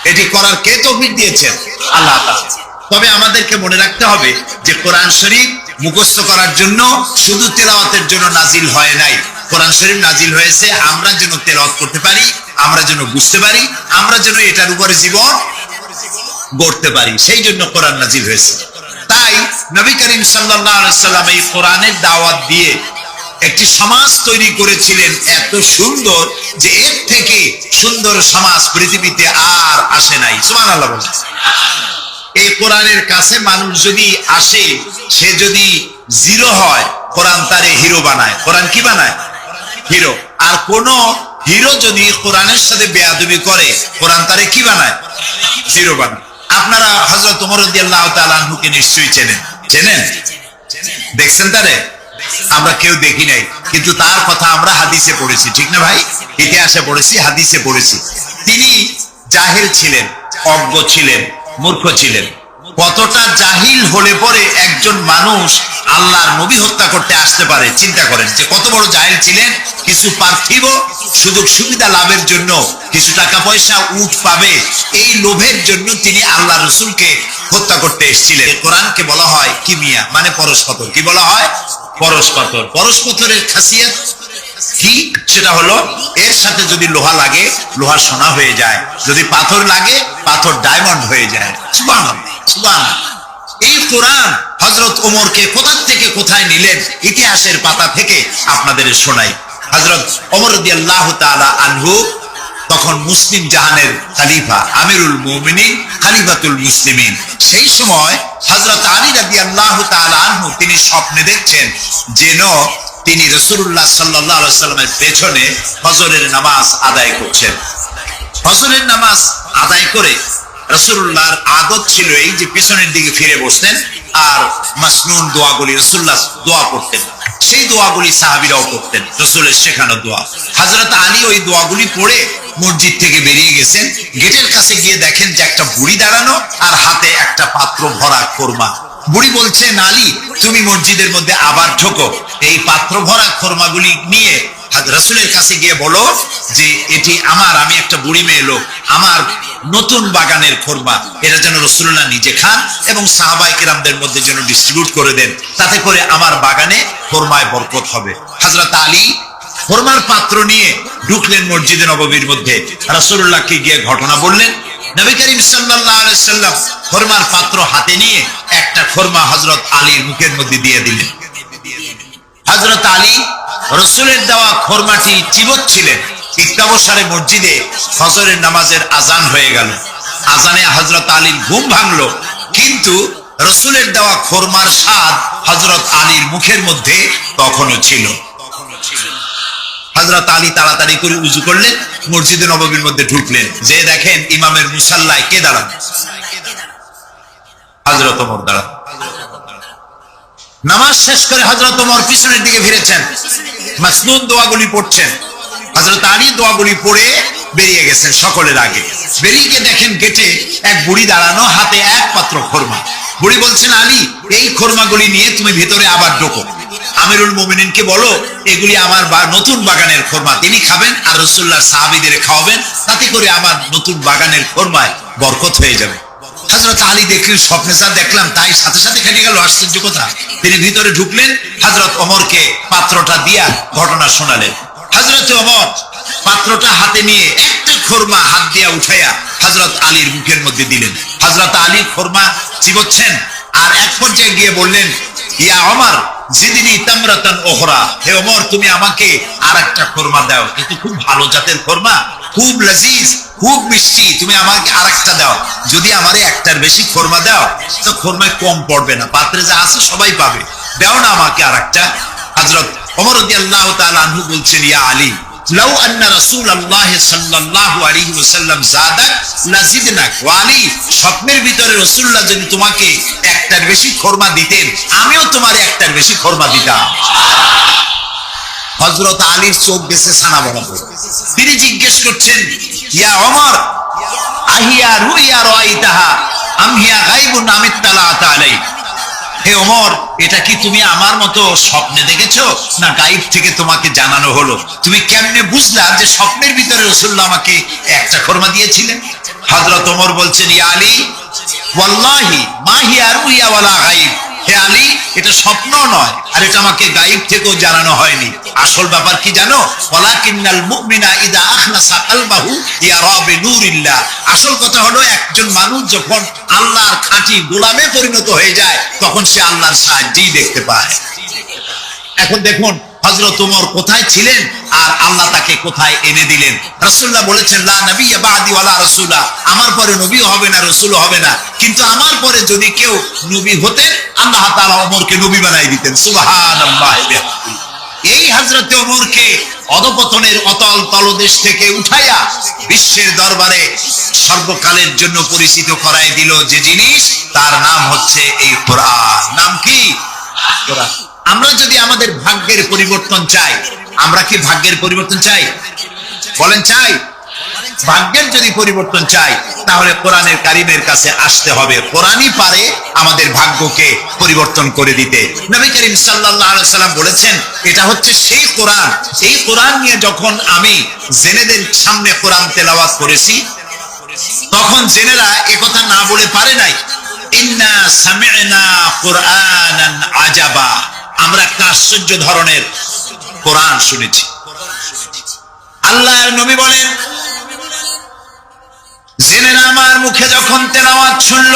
এটি করার কে তৌফিক দিয়েছেন? আল্লাহ তাআলা। তবে আমাদেরকে মনে রাখতে হবে যে কোরআন শরীফ মুখস্থ করার জন্য শুধু তেলাওয়াতের জন্য নাজিল হয় নাই। কোরআন শরীফ নাজিল হয়েছে আমরা যেন তেলাওয়াত করতে পারি, আমরা যেন বুঝতে পারি, আমরা যেন এটার উপরে জীবন গড়তে পারি, সেই জন্য কোরআন নাজিল হয়েছে। তাই নবী করিম সাল্লাল্লাহু আলাইহি সাল্লাম এই কোরআনের দাওয়াত দিয়ে একটি সমাজ তৈরি করেছিলেন এত সুন্দর যে এর থেকে সুন্দর সমাজ পৃথিবীতে আর আসে নাই। সুবহানাল্লাহ বলেন। এই কোরআনের কাছে মানুষ যদি আসে, সে যদি জিরো হয়, কোরআন তারে হিরো বানায়। কোরআন কি বানায়? হিরো। আর কোন হিরো যদি কোরআনের সাথে বেয়াদবি করে, কোরআন তারে কি বানায়? জিরো বানায়। আপনারা হযরত ওমর রাদিয়াল্লাহু তাআলা আনহুকে নিশ্চয়ই চেনেন। চেনেন? দেখছেন তারে? আমরা কেউ দেখি নাই, কিন্তু তার কথা আমরা হাদিসে পড়েছি, ঠিক না ভাই? ইতিহাসে পড়েছি, হাদিসে পড়েছি। তিনি জাহিল ছিলেন, অজ্ঞ ছিলেন, মূর্খ ছিলেন। কতটা জাহিল হলে পরে একজন মানুষ আল্লাহর নবী হত্যা করতে আসতে পারে, চিন্তা করেন যে কত বড় জাহিল ছিলেন। কিছু পার্থিব সুযোগ সুবিধা লাভের জন্য, কিছু টাকা পয়সা উঠ পাবে, এই লোভের জন্য তিনি আল্লাহ রসুলকে হত্যা করতে এসেছিলেন। কোরআনকে বলা হয় কিমিয়া, মানে পরশপাথর। কি বলা হয়? পরশপাথর। পরশপাথরের খাসিয়াত কি? সেটা হলো এর সাথে যদি লোহা লাগে, লোহা সোনা হয়ে যায়, যদি পাথর লাগে, পাথর ডায়মন্ড হয়ে যায়। সুবহানাল্লাহ, সুবহানাল্লাহ। এই কোরআন হযরত ওমরকে কোথা থেকে কোথায় নিলেন, ইতিহাসের পাতা থেকে আপনাদের শোনাই। হযরত ওমর রাদিয়াল্লাহু তাআলা আনহু তখন মুসলিম জাহানের খলিফা, আমিরুল মুমিনিন, খলিফাতুল মুসলিমিন। সেই সময় হযরত আলী রাদিয়াল্লাহু তাআলা আনহু তিনি স্বপ্নে দেখছেন যেন তিনি রাসূলুল্লাহ সাল্লাল্লাহু আলাইহি ওয়াসাল্লামের পেছনে ফজরের নামাজ আদায় করছেন। ফজরের নামাজ আদায় করে রাসূলুল্লাহর আদত ছিল এই যে পিছনের দিকে ফিরে বসতেন আর মাসনুন দোয়াগুলি রাসূলুল্লাহ দোয়া করতেন। সেই দোয়াগুলি সাহাবীরাও করতেন, রাসূলের শেখানো দোয়া। হযরত আলী ওই দোয়াগুলি পড়ে মসজিদ থেকে বেরিয়ে গেছেন। গেটের কাছে গিয়ে দেখেন যে একটা বুড়ি দাঁড়ানো আর হাতে একটা পাত্র ভরা খোরমা। বুড়ি বলছেন, আলী তুমি মসজিদের মধ্যে আবার ঢোকো, এই পাত্র ভরা খোরমাগুলি নিয়ে রাসূলের কাছে গিয়ে বলো যে এটি আমার, আমি একটা বুড়ি মেয়ে লোক, আমার নতুন বাগানের খোরমা, এটা যেন রাসূলুল্লাহ নিজে খান এবং সাহাবায়ে কেরামদের মধ্যে যেন ডিস্ট্রিবিউট করে দেন, তাতে করে আমার বাগানে খোরমায় বরকত হবে। হযরত আলী খোরমার পাত্র নিয়ে ঢুকলেন মসজিদে নববীর মধ্যে। রাসূলুল্লাহকে গিয়ে ঘটনা বললেন। নবী করিম সাল্লাল্লাহু আলাইহি সাল্লাম খোরমার পাত্র হাতে নিয়ে একটা খোরমা হযরত আলীর মুখের মধ্যে দিয়ে দিলেন। হযরত আলী রাসূলের দেওয়া খোরমাটি চিবোচ্ছিলেন। ইক্তাবসারে মসজিদে ফজরের নামাজের আজান হয়ে গেল। আজানে হযরত আলীর ঘুম ভাঙলো, কিন্তু রাসূলের দেওয়া খোরমার স্বাদ হযরত আলীর মুখের মধ্যে তখনও ছিল। হযরত আলী তাড়াতাড়ি করে উযু করলেন, মসজিদে নববীর মধ্যে ঢুকলেন। যে দেখেন ইমামের মুসাল্লায় কে দাঁড়ান? হযরত ওমর দাঁড়ান। নামাজ শেষ করে হযরত ওমর পিছনের দিকে ফিরেছেন, মাসনুন দোয়াগুলি পড়ছেন। হযরত আলী দোয়াগুলি পড়ে বেরিয়ে গেছেন সকলের আগে। বেরিয়ে গিয়ে দেখেন গেটে এক বুড়ি দাঁড়ানো, হাতে এক পাত্র খোরমা। বুড়ি বলছেন, আলী এই খোরমাগুলি নিয়ে তুমি ভিতরে আবার ঢোকো, আমিরুল মুমিনিনকে বলো এগুলি আমার নতুন বাগানের খোরমা, তিনি খাবেন আর রাসূলুল্লাহর সাহাবীদের খাওয়াবেন, তাতে করে আমার নতুন বাগানের খোরমায় বরকত হয়ে যাবে। হযরত আলী দেখলেন স্বপ্নে যা দেখলাম তাই সাথে সাথে কেটে গেল, আশ্চর্য কথা। তিনি ভিতরে ঢুকলেন, হযরত ওমরকে পাত্রটা দিয়া ঘটনা শোনালেন। হযরত ওমর পাত্রটা হাতে নিয়ে একটা খোরমা হাত দিয়া উঠাইয়া হযরত আলীর মুখের মধ্যে দিলেন। হযরত আলী খোরমা চিবোচ্ছেন আর এক পর্যায়ে গিয়ে বললেন, ইয়া ওমর জিদনি তামরাতান উখরা, হে ওমর তুমি আমাকে আরেকটা খোরমা দাও, কিন্তু খুব ভালো জাতের খোরমা, খুব লজিজ, খুব মিষ্টি, তুমি আমাকে আরেকটা দাও। যদি আমারে একটার বেশি খোরমা দাও তো খোরমায় কম পড়বে না, পাত্রে যা আছে সবাই পাবে, দাও না আমাকে আরেকটা। হযরত ওমর রাদিয়াল্লাহু তাআলা আনহু বলছেন, ইয়া আলী লাউ আন্না রাসূলুল্লাহ সাল্লাল্লাহু আলাইহি ওয়াসাল্লাম যাদাক লাজিদনাক। ওয়া আলী, স্বপ্নের ভিতরে রাসূলুল্লাহ যদি তোমাকে একটার বেশি খরমা দিতেন, আমিও তোমার একটার বেশি খরমা দিতাম। হযরত আলীর চোখ গেছে ছানা বরাবর। তিনি জিজ্ঞেস করছেন, ইয়া ওমর, আহিয়া রুইয়া রাইতাহা আম হিয়া গায়বুন আম ইত্তালাআতা আলাই। হে ওমর, এটা কি তুমি আমার মতো স্বপ্নে দেখেছো, না গায়েব থেকে তোমাকে জানানো হলো? তুমি কেমনে বুঝলা যে স্বপ্নের ভিতরে রাসূলুল্লাহ আমাকে একটা খরমা দিয়েছিলেন? হযরত ওমর বলছেন, ইয়া আলী, ওয়াল্লাহি মা হিয়া রুইয়া ওয়ালা গায়ব। হে আলী, এটা স্বপ্ন নয়, আর এটা আমাকে গায়েব থেকেও জানানো হয়নি। আসল ব্যাপার কি জানো? ওয়ালাকিন্নাল মুমিনা ইযা আখলাসা কলবাহু ইয়ারা বিনুরিল্লাহ। আসল কথা হলো, একজন মানুষ যখন আল্লাহর খাঁটি গোলামে পরিণত হয়ে যায়, তখন সে আল্লাহর সাহায্যই দেখতে পায়। এখন দেখুন হযরত ওমর কোথায় ছিলেন আর আল্লাহ তাকে কোথায় এনে দিলেন। রাসূলুল্লাহ বলেছেন, লা নবিয়্যা বা'দি ওয়ালা রাসূলা, আমার পরে নবীও হবে না, রাসূলও হবে না, কিন্তু আমার পরে যদি কেউ নবী হতেন, আল্লাহ তাআলা ওমরকে নবী বানাই দিতেন। সুবহানাল্লাহ। এই হযরত ওমরকে অধপতনের অতল তলদেশ থেকে উঠাইয়া বিশ্বের দরবারে সর্বকালের জন্য পরিচিত করায় দিল যে জিনিস, তার নাম হচ্ছে এই কোরআন। নাম কি? কোরআন। আমরা যদি আমাদের ভাগ্যের পরিবর্তন চাই, আমরা কি ভাগ্যের পরিবর্তন চাই? বলেন চাই? ভাগ্যের যদি পরিবর্তন চাই, তাহলে কোরআনের কারিমের কাছে আসতে হবে। কোরআনই পারে আমাদের ভাগ্যকে পরিবর্তন করে দিতে। নবী করিম সাল্লাল্লাহু আলাইহি সাল্লাম বলেছেন, এটা হচ্ছে সেই কোরআন। এই কোরআন নিয়ে যখন আমি জেনেদের সামনে কোরআন তেলাওয়াত করেছি, তখন জেনেরা একথা না বলে পারে নাই, ইন্না সামি'না কুরআনান আজাবা, আমরা একটা আশ্চর্য ধরনের কোরআন শুনেছি। আল্লাহর নবী বলেন, জেনেরা আমার মুখে যখন তেলাওয়াত শুনল,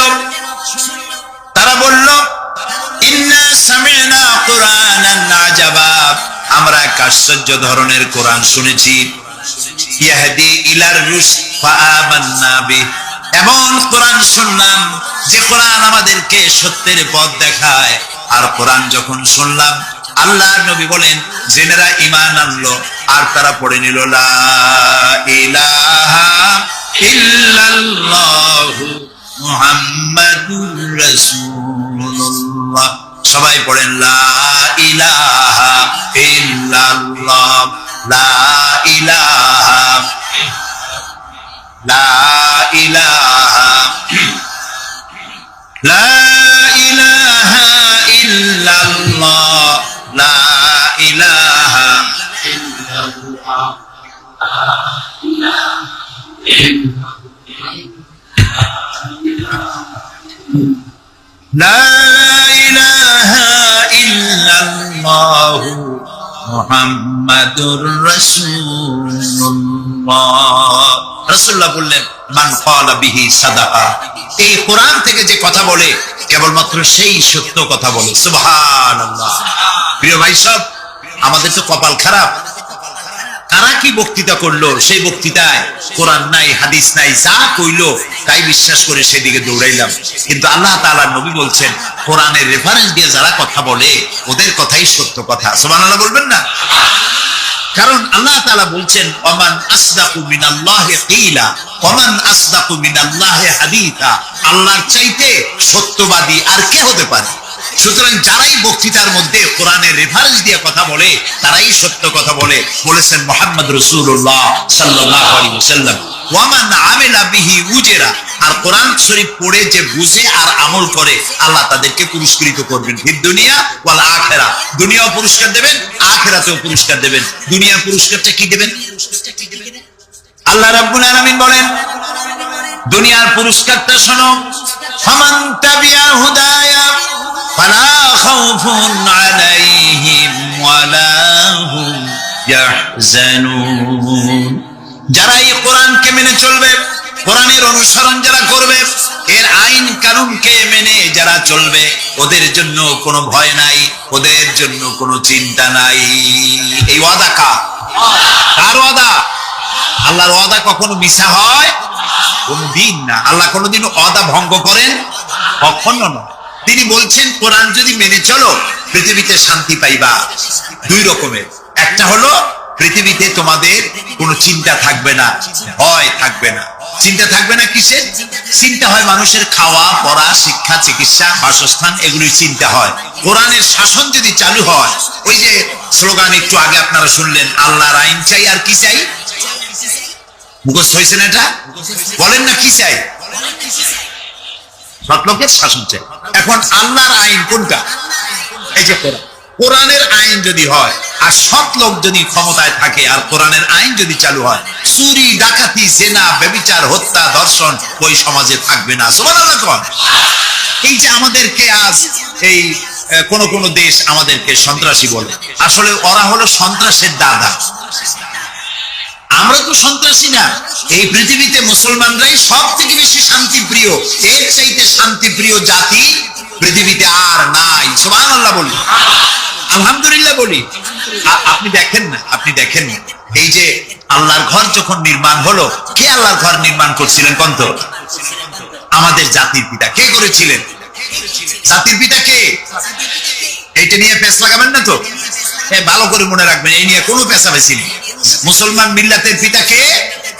তারা বলল, ইন্না সামি'না কুরআনান আজাবা, আমরা এক আশ্চর্য ধরনের কোরআন শুনেছি। ইয়াহদি ইলার রুশদ ফাআমান্না বিহি, এমন কোরআন শুনলাম যে কোরআন আমাদেরকে সত্যের পথ দেখায়। আর কোরআন যখন শুনলাম, আল্লাহর নবী বলেন, জেনেরা ঈমান আনলো আর তারা পড়ে নিল, লা ইলাহা ইল্লাল্লাহু মুহাম্মাদুর রাসূলুল্লাহ। সবাই পড়েন, লা ইলাহা ইল্লাল্লাহ, লা ইলাহা, লা ইলাহা, লা ইলাহা ইল্লাল্লাহ, লা ইলাহা ইল্লাল্লাহ, লা ইলাহা ইল্লাল্লাহু মুহাম্মাদুর রাসূলুল্লাহ। রাসূলুল্লাহ বললেন, মান ক্বালা বিহি সাদাকা, এই কোরআন থেকে যে কথা বলে কেবলমাত্র সেই সত্য কথা বলে। সুবহানাল্লাহ। প্রিয় ভাই সব, আমাদের তো কপাল খারাপ। কারা কি বক্তৃতা করলো, সেই বক্তৃতায় কোরআন নাই, হাদিস নাই, যা কইলো তাই বিশ্বাস করে সেদিকে দৌড়াইলাম। কিন্তু আল্লাহ তাআলার নবী বলছেন, কোরআনের রেফারেন্স দিয়ে যারা কথা বলে, ওদের কথাই সত্য কথা। সুবহানাল্লাহ বলবেন না? কারণ আল্লাহ তাআলা বলছেন, ওমান আসদাকু মিনাল্লাহি কিলা ওমান আসদাকু মিনাল্লাহি হাদিসা, আল্লাহর চাইতে সত্যবাদী আর কে হতে পারে? সুতরাং যারাই বক্তৃতার মধ্যে কোরআনের রেফারেন্স দিয়ে কথা বলে, তারাই সত্য কথা বলে। বলেছেন মুহাম্মদ রাসূলুল্লাহ সাল্লাল্লাহু আলাইহি ওয়াসাল্লাম, ওয়ামান আমিলা বিহি উজরা, আর কোরআন শরীফ পড়ে যে বুঝে আর আমল করে, আল্লাহ তাদেরকে পুরস্কৃত করবেন ফিদ দুনিয়া ওয়াল আখিরা। দুনিয়াও পুরস্কার দেবেন, আখিরাতেও পুরস্কার দেবেন। দুনিয়া পুরস্কারটা কি দেবেন? আল্লাহ রাব্বুল আলামিন বলেন, দুনিয়ার পুরস্কারটা শোনো, ফামান তাবিয়া হুদায়া ফালা খাউফুন আলাইহিম ওয়ালা হুম ইয়াহজানুন। যারা এই কোরআনকে মেনে চলবে, কোরআনের অনুসরণ যারা করবে, এর আইন কানুনকে মেনে যারা চলবে, ওদের জন্য কোনো ভয় নাই, ওদের জন্য কোনো চিন্তা নাই। এই ওয়াদা কার ওয়াদা? আল্লাহর ওয়াদা কখনো মিছা হয়? কোনদিন না। আল্লাহ কোনদিন ওয়াদা ভঙ্গ করেন? কখনো না। তিনি বলছেন, কোরআন যদি মেনে চলো, পৃথিবীতে শান্তি পাইবা। দুই রকমের, একটা হলো পৃথিবীতে তোমাদের কোনো চিন্তা থাকবে না, ভয় থাকবে না। চিন্তা থাকবে না কিসের? চিন্তা হয় মানুষের খাওয়া পড়া, শিক্ষা, চিকিৎসা, বাসস্থান, এগুলোই চিন্তা হয়। কোরআনের শাসন যদি চালু হয়, ওই যে স্লোগান একটু আগে আপনারা শুনলেন, আল্লাহর আইন চাই আর কি চাই? মুখস্থ হয়েছে না এটা? বলেন না কি চাই? সৎ লোকের শাসন চাই। এখন আল্লাহর আইন কোনটা? এই যে কোরআন। কোরআনের আইন যদি হয় আর সৎ লোক যদি ক্ষমতায় থাকে আর কোরআনের আইন যদি চালু হয়, চুরি, ডাকাতি, জেনা, ব্যভিচার, হত্যা, ধর্ষণ ওই সমাজে থাকবে না। সুবহানাল্লাহ কোন। এই যে আমাদেরকে আজ এই কোন কোন দেশ আমাদেরকে সন্ত্রাসী বলে, আসলে ওরা হলো সন্ত্রাসের দাদা। আমরা তো সন্ত্রাসী না। এই পৃথিবীতে মুসলমানরাই সব থেকে বেশি শান্তিপ্রিয়। এর চাইতে শান্তিপ্রিয় জাতি পৃথিবীতে আর নাই। সুবহানাল্লাহ বলি, আলহামদুলিল্লাহ বলি। আপনি দেখেন না, আপনি দেখেন না, এই যে আল্লাহর ঘর যখন নির্মাণ হলো, কে আল্লাহর ঘর নির্মাণ করছিলেন? কন্ত আমাদের জাতির পিতা। কে করেছিলেন? জাতির পিতা কে? এইটা নিয়ে পেঁচ লাগাবেন না তো, ভালো করে মনে রাখবেন, এই নিয়ে কোনো পেঁচাপেচি নেই। মুসলমান মিল্লাতের পিতা কে?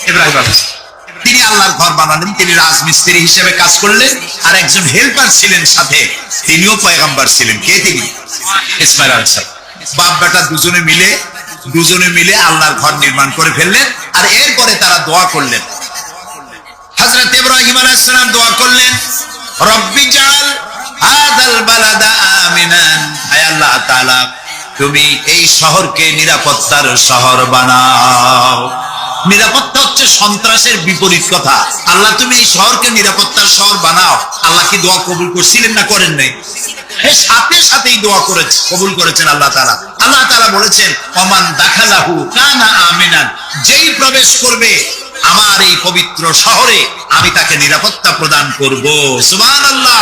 ইব্রাহিম আলাইহিস সালাম। তিনি আল্লাহর ঘর বানালেন, তিনি রাজমিস্ত্রি হিসেবে কাজ করলেন, আর একজন হেল্পার ছিলেন সাথে, তিনিও পয়গম্বর ছিলেন। কে তিনি? ইসমাঈল আলাইহিস সালাম। বাপ বেটা দুজনে মিলে আল্লাহর ঘর নির্মাণ করে ফেললেন। আর এরপরে তারা দোয়া করলেন। হযরত ইব্রাহিম আলাইহিস সালাম দোয়া করলেন, রব্বি জাল হাদাল বালাদা আমিনান, হে আল্লাহ তাআলা তুমি এই শহরকে নিরাপত্তার শহর বানাও। নিরাপত্তা হচ্ছে সন্ত্রাসের বিপরীত কথা। আল্লাহ তুমি এই শহরকে নিরাপত্তার শহর বানাও। আল্লাহ কি দোয়া কবুল করছিলেন না করেন নাই? সাথে সাথেই দোয়া কবুল করেছেন আল্লাহ তাআলা। আল্লাহ তাআলা বলেছেন, ওমান দাখালাহু কানা আমিনান, যেই প্রবেশ করবে আমার এই পবিত্র শহরে আমি তাকে নিরাপত্তা প্রদান করব। সুবহানাল্লাহ।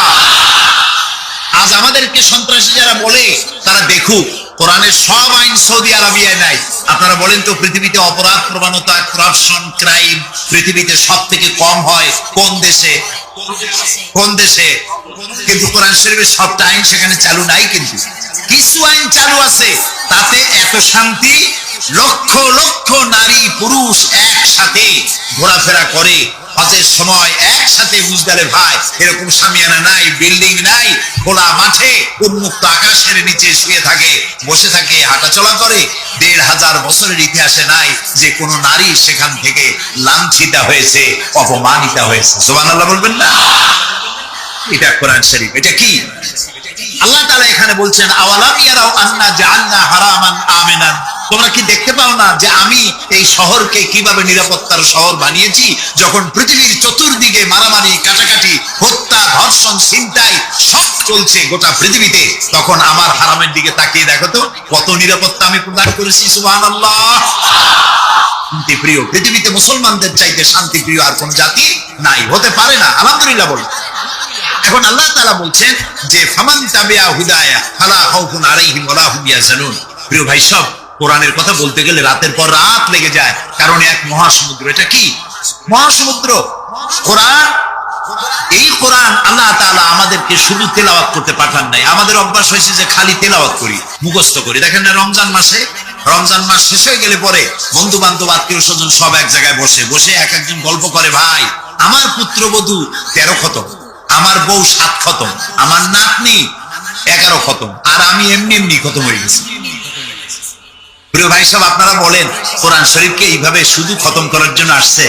আজ আমাদেরকে সন্ত্রাসী যারা বলে, তারা দেখুক কোরআনের সব আইন সৌদি আরবিয়ায় নাই। আপনারা বলেন তো, পৃথিবীতে অপরাধ প্রবণতা, কারাপশন, ক্রাইম পৃথিবীতে সব থেকে কম হয় কোন দেশে? কোন দেশে? কিন্তু কোরআন শরীফের সবটা আইন সেখানে চালু নাই। কিন্তু কিছু আইন চালু আছে, তাতে এত শান্তি, লক্ষ লক্ষ নারী পুরুষ একসাথে ঘোরাফেরা করে, হজের সময় একসাথে। বুঝদারে ভাই, এরকম শামিয়ানা নাই, বিল্ডিং নাই, খোলা মাঠে উন্মুক্ত আকাশের নিচে শুয়ে থাকে, বসে থাকে, হাঁটাচলা করে। ১৫০০ বছরের ইতিহাসে নাই যে কোন নারী সেখান থেকে লাঞ্ছিতা হয়েছে, অপমানিতা হয়েছে। সুবহানাল্লাহ বলবেন না? এটা কোরআন শরীফ। এটা কি? আল্লাহ তাআলা এখানে বলছেন, আওয়ালাম ইয়ারাউ আন্না জাআলনা হারামান আমিনান, তোমরা কি দেখতে পাও না যে আমি এই শহরকে কিভাবে নিরাপত্তার শহর বানিয়েছি? যখন পৃথিবীর চতুর্দিকে মারামারি, কাটাকাটি, হত্যা, ধর্ষণ, ছিনতাই সব চলছে গোটা পৃথিবীতে, তখন আমার হারামের দিকে তাকিয়ে দেখো তো কত নিরাপত্তা আমি প্রদান করেছি। সুবহানাল্লাহ। শান্তিপ্রিয়, পৃথিবীতে মুসলমানদের চাইতে শান্তিপ্রিয় আর কোন জাতি নাই, হতে পারে না। আলহামদুলিল্লাহ বলি। এখন আল্লাহ তাআলা বলছেন যে ফামান তাবিআ হুদায়া ফালা খাউফুন আলাইহিম ওয়ালা হুম ইয়াহজানুন। প্রিয় ভাই সব, কোরআনের কথা বলতে গেলে রাতের পর রাত লেগে যায়, কারণ এক মহাসমুদ্র। এটা কি মহাসমুদ্র? কোরআন। এই কোরআন আল্লাহ তাআলা আমাদেরকে শুধু তেলাওয়াত করতে পাঠান নাই। আমাদের অভ্যাস হয়েছে যে খালি তেলাওয়াত করি, মুখস্থ করি। দেখেন না, রমজান মাস শেষ হয়ে গেলে পরে বন্ধু বান্ধব, আত্মীয় স্বজন সব এক জায়গায় বসে এক একজন গল্প করে, ভাই আমার পুত্রবধূ 13 খতম, আমার বউ 7 খতম, আমার নাতনি 11 খতম, আর আমি এমনি খতম হয়ে গেছি। প্রিয় ভাই সব, আপনারা বলেন কোরআন শরীফকে এইভাবে শুধু খতম করার জন্য আসছে?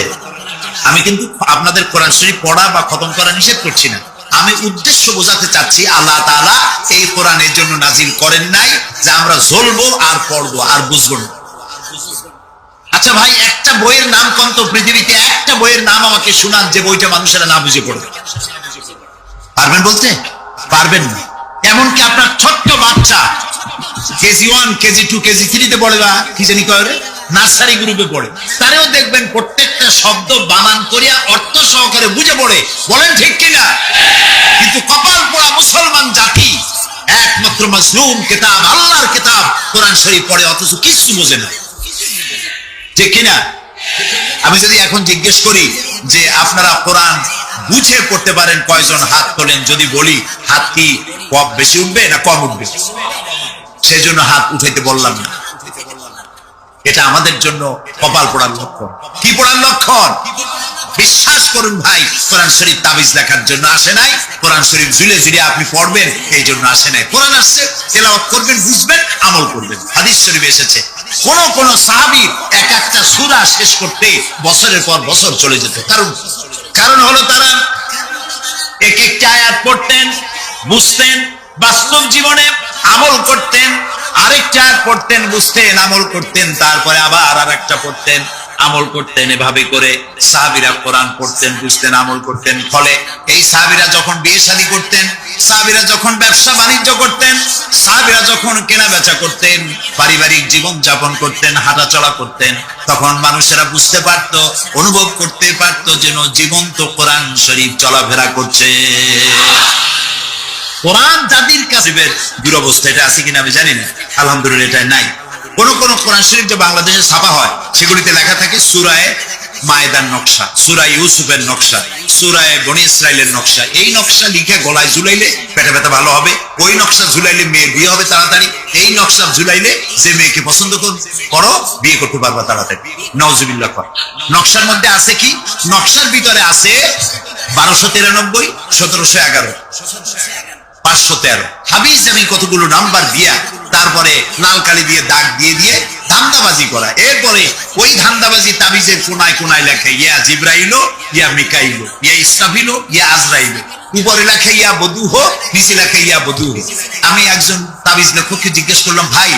আমি কিন্তু আপনাদের কোরআন শরীফ পড়া বা খতম করা নিষেধ করছি না। আমি উদ্দেশ্য বোঝাতে চাচ্ছি, আল্লাহ তাআলা এই কোরআনের জন্য নাজিল করেন নাই যে আমরা জ্বলবো আর পড়বো আর বুঝবো না। আচ্ছা ভাই, একটা বইয়ের নাম কোন তো? পৃথিবীতে একটা বইয়ের নাম আমাকে শুনান যে বইটা মানুষেরা না বুঝে পড়বে। পারবেন বলতে? পারবেন না। এমনকি আপনার ছোট্ট বাচ্চা কেজি 1, কেজি 2, কেজি 3 তে পড়ে, বা কি জানি করে নার্সারি গ্রুপে পড়ে, তারেও দেখবেন প্রত্যেকটা শব্দ বানান করিয়া অর্থ সহকারে বুঝে পড়ে। বলেন ঠিক কিনা? কিন্তু কপাল পোড়া মুসলমান জাতি একমাত্র মাজলুম কিতাব, আল্লাহর কিতাব কোরআন শরীফ পড়ে, অথচ কিছু বোঝে না। ঠিক কিনা? আমি যদি এখন জিজ্ঞেস করি যে আপনারা কোরআন বুঝে পড়তে পারেন কয়জন, হাত তোলেন। যদি বলি হাত কি কম বেশি উঠবে না কম উঠবে? সেজন্য হাত উঠাইতে বললাম না। এটা আমাদের জন্য কপাল পোড়ার লক্ষণ। কি পোড়ার লক্ষণ? বিশ্বাস করুন ভাই, কোরআন শরীফ তাবিজ লেখার জন্য আসে নাই, কোরআন শরীফ ঝুলে ঝুলে আপনি পড়বেন এই জন্য আসে নাই। কোরআন আসছে, তেলাওয়াত করবেন, বুঝবেন, আমল করবেন। হাদিস শরীফে এসেছে কোন সাহাবীর এক একটা সূরা শেষ করতে বছরের পর বছর চলে যেত। কারণ হলো তারা এক একটা আয়াত পড়তেন, বুঝতেন, বাস্তব জীবনে আমল করতেন, আরেকটা আয়াত পড়তেন, বুঝতেন, আমল করতেন, তারপরে আবার আরেকটা পড়তেন, আমল করতেন। এভাবে করে সাহাবীরা কোরআন পড়তেন, বুঝতেন, আমল করতেন। ফলে এই সাহাবীরা যখন বিয়ে শাদী করতেন, সাহাবীরা যখন ব্যবসা বাণিজ্য করতেন, সাহাবীরা যখন কেনা বেচা করতেন, পারিবারিক জীবন যাপন করতেন, হাঁটাচলা করতেন, তখন মানুষেরা বুঝতে পারত, অনুভব করতে পারত যেন জীবন্ত কোরআন শরীফ চলাফেরা করছে। কোরআন যাদের কাছে দুরবস্থা, এটা আছে কিনা আমি জানি না, আলহামদুলিল্লাহ এটা নাই। কোন কোরআন শরীফ যে বাংলাদেশে ছাপা হয় সেগুলিতে লেখা থাকে সূরায়ে মায়েদার নকশা, সূরায়ে ইউসুফের নকশা, সূরায়ে বনি ইসরাইলের নকশা। এই নকশা লিখে গলায় ঝুলাইলে পেটে ব্যথা ভালো হবে, ওই নকশা ঝুলাইলে মেয়ে বিয়ে হবে তাড়াতাড়ি, এই নকশা ঝুলাইলে যে মেয়েকে পছন্দ করো বিয়ে করতে পারবা তাড়াতাড়ি। নাউজুবিল্লাহ। নকশার মধ্যে আছে কি? নকশার ভিতরে আছে 1293, 1711, 513 হাবিজ। আমি কতগুলো নাম্বার দিয়া তারপরে লাল কালি দিয়ে দাগ দিয়ে দিয়ে ধান্দাবাজি করা। এরপরে ওই ধান্দাবাজি তাবিজের কোনায় কোনায় লেখে ইয়া জিব্রাইলো, ইয়া মিকাইলো, ইয়া ইসরাফিলো, ইয়া আজরাইলো। উপরে লেখে ইয়া বদুহ, নিচে লেখে ইয়া বদুহ। আমি একজন তাবিজ লেখককে জিজ্ঞেস করলাম, ভাই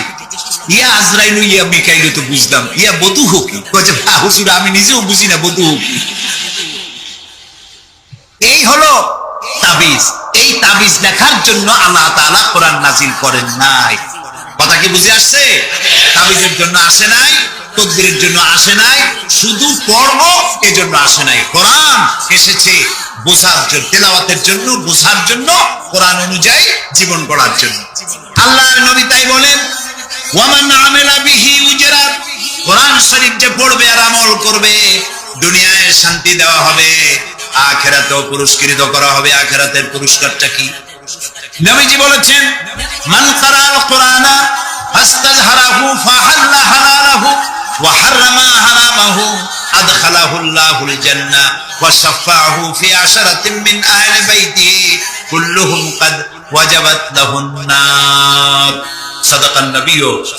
ইয়া আজরাইলো ইয়া মিকাইলো তো বুঝলাম, ইয়া বদুহ কি? বলছে হুজুর আমি নিজেও বুঝি না বদুহ কি। এই হলো তাবিজ। এই তাবিজ লেখার জন্য আল্লাহ তাআলা কোরআন নাজিল করেন নাই। কথা কি বুঝে আসছে? তাবিজের জন্য আসে নাই, তকদিরের জন্য আসে নাই, শুধু পড়ব এজন্য আসে নাই। কোরআন এসেছে বোঝার জন্য, তেলাওয়াতের জন্য, বোঝার জন্য, কোরআন অনুযায়ী জীবন গড়ার জন্য। আল্লাহর নবী তাই বলেন, ওয়ামান আমিলা বিহি উজরা, কোরআন শরীফ যে পড়বে আর আমল করবে দুনিয়ায় শান্তি দেওয়া হবে, আখিরাতেও পুরস্কৃত করা হবে। আখিরাতের পুরস্কারটা কি? নবীজি বলেছেন, মান কারাল কুরআনা ফাস্তাজহারাহু ফাহাল্লা হালালাহু ওয়া হারামা হারামাহু আদখালাহুল্লাহুল জান্নাহ ওয়া শাফাআহু ফি আশরাতিন মিন আহলি বাইতিহি কুল্লুহুম কাদ ওয়াজাবাত লাহুন নার। সাদাকান নবী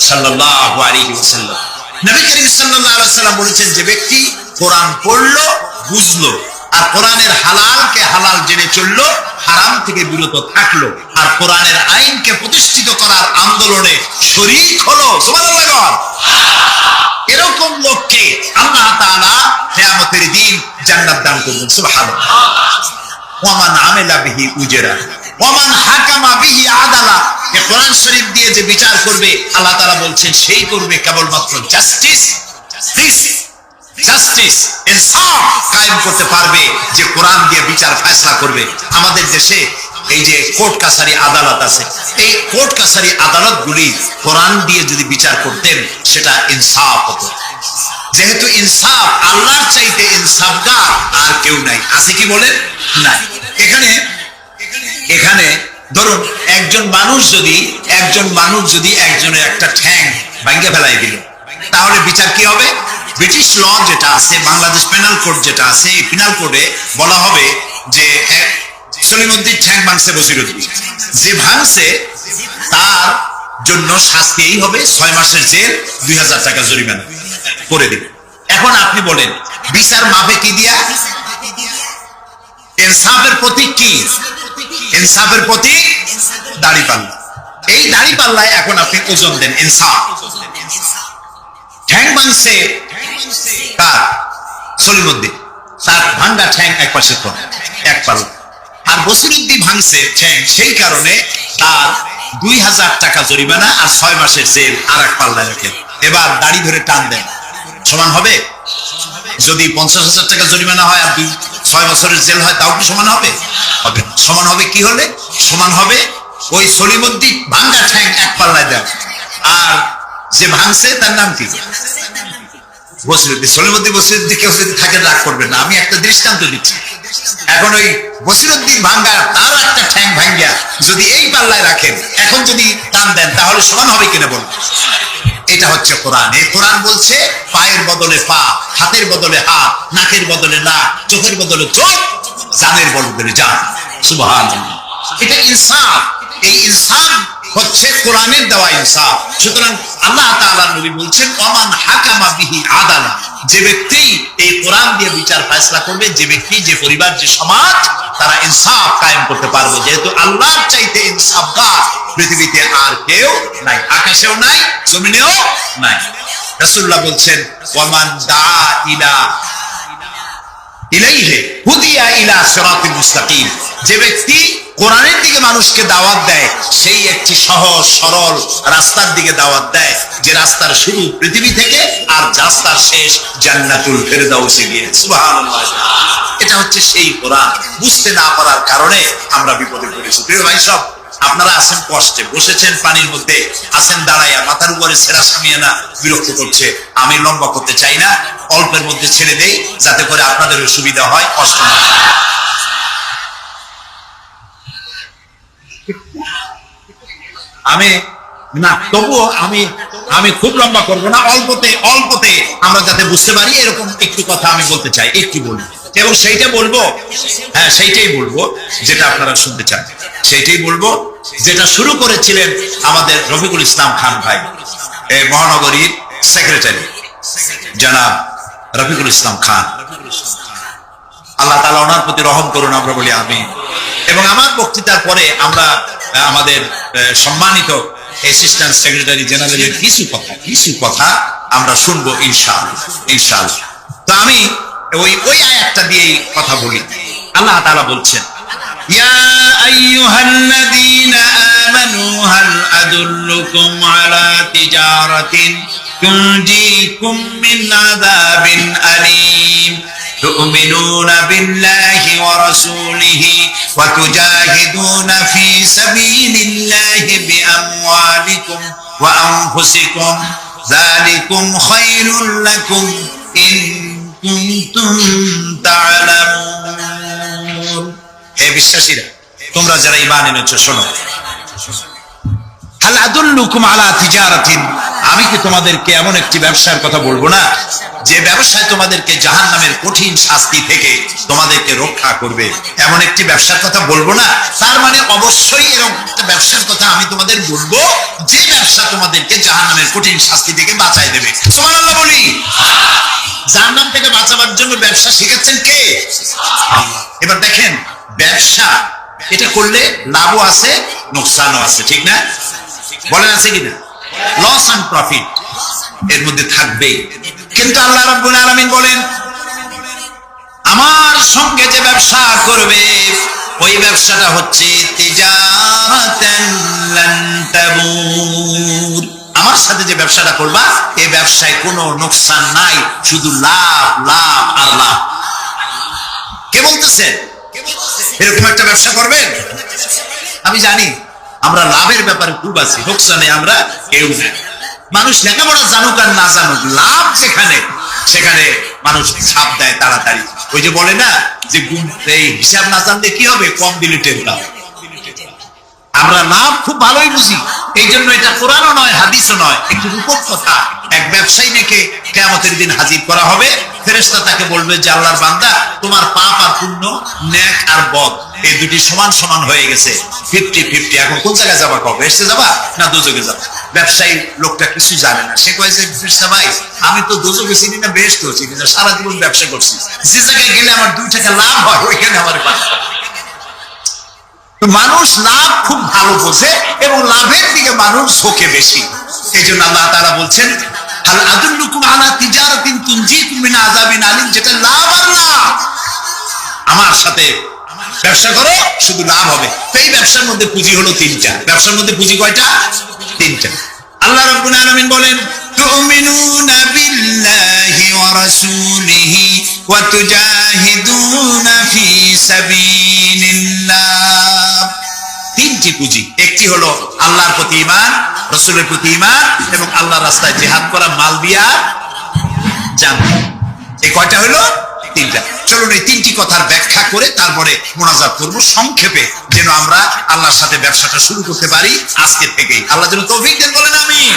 সাল্লাল্লাহু আলাইহি ওয়াসাল্লাম। নবী করিম সাল্লাল্লাহু আলাইহি ওয়াসাল্লাম বলেছেন, যে ব্যক্তি কোরআন পড়লো, বুঝলো, আর কোরআনের হালালকে হালাল জেনে চললো, হারাম থেকে বিরত থাকলো, আর কোরআনের আইনকে প্রতিষ্ঠিত করার আন্দোলনে শরীক হলো, সুবহানাল্লাহ, এরকম লোককে আল্লাহ তাআলা কিয়ামতের দিন জান্নাত দান করবেন। সুবহানাল্লাহ। ওয়ামান আমিলা বিহি উজরা ওয়ামান হাকামা বিহি আদালা। এই কোরআন শরীফ দিয়ে যে বিচার করবে, আল্লাহ তাআলা বলছেন সেই করবে কেবলমাত্র জাস্টিস, জাস্টিস, ইনসাফ কায়েম করতে পারবে, যে কোরআন দিয়ে বিচার ফয়সালা করবে। আমাদের দেশে এই যে কোর্ট কাছারি আদালত আছে, এই কোর্ট কাছারি আদালতগুলি কোরআন দিয়ে যদি বিচার করতেন সেটা ইনসাফ হতো। যেহেতু ইনসাফ, আল্লাহর চাইতে ইনসাফগার আর কেউ নাই। আছে কি বলেন? নাই। এখানে ধরুন একজন মানুষ যদি একজনের একটা ঠ্যাং ভাঙে ফেলাই দিল, তাহলে বিচার কি হবে? ব্রিটিশ ল যেটা আছে, বাংলাদেশ পেনাল কোড যেটা আছে, এই পেনাল কোডে বলা হবে যে সলিমুদ্দিন ঠ্যাং ভাঙছে বসিরুদ্দিন, যে ভাঙছে তার জন্য শাস্তি এই হবে 6 মাসের জেল, 2000 টাকা জরিমানা করে দিবে। এখন আপনি বলেন বিচার মাপে কি দিয়া? ইনসাফের প্রতীক কি? ইনসাফের প্রতীক দাড়িপাল্লা। এই দাড়িপাল্লায় এখন আপনি ওজন দেন ইনসাফ। ঠ্যাং ভাঙছে কার? সলিমুদ্দিন, তার ভাঙ্গা ঠ্যাং এক পাশে এক পাল্লা। আর বসিরুদ্দিন ভাঙছে ঠ্যাং, সেই কারণে তার 2000 টাকা জরিমানা আর 6 মাসের জেল আর এক পাল্লায় রাখেন। এবার দাড়ি ধরে টান দেন, সমান হবে? যদি 50,000 টাকা জরিমানা হয় আর 6 বছরের জেল হয়, তাও কি সমান হবে? হবে। সমান হবে কি হলে? সমান হবে ওই সলিমুদ্দিন ভাঙ্গা ঠ্যাং এক পাল্লায় দেন, আর যে ভাঙছে তার নাম কি? বসিরুদ্দিন। বসিরুদ্দিন কেউ যদি থাকে রাগ করবেন না, আমি একটা দৃষ্টান্ত দিচ্ছি। এখন ওই বসিরুদ্দিন ভাঙ্গা তার একটা ঠ্যাং ভাঙ্গা যদি এই পাল্লায় রাখেন, এখন যদি টান দেন তাহলে সমান হবে কিনা বলুন? এটা হচ্ছে কোরআন। এই কোরআন বলছে পায়ের বদলে পা, হাতের বদলে হাত, নাকের বদলে নাক, চোখের বদলে চোখ, জানের বদলে জান। সুবহানাল্লাহ। এটা ইনসাফ। এই ইনসাফ হচ্ছে কোরআনের দেওয়া ইনসাফ। সুতরাং আল্লাহ তাআলা নবী বলছেন ওমান হাকামা বিহি আদালা, যে ব্যক্তি এই কোরআন দিয়ে বিচার ফয়সালা করবে, যে ব্যক্তি, যে পরিবার, যে সমাজ, তারা ইনসাফ কায়েম করতে পারবে। যেহেতু আল্লাহর চাইতে ইনসাফগার পৃথিবীতে আর কেউ নাই, আকাশেও নাই, জমিনেও নাই। রাসূলুল্লাহ বলছেন ওয়ামান দা ইলা ইলাইহি হুদিয়া ইলা সিরাতিল মুস্তাকিম, যে ব্যক্তি কোরআনের দিকে মানুষকে দাওয়াত দেয়, সেই একটি সহজ সরল রাস্তার দিকে দাওয়াত দেয়, যে রাস্তার শুরু পৃথিবী থেকে আর রাস্তার শেষ জান্নাতুল ফেরদাউসে গিয়ে। সুবহানাল্লাহ। এটা হচ্ছে সেই কোরআন। বুঝতে না পারার কারণে আমরা বিপদে পড়েছি। প্রিয় ভাই সব, আপনারা আছেন কষ্টে, বসেছেন পানির মধ্যে, আছেন দাঁড়াইয়া, মাথার উপরে সেরা সামিয়ানা বিরক্ত করছে। আমি লম্বা করতে চাই না, অল্পের মধ্যে ছেড়ে দেই, যাতে করে আপনাদের সুবিধা হয়, কষ্ট না হয়। আমি না, তবুও আমি খুব লম্বা করবো না, অল্পতে আমরা যাতে বুঝতে পারি এরকম একটু কথা আমি বলতে চাই, একটু বলবো, এবং সেইটা বলবো, হ্যাঁ সেইটাই বলবো যেটা আপনারা শুনতে চান, সেইটাই বলবো যেটা শুরু করেছিলেন আমাদের রফিকুল ইসলাম খান ভাই, এই মহানগরীর সেক্রেটারি জনাব রফিকুল ইসলাম খান। আল্লাহ তাআলা ওনার প্রতি রহম করুন, আমরা বলি আমিন। এবং আমার বক্তৃতার পরে আমরা আমাদের সম্মানিত অ্যাসিস্ট্যান্ট সেক্রেটারি জেনারেলের কিছু কথা আমরা শুনবো ইনশাআল্লাহ। তো আমি ওই আয়াতটা দিয়ে কথা বলি। আল্লাহ তাআলা বলছেন ইয়া আইয়ুহাল্লাযীনা আমানু হাল আদুল্লুকুম আলা তিজারাতিন তুনজিকুম মিন আযাবিন আলীম تؤمنون بالله ورسوله وتجاهدون في سبيل الله بأموالكم وأنفسكم ذلكم خير لكم إن كنتم تعلمون। হে বিশ্বাসীরা, তোমরা যারা ঈমান এনেছো শোনো, হাল আদুল্লুকুম আলা তিজারাতিন, আমি কি তোমাদেরকে এমন একটি ব্যবসার কথা বলবো না, যে ব্যবসায় তোমাদেরকে জাহান্নামের কঠিন শাস্তি থেকে তোমাদেরকে রক্ষা করবে? এমন একটি ব্যবসার কথা বলবো না? তার মানে অবশ্যই এরকম একটা ব্যবসার কথা আমি তোমাদের বলবো, যে ব্যবসা তোমাদেরকে জাহান্নামের কঠিন শাস্তি থেকে বাঁচাই দেবে। সুবহানাল্লাহ বলি। জাহান্নাম থেকে বাঁচাবার জন্য ব্যবসা শিখাচ্ছেন কে? এবার দেখেন, ব্যবসা এটা করলে লাভও আছে, নোকসানও আছে, ঠিক না? বলেন আছে কিনা? লস এন্ড প্রফিট এর মধ্যে থাকবেই। কিন্তু আল্লাহ রাব্বুল আলামিন বলেন, আমার সঙ্গে যে ব্যবসা করবে ওই ব্যবসাটা হচ্ছে তিজারাতান লান তাবুর। আমার সাথে যে ব্যবসাটা করবা এই ব্যবসায় কোনো নোকসান নাই, শুধু লাভ লাভ আর লাভ। কে বলতেছে এরকম একটা ব্যবসা করবেন? আমি জানি আমরা লাভের ব্যাপারে খুব আছি, লোকসানে আমরা কেউ নাই। মানুষ লেখাপড়া জানুক আর না জানুক, লাভ যেখানে সেখানে মানুষ ছাপ দেয় তাড়াতাড়ি। ওই যে বলে না যে এই হিসাব না জানলে কি হবে, কম দিলে টের লাভ। আমরা লাভ খুব ভালোই বুঝি, এই জন্য এটা কোরআনও নয় হাদিসও নয়, একটু রূপক কথা। এক ব্যবসায়ী নাকি কিয়ামতের দিন হাজির করা হবে, ফেরেশতা তাকে বলবে যে আল্লাহর বান্দা, তোমার পাপ আর পুণ্য, নেক আর বদ এই দুটি সমান সমান হয়ে গেছে, 50-50। এখন কোন জায়গায় যাবা? কবে এসে যাবা না দোজখে যাবা? ব্যবসায়ী লোকটা কিছু জানে না, সে কয় যে ফেরেশতা ভাই, আমি তো দোজখে চিনি না, বেহেশতও চিনি না, সারা জীবন ব্যবসা করছি, যে জায়গায় গেলে আমার 2 টাকা লাভ হয় ওইখানে আমার পাঠাবো। মানুষ লাভ খুব ভালো বোঝে এবং লাভের দিকে মানুষ ঝোঁকে বেশি। এই জন্য আল্লাহ তাআলা বলছেন হাল আদুল্লুকুম আলা তিজারাতিন তুনজিকুম মিন আযাবিন আলীম, যেটা লাভ আর লাভ। আমার সাথে ব্যবসা করো, শুধু লাভ হবে। এই ব্যবসার মধ্যে পুঁজি হলো 3টা। ব্যবসার মধ্যে পুঁজি কয়টা? 3টা। আল্লাহ রাব্বুল আলামিন বলেন তুমিনুনা বিল্লাহি ওয়া রাসূলিহি ওয়া তুজাহিদুনা ফি সাবিলিল্লাহ। 3টি পুঁজি। একটি হলো আল্লাহর প্রতি ঈমান, রাসূলের প্রতি ঈমান এবং আল্লাহর রাস্তায় জিহাদ করা, মাল দিয়া জান। এই কয়টা হলো? তিনটা। চলুন এই তিনটি কথার ব্যাখ্যা করে তারপরে মোনাজাত করব সংক্ষেপে, যেন আমরা আল্লাহর সাথে ব্যবসাটা শুরু করতে পারি আজকে থেকেই। আল্লাহ যেন তৌফিক দেন, বলেন আমিন।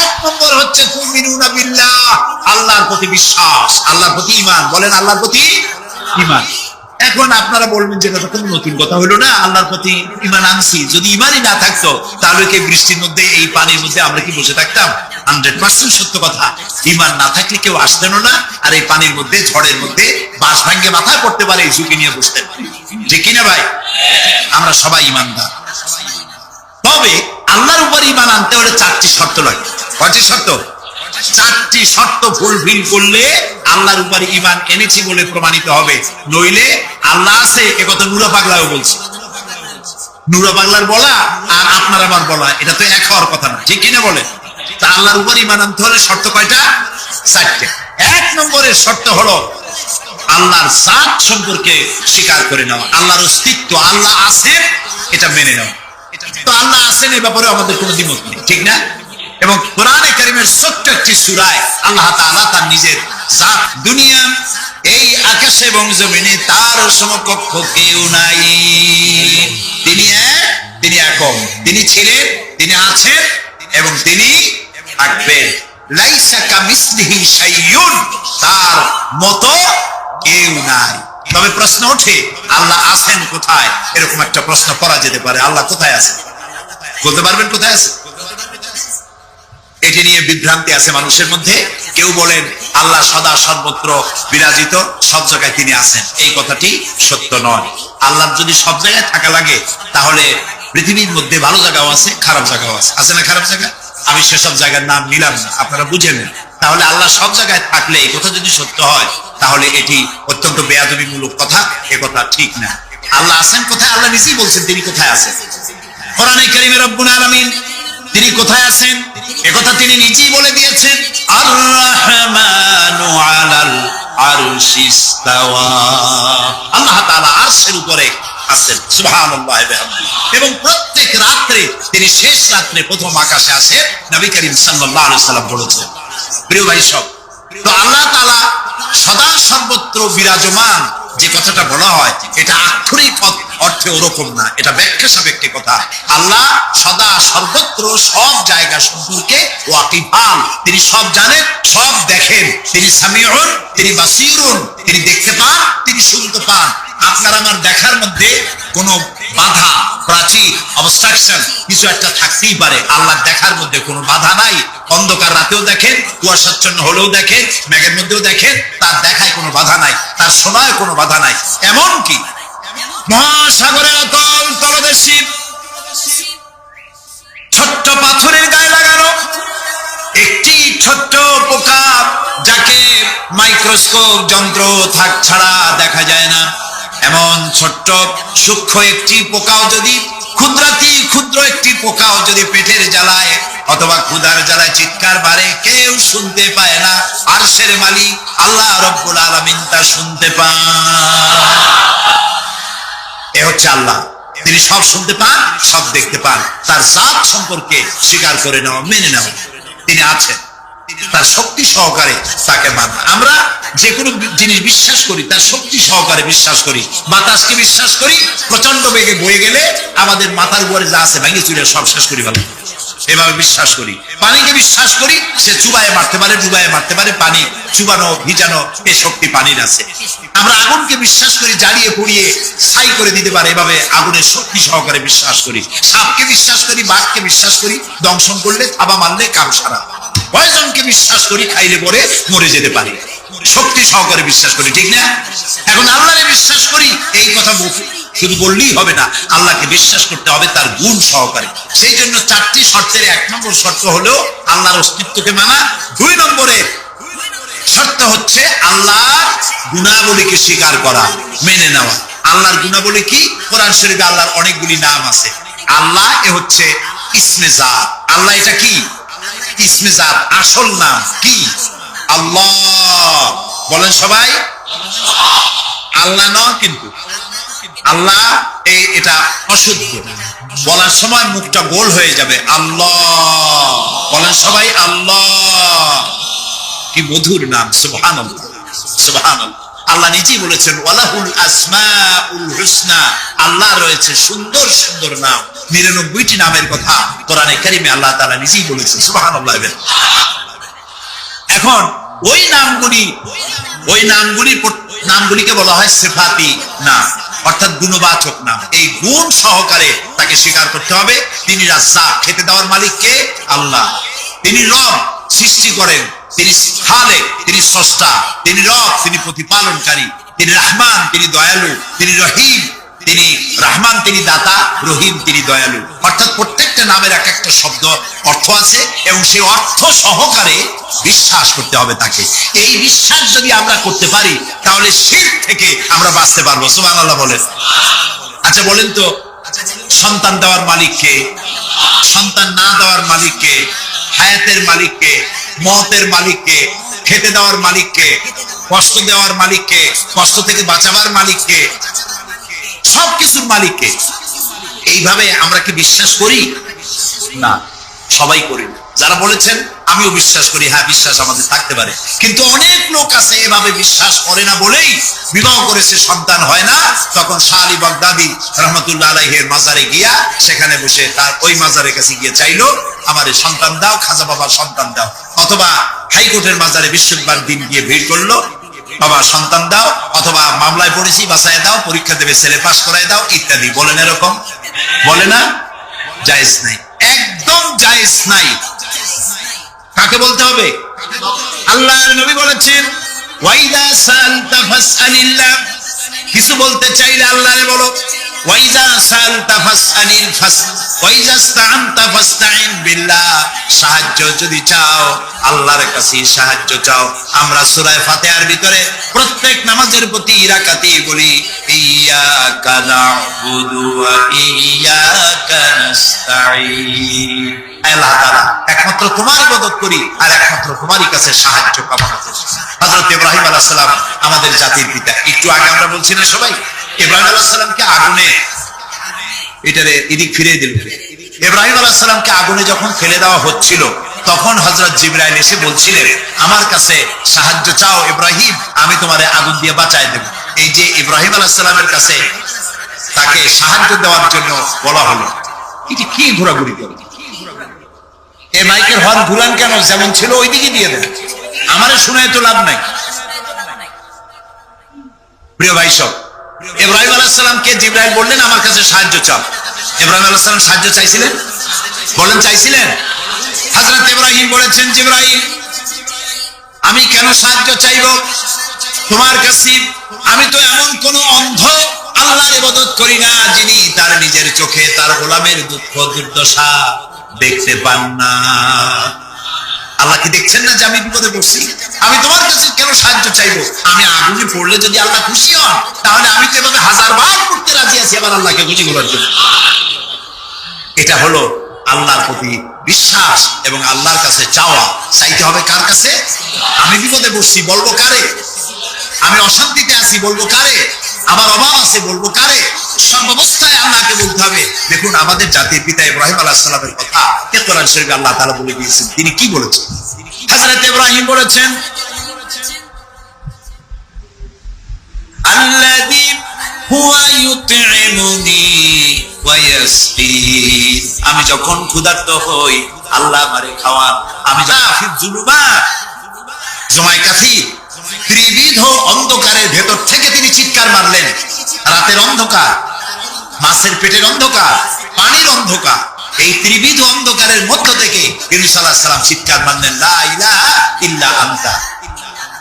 এক নম্বর হচ্ছে তুমিনুনা বিল্লাহ, আল্লাহর প্রতি বিশ্বাস, আল্লাহর প্রতি ঈমান, বলেন আল্লাহর প্রতি ঈমান। এখন আপনারা বলবেন যে এটা কোনো নতুন কথা হলো না, আল্লাহর প্রতি ঈমান আনছি, যদি ঈমানই না থাকতো তাহলে কি বৃষ্টির মধ্যে এই পানির মধ্যে আমরা কি বসে থাকতাম? 100% সত্য কথা। ঈমান না থাকলে কেউ আসতেনও না, আর এই পানির মধ্যে ঝড়ের মধ্যে বাঁশ ভাঙ্গে মাথায় পড়তে পারে এই ঝুঁকি নিয়ে বসতেন, ঠিক কিনা ভাই? আমরা সবাই ঈমানদার। তবে আল্লাহর উপর ঈমান আনতে হলে 4টি শর্ত লাগে। কয়টি শর্ত? 4টি শর্ত ফুলফিল করলে আল্লাহর উপর ঈমান এনেছি বলে প্রমাণিত হবে, নইলে আল্লাহ আছে একথা নুরা পাগলাও বলছে। নুরা পাগলার বলা আর আপনার আমার বলা এটা তো এক হওয়ার কথা না, ঠিক কিনা বলে? তা আল্লাহর উপর ঈমান আনতে হলে শর্ত কয়টা? 4টে। 1 নম্বরের শর্ত হলো আল্লাহর জাত সম্পর্কে স্বীকার করে নেওয়া, আল্লাহর অস্তিত্ব, আল্লাহ আছেন এটা মেনে নেওয়া। তো আল্লাহ আছেন এই ব্যাপারে আমাদের কোনো দ্বিমত নেই, ঠিক না? এবং কোরআনে কারীমের ছোট্ট একটি সূরায় আল্লাহ তাআলা তার নিজের জাত, দুনিয়া এই আকাশে এবং জমিনে তার সমকক্ষ কেউ নাই, তিনি এক, তিনি একক, তিনি ছিলেন, তিনি আছেন এবং তিনি থাকবেন। লাইসা কামিসলিহি শাইউন, তার মতো কেউ নাই। তবে প্রশ্ন ওঠে আল্লাহ আছেন কোথায়? এরকম একটা প্রশ্ন করা যেতে পারে, আল্লাহ কোথায় আছে? বলতে পারবেন কোথায় আছে? এটি নিয়ে বিভ্রান্তি আছে মানুষের মধ্যে। কেউ বলেন আল্লাহ সদা সর্বত্র বিরাজিত, সব জায়গায় তিনি আছেন। এই কথাটি সত্য নয়। আল্লাহ যদি সব জায়গায় থাকা লাগে তাহলে পৃথিবীর মধ্যে ভালো জায়গাও আছে, খারাপ জায়গাও আছে। আছে না খারাপ জায়গা? আমি সেসব জায়গার নাম নিলাম না, আপনারা বুঝেন। তাহলে আল্লাহ সব জায়গায় থাকলে এই কথা যদি সত্য হয় তাহলে এটি অত্যন্ত বেয়াদবিমূলক কথা, এ কথা ঠিক না। আল্লাহ আছেন কোথায়? আল্লাহ নিজেই বলছেন তিনি কোথায় আছেন। কোরআনে কারীমে রব্বুল আলামিন তিনি কোথায় আছেন একথা তিনি নিজেই বলে দিয়েছেন। আর-রাহমানু আলাল আরশি ইসতাওয়া, আল্লাহ তাআলা আরশের উপরে আছেন, সুবহানাল্লাহি ওয়া বিহামদিহি। এবং প্রত্যেক রাত্রে তিনি শেষ রাত্রে প্রথম আকাশে আসে, নবী করিম সাল্লাল্লাহু আলাইহি সাল্লাম বলেছেন। প্রিয় ভাই সব, তো আল্লাহ তাআলা সদা সর্বত্র বিরাজমান যে কথাটা বলা হয় এটা আক্ষরিক অর্থে ওরকম না, এটা ব্যাখ্যা সাপেক্ষে কথা। আল্লাহ সদা সর্বত্র সব জায়গা সম্পর্কে ওয়াকিফান, তিনি সব জানেন, সব দেখেন। তিনি সামিউন, তিনি বাসিরুন, তিনি দেখতে পান, তিনি শুনতে পান। আপনার আমার দেখার মধ্যে কোনো বাধা, প্রাচীর, অবস্ট্রাকশন কিছু একটা থাকতেই পারে। আল্লাহ দেখার মধ্যে কোনো বাধা নাই। অন্ধকার রাতেও দেখেন, কুয়াশাচ্ছন্ন হলেও দেখেন, মেঘের মধ্যেও দেখেন, তার দেখায় কোনো বাধা নাই, তার শোনায় কোনো বাধা নাই। এমনকি মহাসাগরের অতল তলদেশে ছোট্ট পাথরের গায়ে লাগানো একটি ছোট্ট পোকা, যাকে মাইক্রোস্কোপ যন্ত্র ছাড়া দেখা যায় না, এমন ছোট্ট সূক্ষ্ম একটি পোকাও যদি, ক্ষুদ্র একটি পোকাও যদি পেটের জ্বালায় অথবা ক্ষুধার জ্বালায় চিৎকার মারে, কেউ শুনতে পায় না। আরশের মালিক আল্লাহ রব্বুল আলামিন তা শুনতে পান। এ হচ্ছে আল্লাহ, তিনি সব শুনতে পান, সব দেখতে পান। তার জাত সম্পর্কে স্বীকার করে নেওয়া, মেনে নেওয়া, তিনি আছেন, তার শক্তি সহকারে তাকে মানা। আমরা যে কোনো জিনিস বিশ্বাস করি তার শক্তি সহকারে বিশ্বাস করি। বাতাসকে বিশ্বাস করি, প্রচন্ড বেগে বয়ে গেলে আমাদের মাথার উপরে যা আছে ভেঙে চুরে সব শেষ করি ভালো, এভাবে বিশ্বাস করি। পানিকে বিশ্বাস করি, সে চুবায়ে মারতে পারে, ডুবায়ে মারতে পারে, পানি চুবানো ভিজানো এ শক্তি পানির আছে। আমরা আগুনকে বিশ্বাস করি, জ্বালিয়ে পুড়িয়ে ছাই করে দিতে পারে, এভাবে আগুনের শক্তি সহকারে বিশ্বাস করি। সাপকে বিশ্বাস করি, বাঘকে বিশ্বাস করি, দংশন করলে, থাবা মারলে কারো সারা। পয়জনকে বিশ্বাস করি, খাইলে পরে মরে যেতে পারি, শক্তি সহকারে বিশ্বাস করি, ঠিক না? এখন আল্লাহকে বিশ্বাস করি, এই কথা শুধু বললেই হবে না, আল্লাহকে বিশ্বাস করতে হবে তার গুণ সহকারে। সেই জন্য 4টি শর্তের 1 নম্বর শর্ত হলো আল্লাহর অস্তিত্বকে মানা। 2 নম্বরের শর্ত হচ্ছে আল্লাহর গুণাবলীকে স্বীকার করা, মেনে নেওয়া। আল্লাহর গুণাবলী কি? কোরআন শরীফে আল্লাহর অনেকগুলি নাম আছে। আল্লাহ এ হচ্ছে ইসমে জাত। আল্লাহ এটা কি? ইসমে জাত, আসল নাম কি? আল্লাহ। বলেন সবাই, আল্লাহ নয় কিন্তু আল্লাহ, এটা অশুদ্ধ, বলার সময় মুখটা গোল হয়ে যাবে। আল্লাহ বলেন সবাই, আল্লাহ। কি মধুর নাম, সুবহানাল্লাহ, সুবহানাল্লাহ। আল্লাহ নিজেই বলেছেন ওয়ালাহুল আসমাউল হুসনা, আল্লাহ রয়েছে সুন্দর সুন্দর নাম। 99টি নামের কথা কোরআনে কারিমে আল্লাহ তাআলা নিজেই বলেছেন, সুবহানাল্লাহ। এখন ওই নামগুলিকে বলা হয় সিফাতি নাম, অর্থাৎ গুণবাচক নাম। এই গুণ সহকারে তাকে স্বীকার করতে হবে। তিনি রাজ্জাক, খেতে দেওয়ার মালিক কে? আল্লাহ। তিনি রব, সৃষ্টি করেন। তিনি খালেক, তিনি স্রষ্টা। তিনি রব, তিনি প্রতিপালনকারী। তিনি রহমান, তিনি দয়ালু। তিনি রহিম, তিনি রহমান, তিনি দাতা। রহিম, তিনি দয়ালু। অর্থাৎ প্রত্যেকটা নামের এক একটা শব্দ অর্থ আছে এবং সেই অর্থ সহকারে বিশ্বাস করতে হবে তাকে। এই বিশ্বাস যদি আমরা করতে পারি তাহলে শিরক থেকে আমরা বাঁচতে পারবো। সুবহানাল্লাহ বলেন। আচ্ছা বলেন তো, সন্তান দেওয়ার মালিক কে? সন্তান না দেওয়ার মালিক কে? হায়াতের মালিক কে? মওতের মালিক কে? খেতে দেওয়ার মালিক কে? কষ্ট দেওয়ার মালিক কে? কষ্ট থেকে বাঁচাবার মালিক কে? সবকিছুর মালিক কে? এইভাবে আমরা কি বিশ্বাস করি? না, সবাই করি না। যারা বলেছেন আমিও বিশ্বাস করি, হ্যাঁ বিশ্বাস আমাদের থাকতে পারে, কিন্তু অনেক লোক আছে এভাবে বিশ্বাস করে না বলেই বিবাহ করেছে, সন্তান হয় না। তখন শাহ আলী বাগদাদি রহমতুল্লাহ আলাইহির মাজারে গিয়া সেখানে বসে তার ওই মাজারের কাছে গিয়ে চাইলো আমারে সন্তান দাও, খাজা বাবা সন্তান দাও। অথবা হাইকোর্টের মাজারে বৃহস্পতিবার দিন গিয়ে ভিড় করলো, বাবা সন্তান দাও, অথবা মামলায় পড়েছি বাঁচায় দাও, পরীক্ষা দেবে ছেলে পাস করায় দাও, ইত্যাদি। বলেন এরকম? বলে না? জায়েজ নাই, একদম জায়েজ নাই। কাকে বলতে হবে? আল্লাহর নবী বলেছেন ওয়াইদা সালতা ফাসআলিল্লাহ, কিছু বলতে চাইলে আল্লাহরে বলো। ওয়াইদা সালতা ফাসআলিল ওয়াইদা ইসতাআনতা ফাসতাইন বিল্লাহ, সাহায্য যদি চাও আল্লাহর কাছে সাহায্য চাও। আমরা সূরা ফাতিহার ভিতরে প্রত্যেক নামাজের প্রতি রাকাতে বলি ইয়াকা না'বুদু ওয়া ইয়াকা নাস্তাঈন। আল্লাহ তাআলা একমাত্র তোমার ইবাদত করি আর একমাত্র তোমারই কাছে সাহায্য কামনা করি। হযরত ইব্রাহিম আলাইহিস সালাম আমাদের জাতির পিতা। একটু আগে আমরা বলছি না সবাই, ইব্রাহিম আলাইহিস সালামকে আগুনে, এটারে এদিক ফিরিয়ে দিল। ইব্রাহিম আলাইহিস সালামকে আগুনে যখন ফেলে দেওয়া হচ্ছিল তখন হযরত জিবরাইল এসে বলছিলেন আমার কাছে সাহায্য চাও ইব্রাহিম, আমি তোমারে আগুন দিয়ে বাঁচায় দেব। এই যে ইব্রাহিম আলাইহিস সালামের কাছে তাকে সাহায্য দেওয়ার জন্য বলা হলো, এটি কি ঘোরাঘুরি করে? এই মাইকের হর্ন ঘুরান কেন? যেমন ছিল ওইদিকে দিয়ে দেন, আমারে শুনায় তো লাভ নাই। প্রিয় ভাই সব, ইব্রাহিম আলাইহিস সালামকে জিবরাইল বললেন আমার কাছে সাহায্য চাও। ইব্রাহিম আলাইহিস সালাম সাহায্য চাইছিলেন? বলেন চাইছিলেন? হযরত ইব্রাহিম বলেছেন জিবরাইল আমি কেন সাহায্য চাইব তোমার কাছে? আমি তো এমন কোন অন্ধ আল্লাহর ইবাদত করি না যিনি তার নিজের চোখে তার গোলামের দুঃখ দুর্দশা দেখতে পান না। আল্লাহ কি দেখছেন না যে আমি বিপদে পড়ছি? আমি তোমার কাছে কেন সাহায্য চাইবো? আমি আগুনে পড়লে যদি আল্লাহ খুশি হন তাহলে আমি তো এভাবে 1000 বার করতে রাজি আছি আবার আল্লাহকে খুশি করার জন্য। এটা হলো আল্লাহর প্রতি বিশ্বাস এবং আল্লাহর কাছে চাওয়া। চাইতে হবে কার কাছে? আমি বিপদে পড়ছি বলবো কারে? আমি অশান্তিতে আছি বলবো কারে? আমার অভাব আছে বলবো কারে? সব অবস্থায় আল্লাহকে বলতে হবে। দেখুন আমাদের জাতির পিতা ইব্রাহিম আলাইহিস সালামের কথা কোরআন শরীফে আল্লাহ তাআলা বলে দিয়েছেন। তিনি কি বলেছেন? হযরত ইব্রাহিম বলেছেন আল্লাযী হুয়া ইউত'ইমুনি ওয়া ইয়াসকিন, আমি যখন ক্ষুধার্ত হই আল্লাহ আমারে খাওয়ান। আমি যখন জুলুমাত জমায় কাফির ত্রিবিধ অন্ধকারের ভেতর থেকে তিনি চিৎকার মারলেন। রাতের অন্ধকার, মাছের পেটের অন্ধকার, পানির অন্ধকার, এই ত্রিবিধ অন্ধকারের মধ্য থেকে ইউনূস আলাইহিস সালাম চিৎকার মারলেন লা ইলাহা ইল্লা আনতা,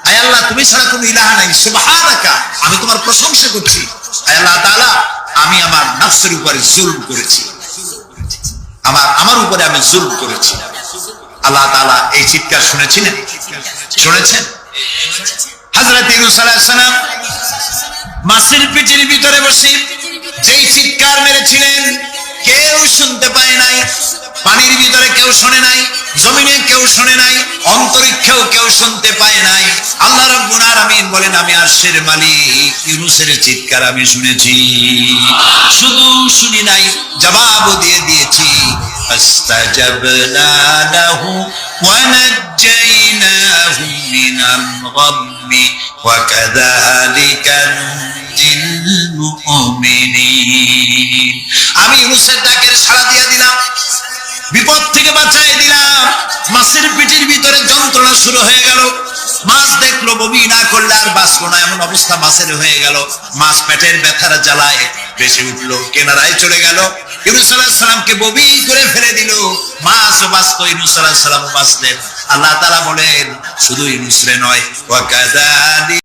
আয় আল্লাহ তুমি ছাড়া কোনো ইলাহা নাই, সুবহানাকা আমি তোমার প্রশংসা করছি। আয় আল্লাহ তাআলা আমি আমার নফসের উপরে জুলম করেছি, আমার উপরে আমি জুলম করেছি। আল্লাহ তাআলা এই চিৎকার শুনেছিলেন? শুনেছেন? হযরত ইউনূস আলাইহিস সালাম মাছের পেটের ভিতরে বসে যেই চিৎকার মেরেছিলেন কেউ শুনতে পায় নাই। পানির ভিতরে কেউ শোনে নাই, জমিনে কেউ শোনে নাই, অন্তরিক্ষেও কেউ শুনতে পায় নাই। আল্লাহ রাব্বুল আলামিন বলেন আমি আরশের মালিক ইউনূসের চিৎকার আমি শুনেছি, শুধু শুনি নাই জবাবও দিয়ে দিয়েছি। فاستجبنا له ونجيناه من الغم وكذلك ننجي المؤمنين আমি ইউনূসের ডাকের সাড়া দিয়ে দিলাম, বিপদ থেকে বাঁচাই দিলাম। মাছের পেটের ভিতরে যন্ত্রণা শুরু হয়ে গেল। মাছ দেখলো বমি না করলে আর বাঁচলো না, এমন অবস্থা মাছের হয়ে গেল। মাছ পেটের ব্যথার জ্বালায় বেশি উঠলো, কেনারায় চলে গেল। ইউনূস আলাইহিস সালামকে বমি করে ফেলে দিল। মাছও বাঁচত, ইউনূস আলাইহিস সালামও বাঁচলেন। আল্লাহ তাআলা বলেন শুধু ইউনূস রে নয়, ওয়া কাযালিকা